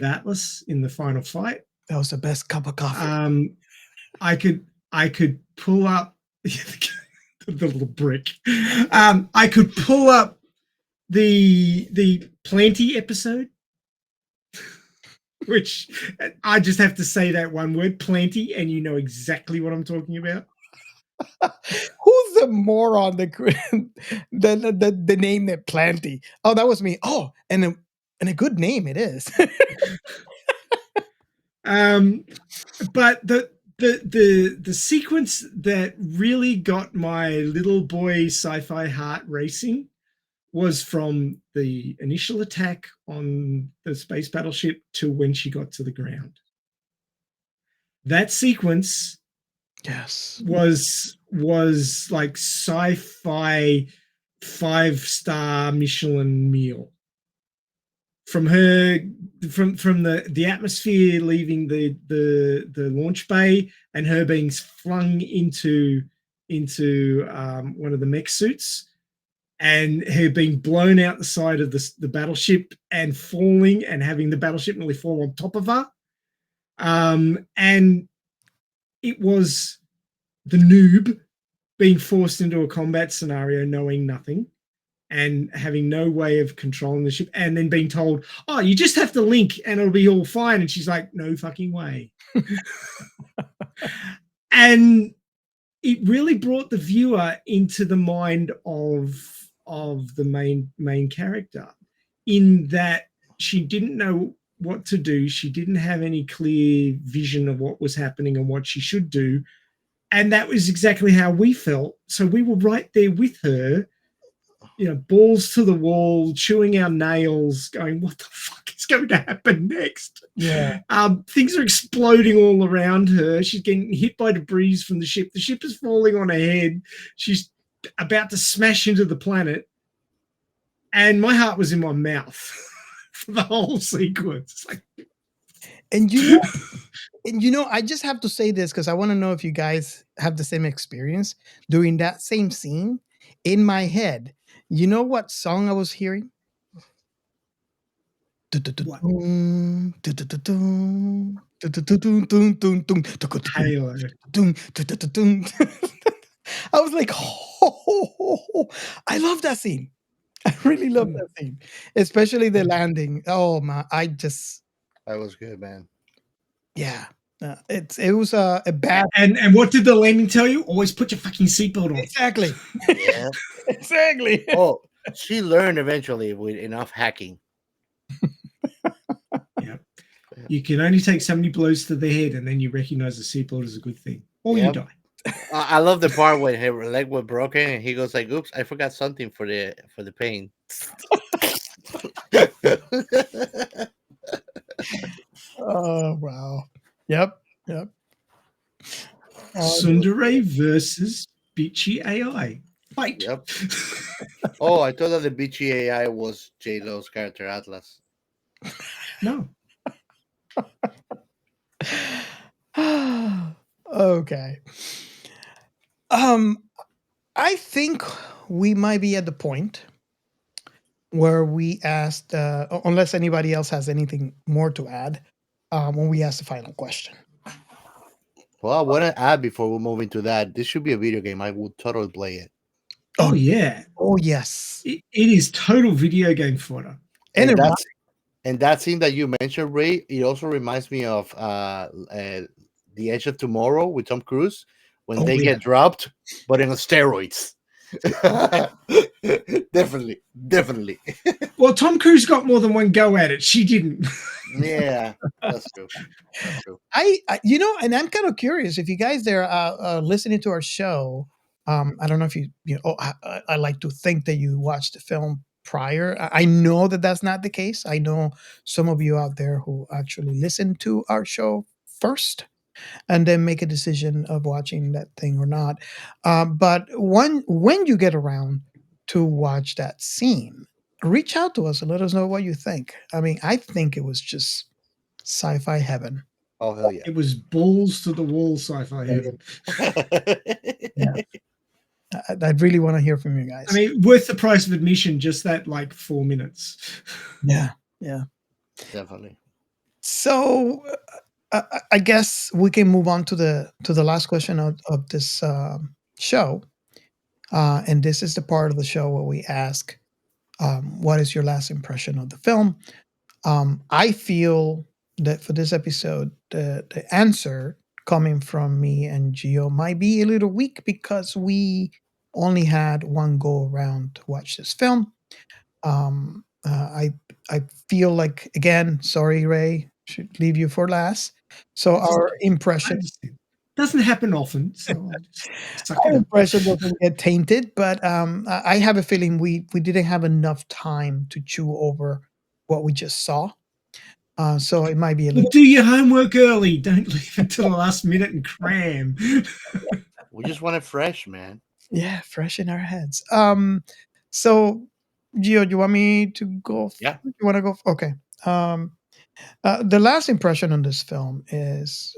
Atlas in the final fight. That was the best cup of coffee. I could pull up the little brick. I could pull up the Plenty episode, which I just have to say that one word, Plenty, and you know exactly what I'm talking about. Who's the moron the name that Plenty? Oh, that was me. Oh, and a good name it is. But the sequence that really got my little boy sci-fi heart racing was from the initial attack on the space battleship to when she got to the ground. That sequence, yes, was like sci-fi 5-star Michelin meal. From her, from the atmosphere leaving the launch bay and her being flung into one of the mech suits, and her being blown out the side of the battleship and falling and having the battleship nearly fall on top of her. And it was the noob being forced into a combat scenario knowing nothing and having no way of controlling the ship, and then being told, oh, you just have to link and it'll be all fine. And she's like, no fucking way. And it really brought the viewer into the mind of the main character, in that she didn't know what to do. She didn't have any clear vision of what was happening and what she should do. And that was exactly how we felt. So we were right there with her, balls to the wall, chewing our nails, going, what the fuck is going to happen next? Yeah. Things are exploding all around her. She's getting hit by debris from the ship. The ship is falling on her head. She's about to smash into the planet. And my heart was in my mouth for the whole sequence. And I just have to say this because I want to know if you guys have the same experience. During that same scene, in my head, you know what song I was hearing? What? Halo. I was like, oh, I love that scene. I really love that scene, especially the landing. Oh my, that was good, man. Yeah. It was a bad. And what did the landing tell you? Always put your fucking seatbelt on. Exactly. Yeah. Exactly. Oh, she learned eventually with enough hacking. Yeah. You can only take so many blows to the head, and then you recognize the seatbelt is a good thing, or you die. I love the part when her leg was broken and he goes like, "Oops, I forgot something for the pain." Oh wow! Yep. Tsundere versus bitchy AI. Fight. Yep. Oh, I thought that the bitchy AI was J-Lo's character Atlas. No. Okay. I think we might be at the point where we asked, unless anybody else has anything more to add, when we asked the final question. Well, I want to add before we move into that, this should be a video game. I would totally play it. Oh yeah. Oh yes. It is total video game fodder. And that scene that you mentioned, Ray, it also reminds me of The Edge of Tomorrow with Tom Cruise when they get dropped, but in steroids. Definitely. Well, Tom Cruise got more than one go at it. She didn't. Yeah, that's true. That's true. You know, and I'm kind of curious if you guys there listening to our show. I don't know if you know. I like to think that you watched the film prior. I know that that's not the case. I know some of you out there who actually listen to our show first and then make a decision of watching that thing or not. But when you get around to watch that scene, reach out to us and let us know what you think. I mean, I think it was just sci-fi heaven. Oh hell yeah. It was balls to the wall sci-fi heaven. Yeah. I really want to hear from you guys. I mean, worth the price of admission, just that like 4 minutes. Yeah. Definitely. So I guess we can move on to the last question of this show, and this is the part of the show where we ask, "What is your last impression of the film?" I feel that for this episode, the answer coming from me and Gio might be a little weak because we only had one go around to watch this film. I feel like, again, sorry, Ray, should leave you for last. So our impression doesn't happen often, so I'll just suck our it up. impression doesn't get tainted, but I have a feeling we didn't have enough time to chew over what we just saw. So it might be a Well, little. do your homework early. Don't leave it to the last minute and cram. We just want it fresh, man. Yeah, fresh in our heads. So Gio, you want me to go? Yeah. You want to go? Okay. The last impression on this film is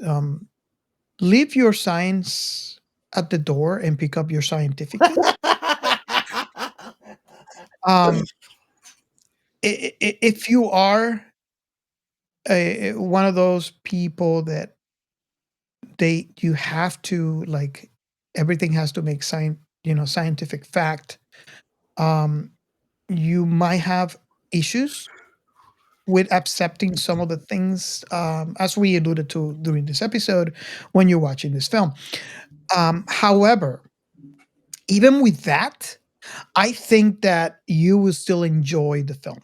leave your science at the door and pick up your scientific key. If you are one of those people that you have to, like, everything has to make scientific fact, you might have issues with accepting some of the things, as we alluded to during this episode, when you're watching this film. However, even with that, I think that you will still enjoy the film.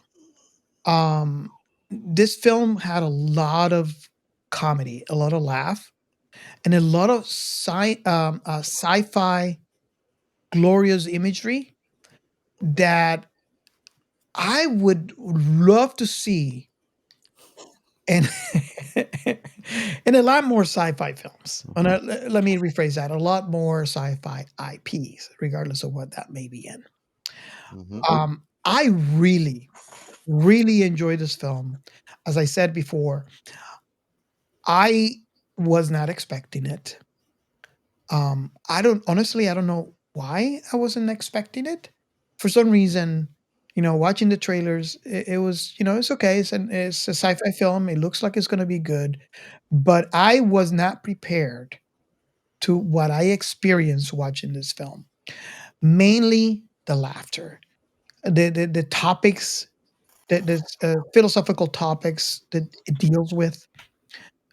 This film had a lot of comedy, a lot of laugh, and a lot of sci-fi glorious imagery that I would love to see, and and a lot more sci-fi films. And let me rephrase that: a lot more sci-fi IPs, regardless of what that may be in. Mhm. I really, really enjoyed this film. As I said before, I was not expecting it. I don't know why I wasn't expecting it. For some reason, watching the trailers, it was, it's okay. It's a sci-fi film. It looks like it's going to be good, but I was not prepared to what I experienced watching this film. Mainly the laughter, the topics, the philosophical topics that it deals with,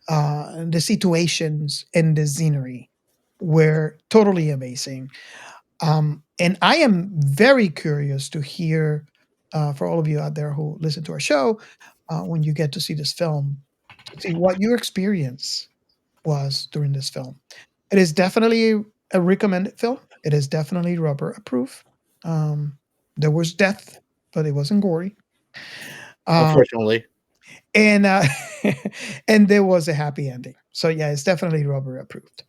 the situations and the scenery were totally amazing. And I am very curious to hear, for all of you out there who listen to our show, when you get to see this film, to see what your experience was during this film. It is definitely a recommended film. It is definitely rubber approved. There was death, but it wasn't gory. Unfortunately. And and there was a happy ending. So yeah, it's definitely rubber approved.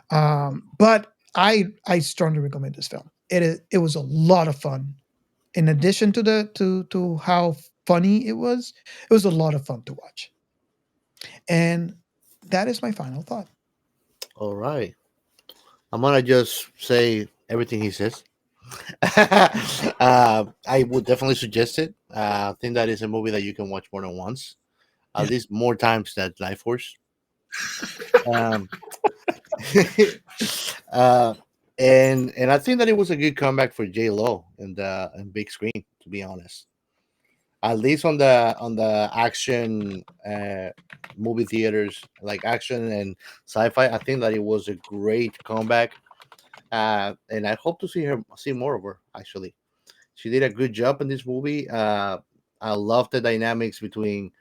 But I strongly recommend this film. It was a lot of fun. In addition to to how funny it was a lot of fun to watch. And that is my final thought. All right. I'm gonna just say everything he says. I would definitely suggest it. I think that is a movie that you can watch more than once, at least more times than Life Force. Um, uh, and I think that it was a good comeback for J Lo in the big screen. To be honest, at least on the action movie theaters, like action and sci-fi, I think that it was a great comeback. And I hope to see more of her, actually. She did a good job in this movie. I love the dynamics between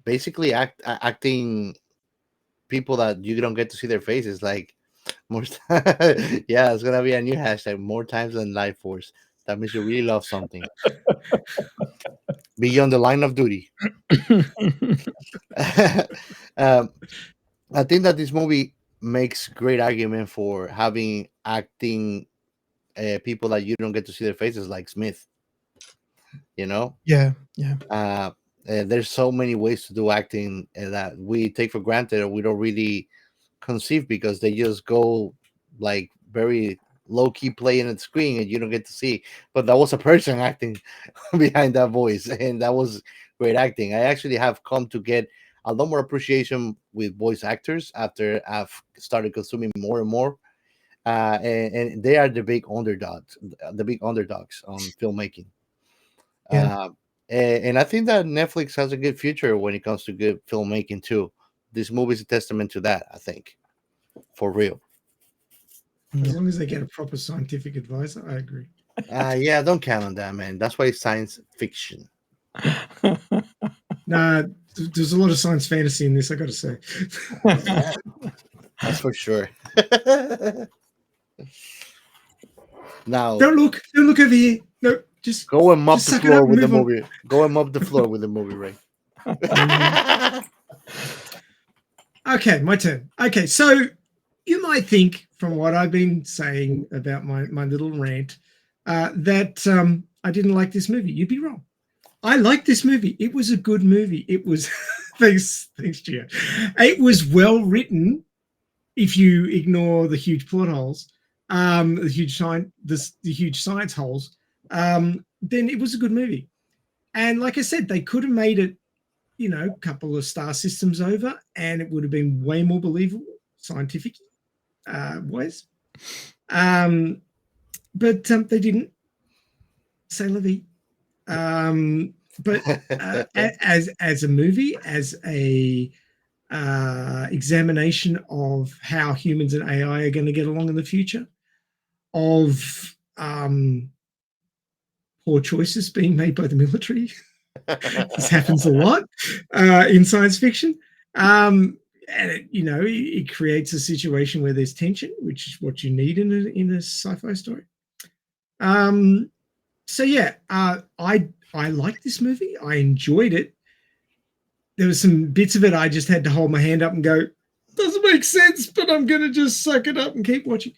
basically acting people that you don't get to see their faces. Like more, yeah, it's gonna be a new hashtag. More times than life force. That means you really love something beyond the line of duty. um, I think that this movie makes great argument for having acting people that you don't get to see their faces, like Smith. You know, Yeah, yeah. there's so many ways to do acting that we take for granted or we don't really conceive because they just go like very low key playing at the screen and you don't get to see. But that was a person acting behind that voice, and that was great acting. I actually have come to get a lot more appreciation with voice actors after I've started consuming more and more. And they are the big underdogs on filmmaking. Yeah. And I think that Netflix has a good future when it comes to good filmmaking too. This movie is a testament to that. I think, for real. As long as they get a proper scientific advisor, I agree. Yeah, don't count on that, man. That's why it's science fiction. Nah, there's a lot of science fantasy in this, I got to say. That's for sure. Now, don't look over here. No, just go and mop just the suck it floor up and with the move on. movie. Go and mop the floor with the movie, Ray. Okay, my turn. Okay, so you might think from what I've been saying about my little rant that I didn't like this movie. You'd be wrong. I liked this movie. It was a good movie. It was thanks, Gio. It was well written. If you ignore the huge plot holes, the huge science holes, then it was a good movie. And like I said, they could have made it, a couple of star systems over, and it would have been way more believable, scientific wise. But they didn't. C'est la vie. But as a movie, as a examination of how humans and AI are going to get along in the future, of poor choices being made by the military. This happens a lot in science fiction. And it creates a situation where there's tension, which is what you need in a sci-fi story. So yeah, I liked this movie. I enjoyed it. There were some bits of it I just had to hold my hand up and go, doesn't make sense, but I'm going to just suck it up and keep watching.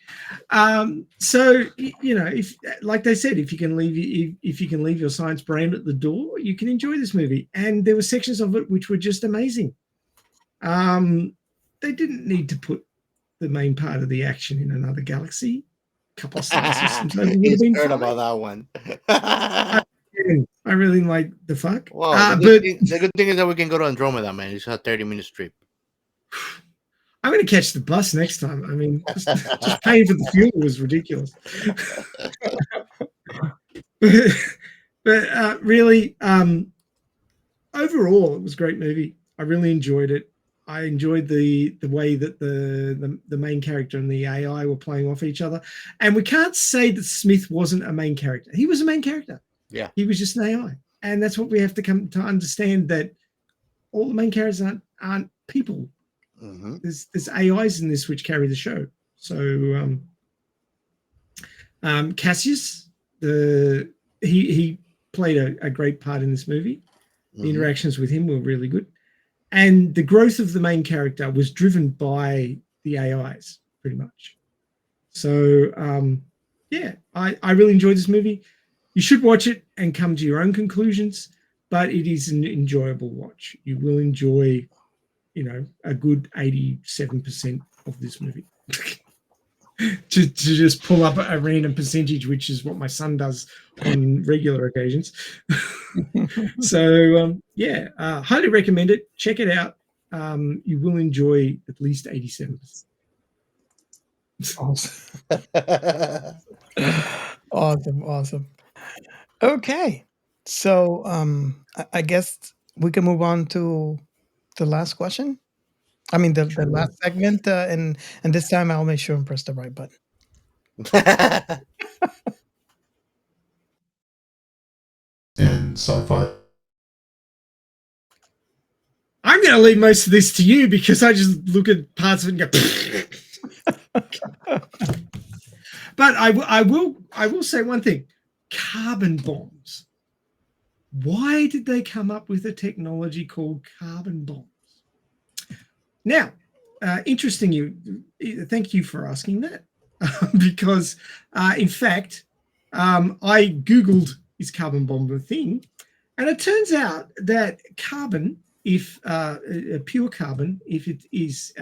So if, like they said, if you can leave your science brain at the door, you can enjoy this movie. And there were sections of it which were just amazing. They didn't need to put the main part of the action in another galaxy. A couple of star systems over would have been heard fine. about that one. I really like the fuck. Well, the good thing is that we can go to Andromeda, man. It's a 30-minute trip. I'm going to catch the bus next time. I mean, just paying for the fuel was ridiculous. but really, overall, it was a great movie. I really enjoyed it. I enjoyed the way that the main character and the AI were playing off each other. And we can't say that Smith wasn't a main character. He was a main character. Yeah. He was just an AI. And that's what we have to come to understand, that all the main characters aren't people. Mm-hmm. There's AIs in this which carry the show. So Cassius, he played a great part in this movie. The interactions with him were really good. And the growth of the main character was driven by the AIs, pretty much. So, I really enjoyed this movie. You should watch it and come to your own conclusions, but it is an enjoyable watch. You will enjoy, a good 87% of this movie. to just pull up a random percentage, which is what my son does on regular occasions. So highly recommend it. Check it out. You will enjoy at least 87%. Awesome. Okay, so I guess we can move on to the last question. I mean, the last segment, and this time I'll make sure and press the right button. in sci-fi? I'm going to leave most of this to you because I just look at parts of it and go. But I will say one thing: carbon bombs. Why did they come up with a technology called carbon bombs? Now, interesting. Thank you for asking that, because in fact, I googled is carbon bomb a thing, and it turns out that carbon, if pure carbon, if it is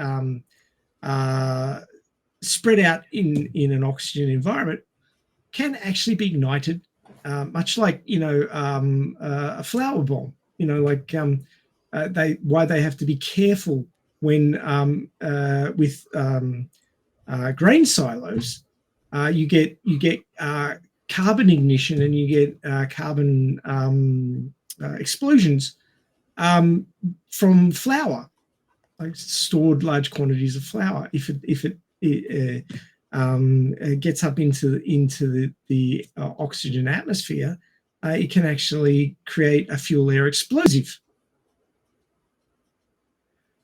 spread out in an oxygen environment, can actually be ignited, much like a flower bomb. Why they have to be careful when with grain silos, you get carbon ignition and you get carbon explosions from flour, like stored large quantities of flour. If it gets up into the oxygen atmosphere, it can actually create a fuel air explosive.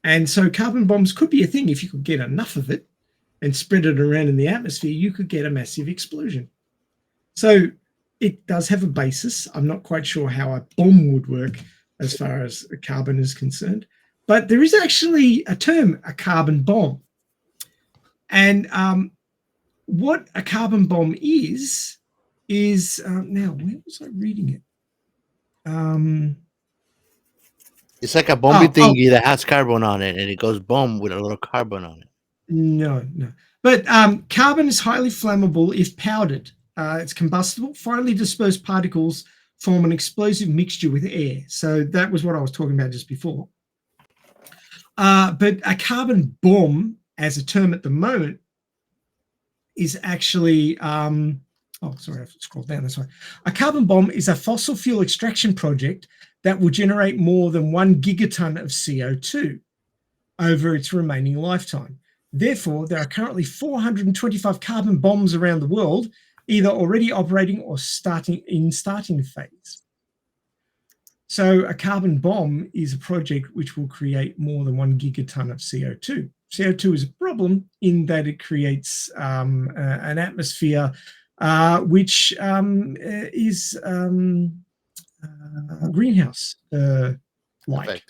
And so carbon bombs could be a thing. If you could get enough of it and spread it around in the atmosphere, you could get a massive explosion. So it does have a basis. I'm not quite sure how a bomb would work as far as carbon is concerned, but there is actually a term, a carbon bomb. And what a carbon bomb is now, where was I reading it? It's like a bomby thingy that has carbon on it, and it goes boom with a little carbon on it. No. But carbon is highly flammable if powdered. It's combustible. Finely dispersed particles form an explosive mixture with air. So that was what I was talking about just before. But a carbon bomb, as a term at the moment, is actually sorry, I've scrolled down this way. A carbon bomb is a fossil fuel extraction project that will generate more than 1 gigaton of CO2 over its remaining lifetime. Therefore, there are currently 425 carbon bombs around the world, either already operating or starting phase. So a carbon bomb is a project which will create more than 1 gigaton of CO2. CO2 is a problem in that it creates an atmosphere which is greenhouse like.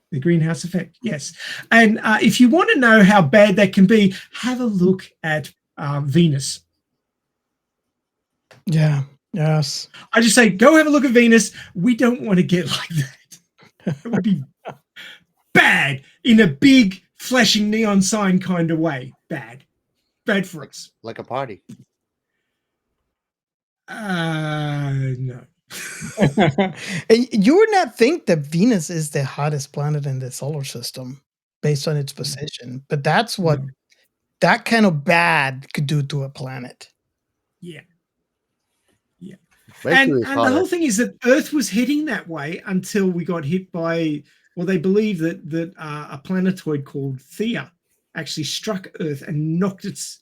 The greenhouse effect, yes. And if you want to know how bad that can be, have a look at Venus. Yeah, yes. I just say, go have a look at Venus. We don't want to get like that. It would be bad in a big flashing neon sign kind of way. Bad for us. Like a party. No. You would not think that Venus is the hottest planet in the solar system based on its position, but that's what that kind of bad could do to a planet. Yeah. And the whole thing is that Earth was heading that way until we got hit by, well, they believe that a planetoid called Theia actually struck Earth and knocked its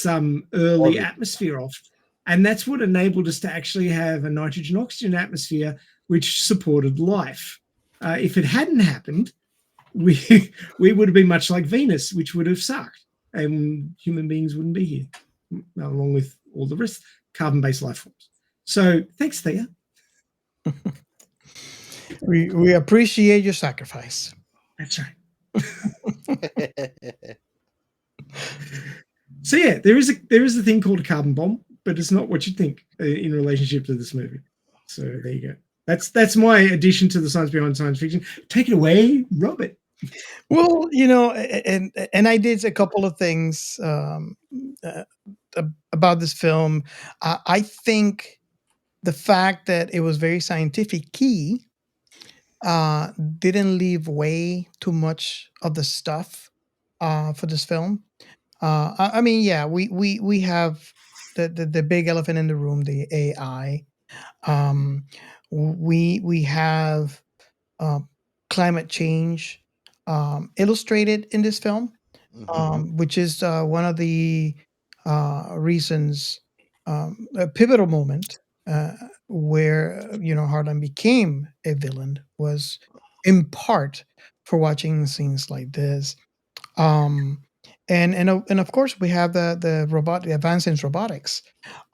early atmosphere off. And that's what enabled us to actually have a nitrogen-oxygen atmosphere which supported life. If it hadn't happened, we would have been much like Venus, which would have sucked, and human beings wouldn't be here, along with all the rest carbon-based life forms. So thanks, Thea. We appreciate your sacrifice. That's right. So yeah, there is a thing called a carbon bomb, but it's not what you think in relationship to this movie. So there you go. That's my addition to the science behind science fiction. Take it away, Robert. Well, and I did a couple of things about this film. I think the fact that it was very scientific key didn't leave way too much of the stuff for this film. I mean, yeah, we have the big elephant in the room, the AI. We have climate change illustrated in this film, which is one of the reasons, a pivotal moment where Harlan became a villain was in part for watching scenes like this. And of course we have the advance in robotics.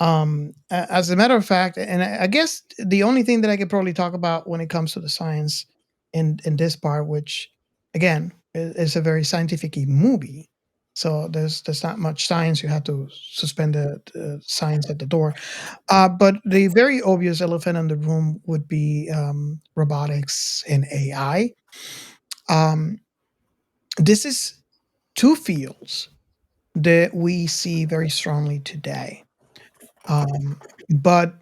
As a matter of fact, and I guess the only thing that I could probably talk about when it comes to the science in this part, which again is a very scientific movie, so there's not much science. You have to suspend the science at the door. But the very obvious elephant in the room would be robotics and AI. Um, this is two fields that we see very strongly today. But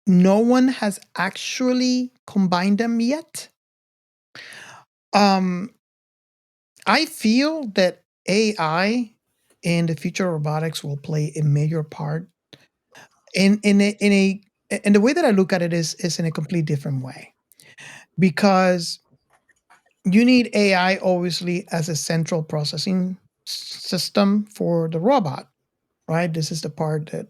no one has actually combined them yet. I feel that AI in the future of robotics will play a major part in the way that I look at it is in a complete different way, because you need AI obviously as a central processing system for the robot, right? This is the part that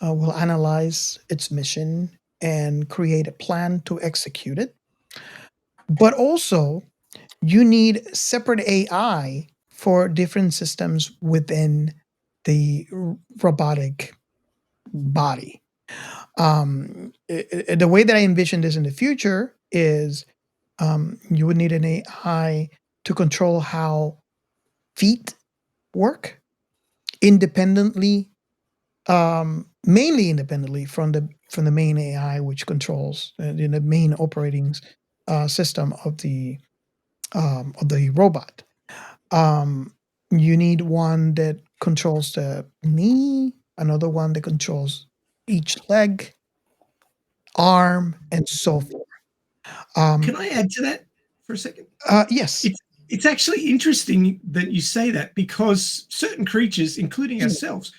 will analyze its mission and create a plan to execute it. But also, you need separate AI for different systems within the robotic body. The way that I envision this in the future is you would need an AI to control how feet work independently, mainly independently from the main AI, which controls the main operating system of the robot. You need one that controls the knee, another one that controls each leg, arm, and so forth. Can I add to that for a second? Yes. It's actually interesting that you say that, because certain creatures, including ourselves,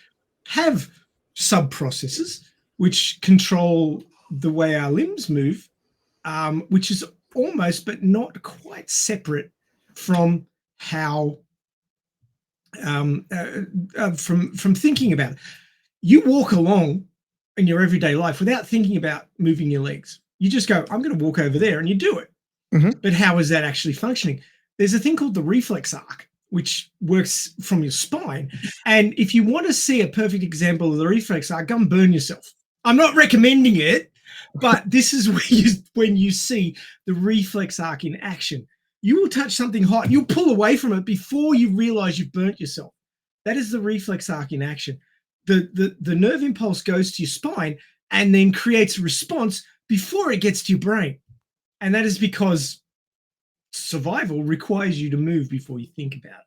have sub-processors which control the way our limbs move, which is almost but not quite separate from how from thinking about it. You walk along in your everyday life without thinking about moving your legs. You just go, I'm going to walk over there, and you do it. Mm-hmm. But how is that actually functioning? There's a thing called the reflex arc, which works from your spine. And if you want to see a perfect example of the reflex arc, go and burn yourself. I'm not recommending it, but this is when you see the reflex arc in action. You will touch something hot, you'll pull away from it before you realize you've burnt yourself. That is the reflex arc in action. The nerve impulse goes to your spine and then creates a response before it gets to your brain. And that is because survival requires you to move before you think about it.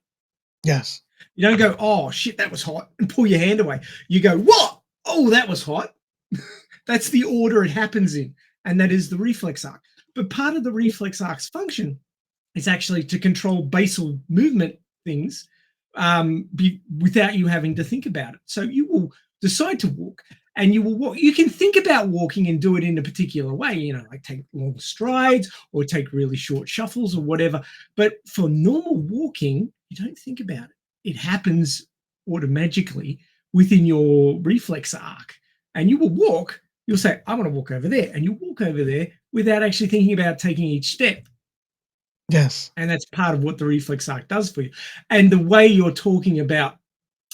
Yes. You don't go, oh, shit, that was hot, and pull your hand away. You go, what? Oh, that was hot. That's the order it happens in, and that is the reflex arc. But part of the reflex arc's function is actually to control basal movement things without you having to think about it. So you will decide to walk, and you will walk. You can think about walking and do it in a particular way, like take long strides or take really short shuffles or whatever. But for normal walking, you don't think about it. It happens automatically within your reflex arc, and you will walk. You'll say, I want to walk over there, and you walk over there without actually thinking about taking each step. Yes. And that's part of what the reflex arc does for you. And the way you're talking about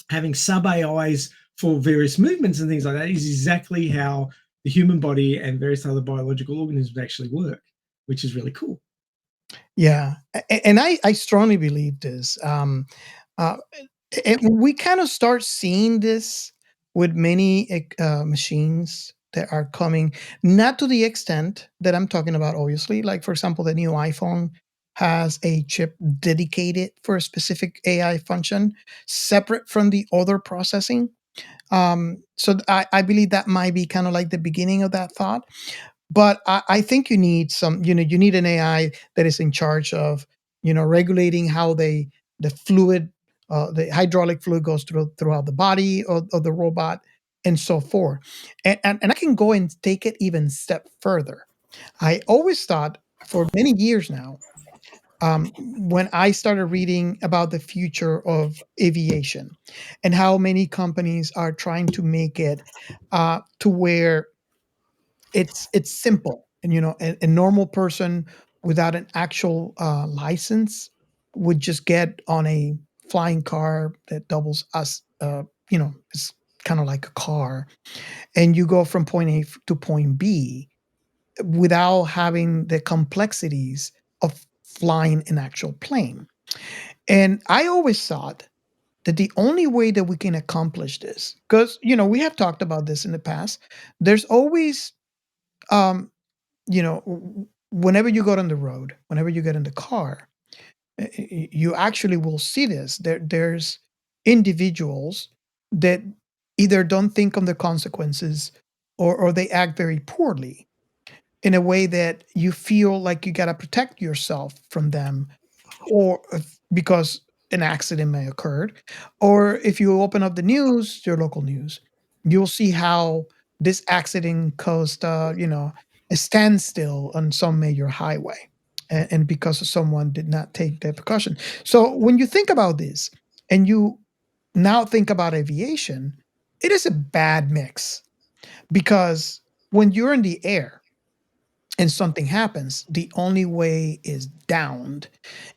having sub-AIs for various movements and things like that is exactly how the human body and various other biological organisms actually work, which is really cool. Yeah. And I strongly believe this. We kind of start seeing this with many machines that are coming, not to the extent that I'm talking about, obviously. Like, for example, the new iPhone has a chip dedicated for a specific AI function, separate from the other processing. So I believe that might be kind of like the beginning of that thought. But I think you need you need an AI that is in charge of, regulating how the fluid, the hydraulic fluid goes throughout the body of the robot and so forth. And I can go and take it even a step further. I always thought for many years now, when I started reading about the future of aviation and how many companies are trying to make it to where it's simple, and a normal person without an actual license would just get on a flying car that doubles as it's kind of like a car, and you go from point A to point B without having the complexities of flying an actual plane. And I always thought that the only way that we can accomplish this, because we have talked about this in the past, there's always whenever you go on the road, whenever you get in the car, you actually will see this. There's individuals that either don't think on the consequences, or they act very poorly in a way that you feel like you got to protect yourself from them, or because an accident may occur, or if you open up the news, your local news, you'll see how this accident caused a standstill on some major highway, and because someone did not take their precaution. So when you think about this, and you now think about aviation, it is a bad mix, because when you're in the air and something happens, the only way is downed.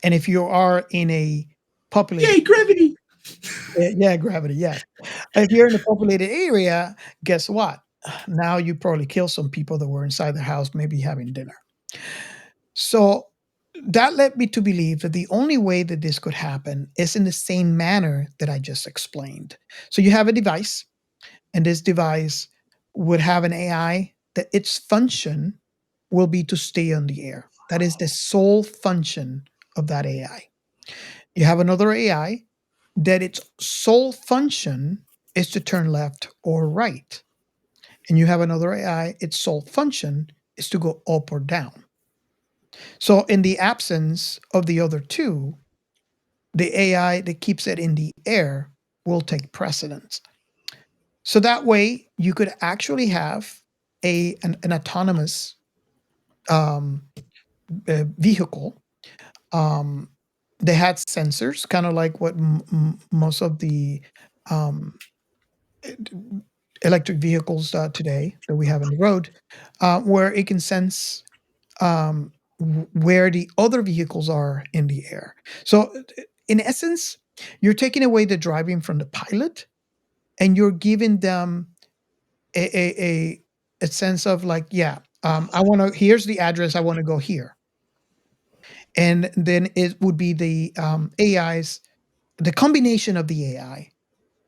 And if you are in a populated, Yay, gravity! yeah, gravity, yes. If you're in a populated area, guess what? Now you probably kill some people that were inside the house, maybe having dinner. So that led me to believe that the only way that this could happen is in the same manner that I just explained. So you have a device, and this device would have an AI that its function will be to stay on the air. That is the sole function of that AI. You have another AI that its sole function is to turn left or right. And you have another AI, its sole function is to go up or down. So in the absence of the other two, the AI that keeps it in the air will take precedence. So that way you could actually have an autonomous vehicle. They had sensors, kind of like what most of the electric vehicles today that we have on the road, where it can sense where the other vehicles are in the air. So in essence, you're taking away the driving from the pilot, and you're giving them a sense of like, I want to, here's the address, I want to go here. And then it would be the AIs, the combination of the AI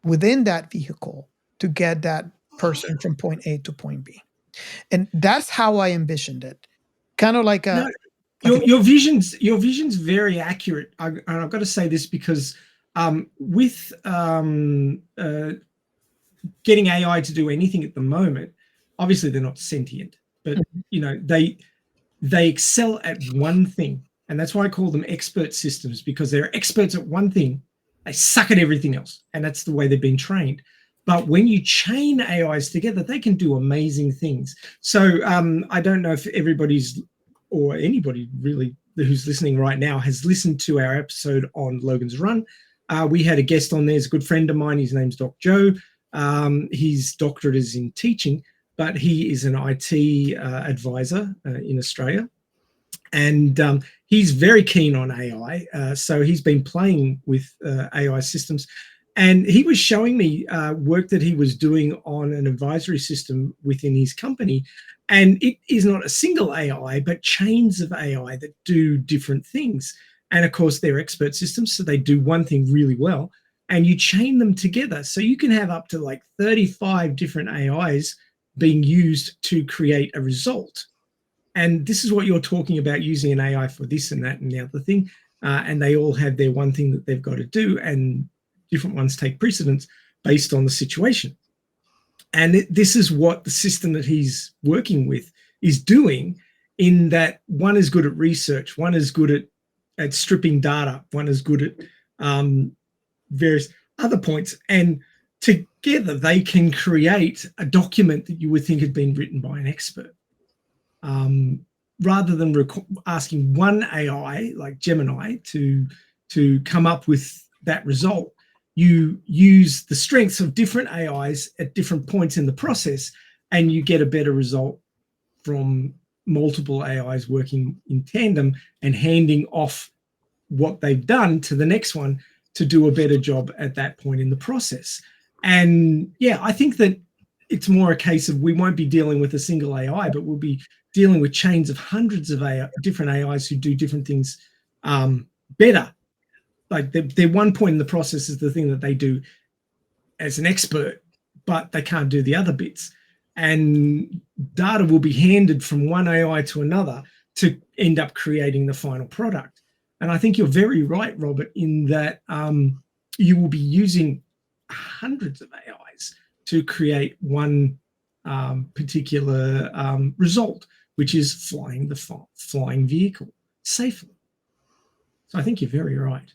within that vehicle to get that person from point A to point B. And that's how I envisioned it. Kind of like a your vision's very accurate. And I've got to say this because with getting AI to do anything at the moment, obviously they're not sentient, but they excel at one thing. And that's why I call them expert systems, because they're experts at one thing. They suck at everything else. And that's the way they've been trained. But when you chain AIs together, they can do amazing things. So I don't know if everybody's, or anybody really who's listening right now, has listened to our episode on Logan's Run. We had a guest on there. He's a good friend of mine. His name's Doc Joe. His doctorate is in teaching, but he is an IT advisor in Australia. And he's very keen on AI. So he's been playing with AI systems. And he was showing me work that he was doing on an advisory system within his company. And it is not a single AI, but chains of AI that do different things. And of course, they're expert systems, so they do one thing really well. And you chain them together. So you can have up to like 35 different AIs being used to create a result. And this is what you're talking about, using an AI for this and that and the other thing. And they all have their one thing that they've got to do, and different ones take precedence based on the situation. And this is what the system that he's working with is doing, in that one is good at research, one is good at stripping data, one is good at various other points. And together they can create a document that you would think had been written by an expert. Rather than asking one AI like Gemini to come up with that result, you use the strengths of different AIs at different points in the process, and you get a better result from multiple AIs working in tandem and handing off what they've done to the next one to do a better job at that point in the process. And yeah, I think that it's more a case of we won't be dealing with a single AI, but we'll be dealing with chains of hundreds of different AIs who do different things better. Like their one point in the process is the thing that they do as an expert, but they can't do the other bits. And data will be handed from one AI to another to end up creating the final product. And I think you're very right, Robert, in that you will be using hundreds of AIs to create one particular result, which is flying the flying vehicle safely. So I think you're very right.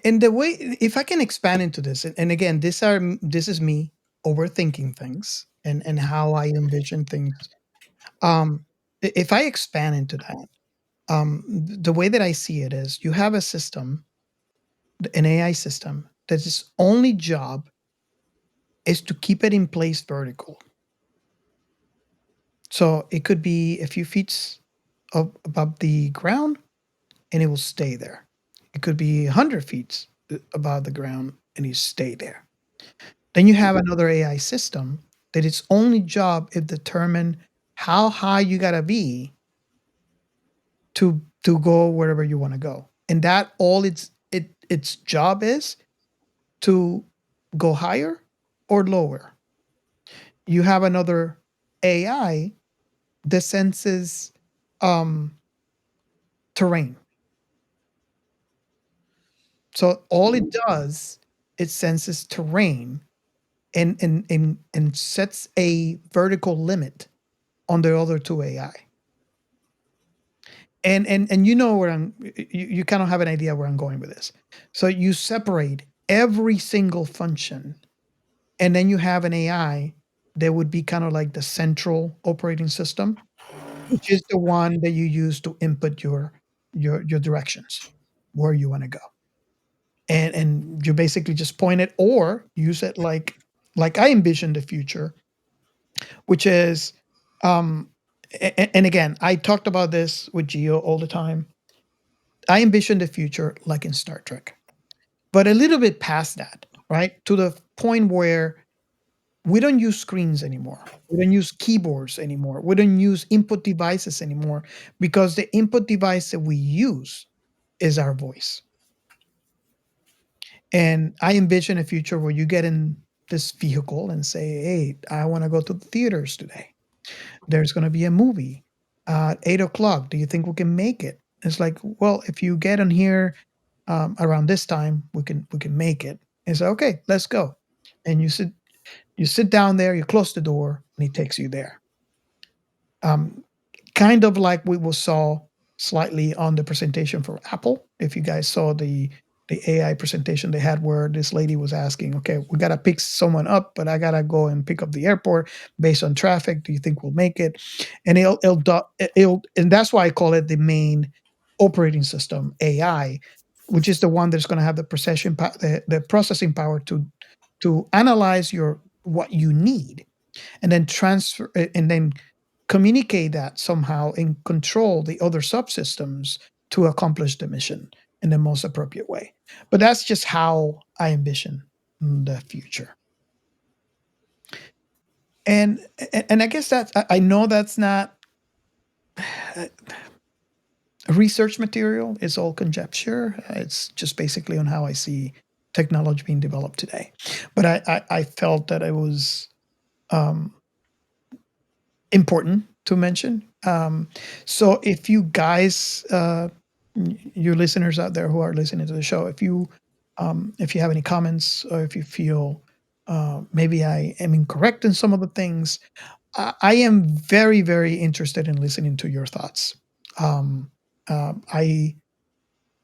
And the way, if I can expand into this, and again, this is me overthinking things and how I envision things. If I expand into that, the way that I see it is you have a system, an AI system, that its only job is to keep it in place vertical. So it could be a few feet above the ground and it will stay there. It could be 100 feet above the ground and you stay there. Then you have another AI system that its only job is determine how high you gotta be to go wherever you want to go, and that all its job is to go higher or lower. You have another AI that senses terrain. So all it does, it senses terrain and sets a vertical limit on the other two AI. And you know where you kind of have an idea where I'm going with this. So you separate every single function, and then you have an AI that would be kind of like the central operating system, which is the one that you use to input your directions, where you want to go. And you basically just point it or use it like I envision the future, which is and again, I talked about this with Gio all the time. I envision the future like in Star Trek, but a little bit past that, right? To the point where we don't use screens anymore. We don't use keyboards anymore. We don't use input devices anymore because the input device that we use is our voice. And I envision a future where you get in this vehicle and say, hey, I want to go to the theaters today. There's going to be a movie at 8:00. Do you think we can make it? It's like, well, if you get on here around this time, we can make it. And say, okay, let's go. And you sit down there, you close the door, and he takes you there. Kind of like we saw slightly on the presentation for Apple. If you guys saw the AI presentation they had where this lady was asking, okay, we got to pick someone up, but I got to go and pick up the airport based on traffic. Do you think we'll make it? And and that's why I call it the main operating system AI, which is the one that's going to have the the processing power to analyze what you need and then transfer and then communicate that somehow and control the other subsystems to accomplish the mission in the most appropriate way. But that's just how I envision the future. And I guess I know that's not research material. It's all conjecture. It's just basically on how I see technology being developed today. But I felt that it was important to mention. So if you guys, your listeners out there who are listening to the show, if you have any comments or if you feel maybe I am incorrect in some of the things, I am very, very interested in listening to your thoughts. I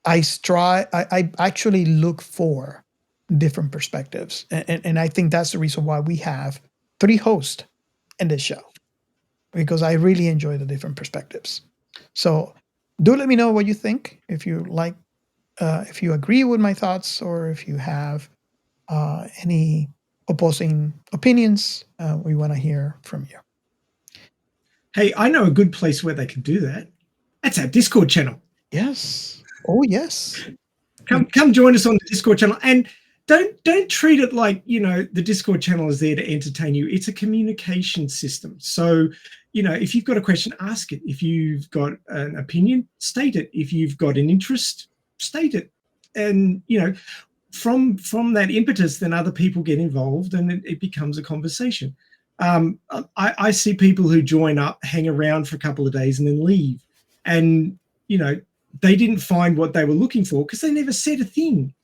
actually look for different perspectives, and I think that's the reason why we have 3 hosts in this show, because I really enjoy the different perspectives. So do let me know what you think, if you like, if you agree with my thoughts, or if you have any opposing opinions. We want to hear from you. Hey, I know a good place where they can do that. That's our Discord channel. Yes. Oh, yes. Come join us on the Discord channel, and don't treat it like, the Discord channel is there to entertain you. It's a communication system. So, if you've got a question, ask it. If you've got an opinion, state it. If you've got an interest, state it. And, from that impetus, then other people get involved and it becomes a conversation. I see people who join up, hang around for a couple of days and then leave. And, they didn't find what they were looking for because they never said a thing.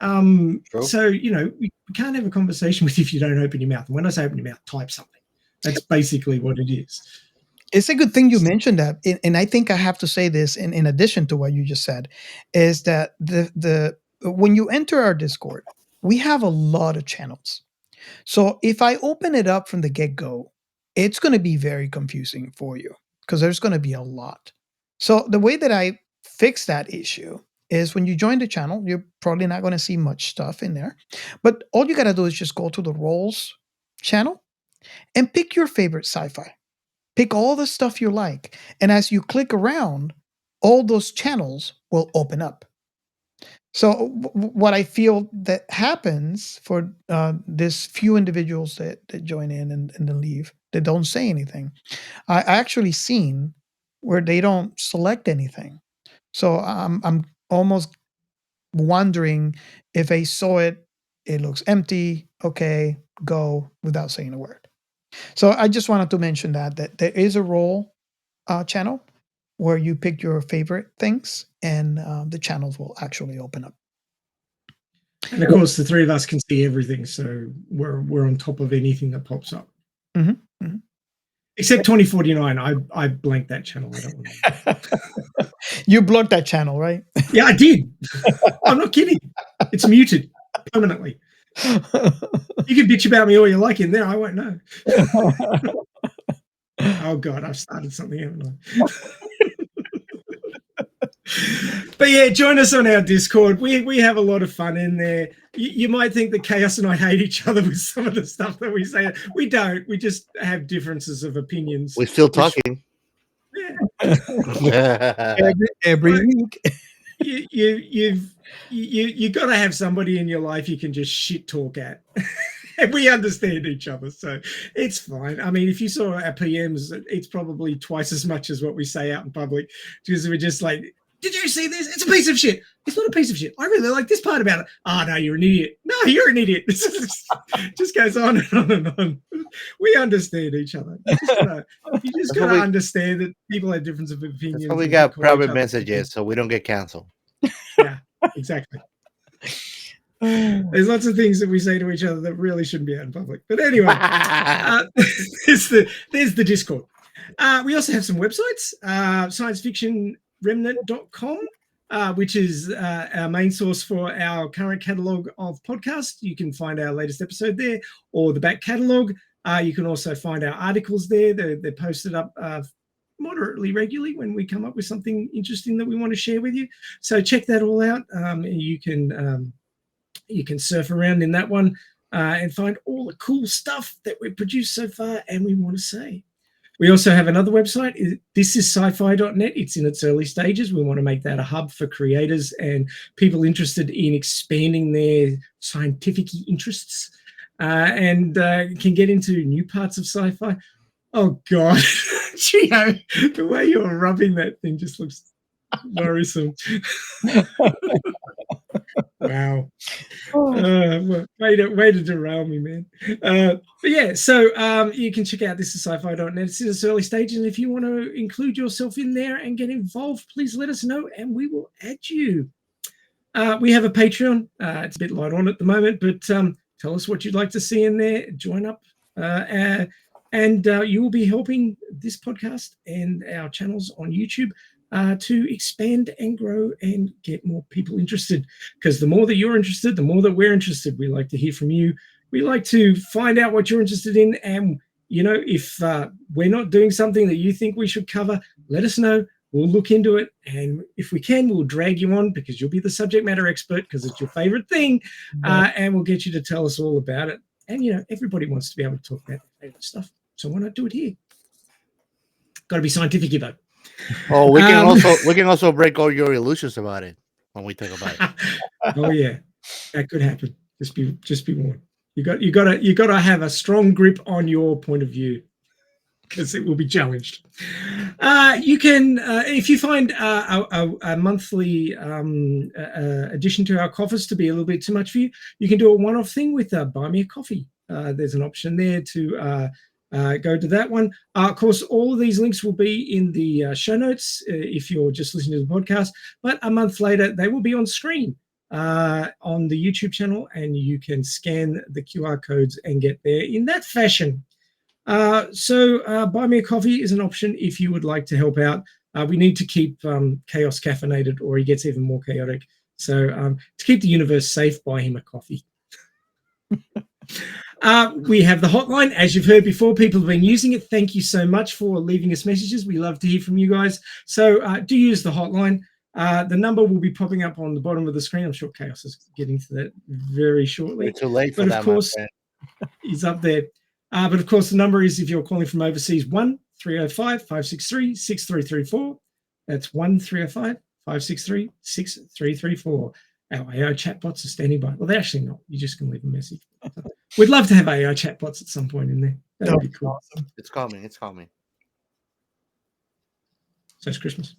So, we can't have a conversation with you if you don't open your mouth. And when I say open your mouth, type something. That's basically what it is. It's a good thing you mentioned that. And I think I have to say this in addition to what you just said, is that when you enter our Discord, we have a lot of channels. So if I open it up from the get-go, it's going to be very confusing for you because there's going to be a lot. So the way that I fix that issue is when you join the channel, you're probably not going to see much stuff in there. But all you got to do is just go to the roles channel and pick your favorite sci-fi. Pick all the stuff you like. And as you click around, all those channels will open up. So what I feel that happens for this few individuals that join in and then leave, they don't say anything. I actually seen where they don't select anything. So I'm almost wondering if I saw it, it looks empty, okay, go, without saying a word. So I just wanted to mention that there is a role channel where you pick your favorite things and the channels will actually open up. And of course, the three of us can see everything, so we're on top of anything that pops up. Mm-hmm, mm-hmm. Except 2049, I blanked that channel. I don't want You blocked that channel, right? Yeah, I did. I'm not kidding. It's muted permanently. You can bitch about me all you like in there. I won't know. Oh God, I've started something, haven't I? But yeah, join us on our Discord. We have a lot of fun in there. You might think that Chaos and I hate each other with some of the stuff that we say. We don't. We just have differences of opinions. We're still talking. Yeah. every week. You got to have somebody in your life you can just shit talk at. And we understand each other, so it's fine. I mean, if you saw our PMs, it's probably twice as much as what we say out in public, because we're just like, did you see this? It's a piece of shit. It's not a piece of shit. I really like this part about it. Oh, no, you're an idiot. No, you're an idiot. It just goes on and on and on. We understand each other. You just gotta understand that people have difference of opinions. So we got private messages, so we don't get canceled. Yeah, exactly. There's lots of things that we say to each other that really shouldn't be out in public. But anyway, there's the Discord. We also have some websites, sciencefictionremnant.com, which is our main source for our current catalogue of podcasts. You can find our latest episode there, or the back catalogue. You can also find our articles there. They're posted up moderately regularly when we come up with something interesting that we want to share with you. So check that all out. You can surf around in that one and find all the cool stuff that we've produced so far and we want to say. We also have another website. This is sci-fi.net. It's in its early stages. We want to make that a hub for creators and people interested in expanding their scientific interests and can get into new parts of sci-fi. Oh, God. Gio, the way you're rubbing that thing just looks worrisome. Wow. Way to derail me, man. But yeah, so you can check out this is sci-fi.net. It's in its early stages, and if you want to include yourself in there and get involved, please let us know and we will add you. We have a Patreon. It's a bit light on at the moment, but tell us what you'd like to see in there. Join up and you will be helping this podcast and our channels on YouTube to expand and grow and get more people interested, because the more that you're interested, the more that we're interested. We like to hear from you. We like to find out what you're interested in, and if we're not doing something that you think we should cover, let us know. We'll look into it, and if we can, we'll drag you on because you'll be the subject matter expert because it's your favorite thing, and we'll get you to tell us all about it. And everybody wants to be able to talk about their favorite stuff, so why not do it here? Got to be scientific, though. Oh, we can also break all your illusions about it when we talk about it. Oh yeah, that could happen. Just be warned. You got to have a strong grip on your point of view, because it will be challenged. You can, if you find a monthly addition to our coffers to be a little bit too much for you, you can do a one-off thing with Buy Me a Coffee. There's an option there to go to that one. Of course, all of these links will be in the show notes if you're just listening to the podcast, but a month later, they will be on screen on the YouTube channel, and you can scan the QR codes and get there in that fashion. So Buy Me a Coffee is an option if you would like to help out. We need to keep Chaos caffeinated, or he gets even more chaotic. So to keep the universe safe, buy him a coffee. We have the hotline. As you've heard before, people have been using it. Thank you so much for leaving us messages. We love to hear from you guys. So do use the hotline. The number will be popping up on the bottom of the screen. I'm sure Chaos is getting to that very shortly. We're too late for but that, of course, my friend. He's up there. But of course, the number is, if you're calling from overseas, 1-305-563-6334. That's 1-305-563-6334. Our AI chatbots are standing by. Well, they're actually not. You're just going to leave a message. We'd love to have AI chatbots at some point in there. That would be cool. Awesome. It's coming. It's coming. So it's Christmas.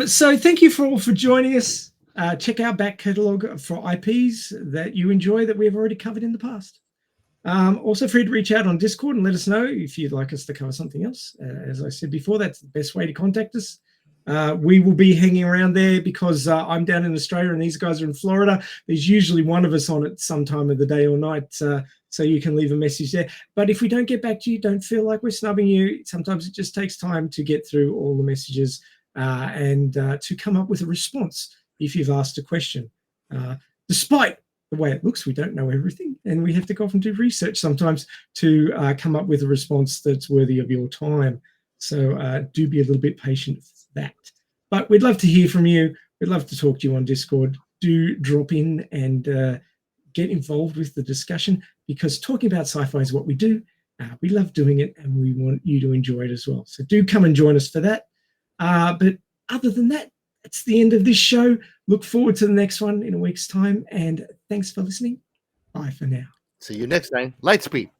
So thank you all for joining us. Check our back catalogue for IPs that you enjoy that we have already covered in the past. Also free to reach out on Discord and let us know if you'd like us to cover something else. As I said before, that's the best way to contact us. We will be hanging around there because I'm down in Australia and these guys are in Florida. There's usually one of us on at some time of the day or night, so you can leave a message there. But if we don't get back to you, don't feel like we're snubbing you. Sometimes it just takes time to get through all the messages and to come up with a response if you've asked a question. Despite the way it looks, we don't know everything, and we have to go off and do research sometimes to come up with a response that's worthy of your time. So do be a little bit patient for that. But we'd love to hear from you. We'd love to talk to you on Discord. Do drop in and get involved with the discussion, because talking about sci-fi is what we do. We love doing it, and we want you to enjoy it as well. So do come and join us for that. But other than that, that's the end of this show. Look forward to the next one in a week's time, and thanks for listening. Bye for now. See you next time. Lightspeed.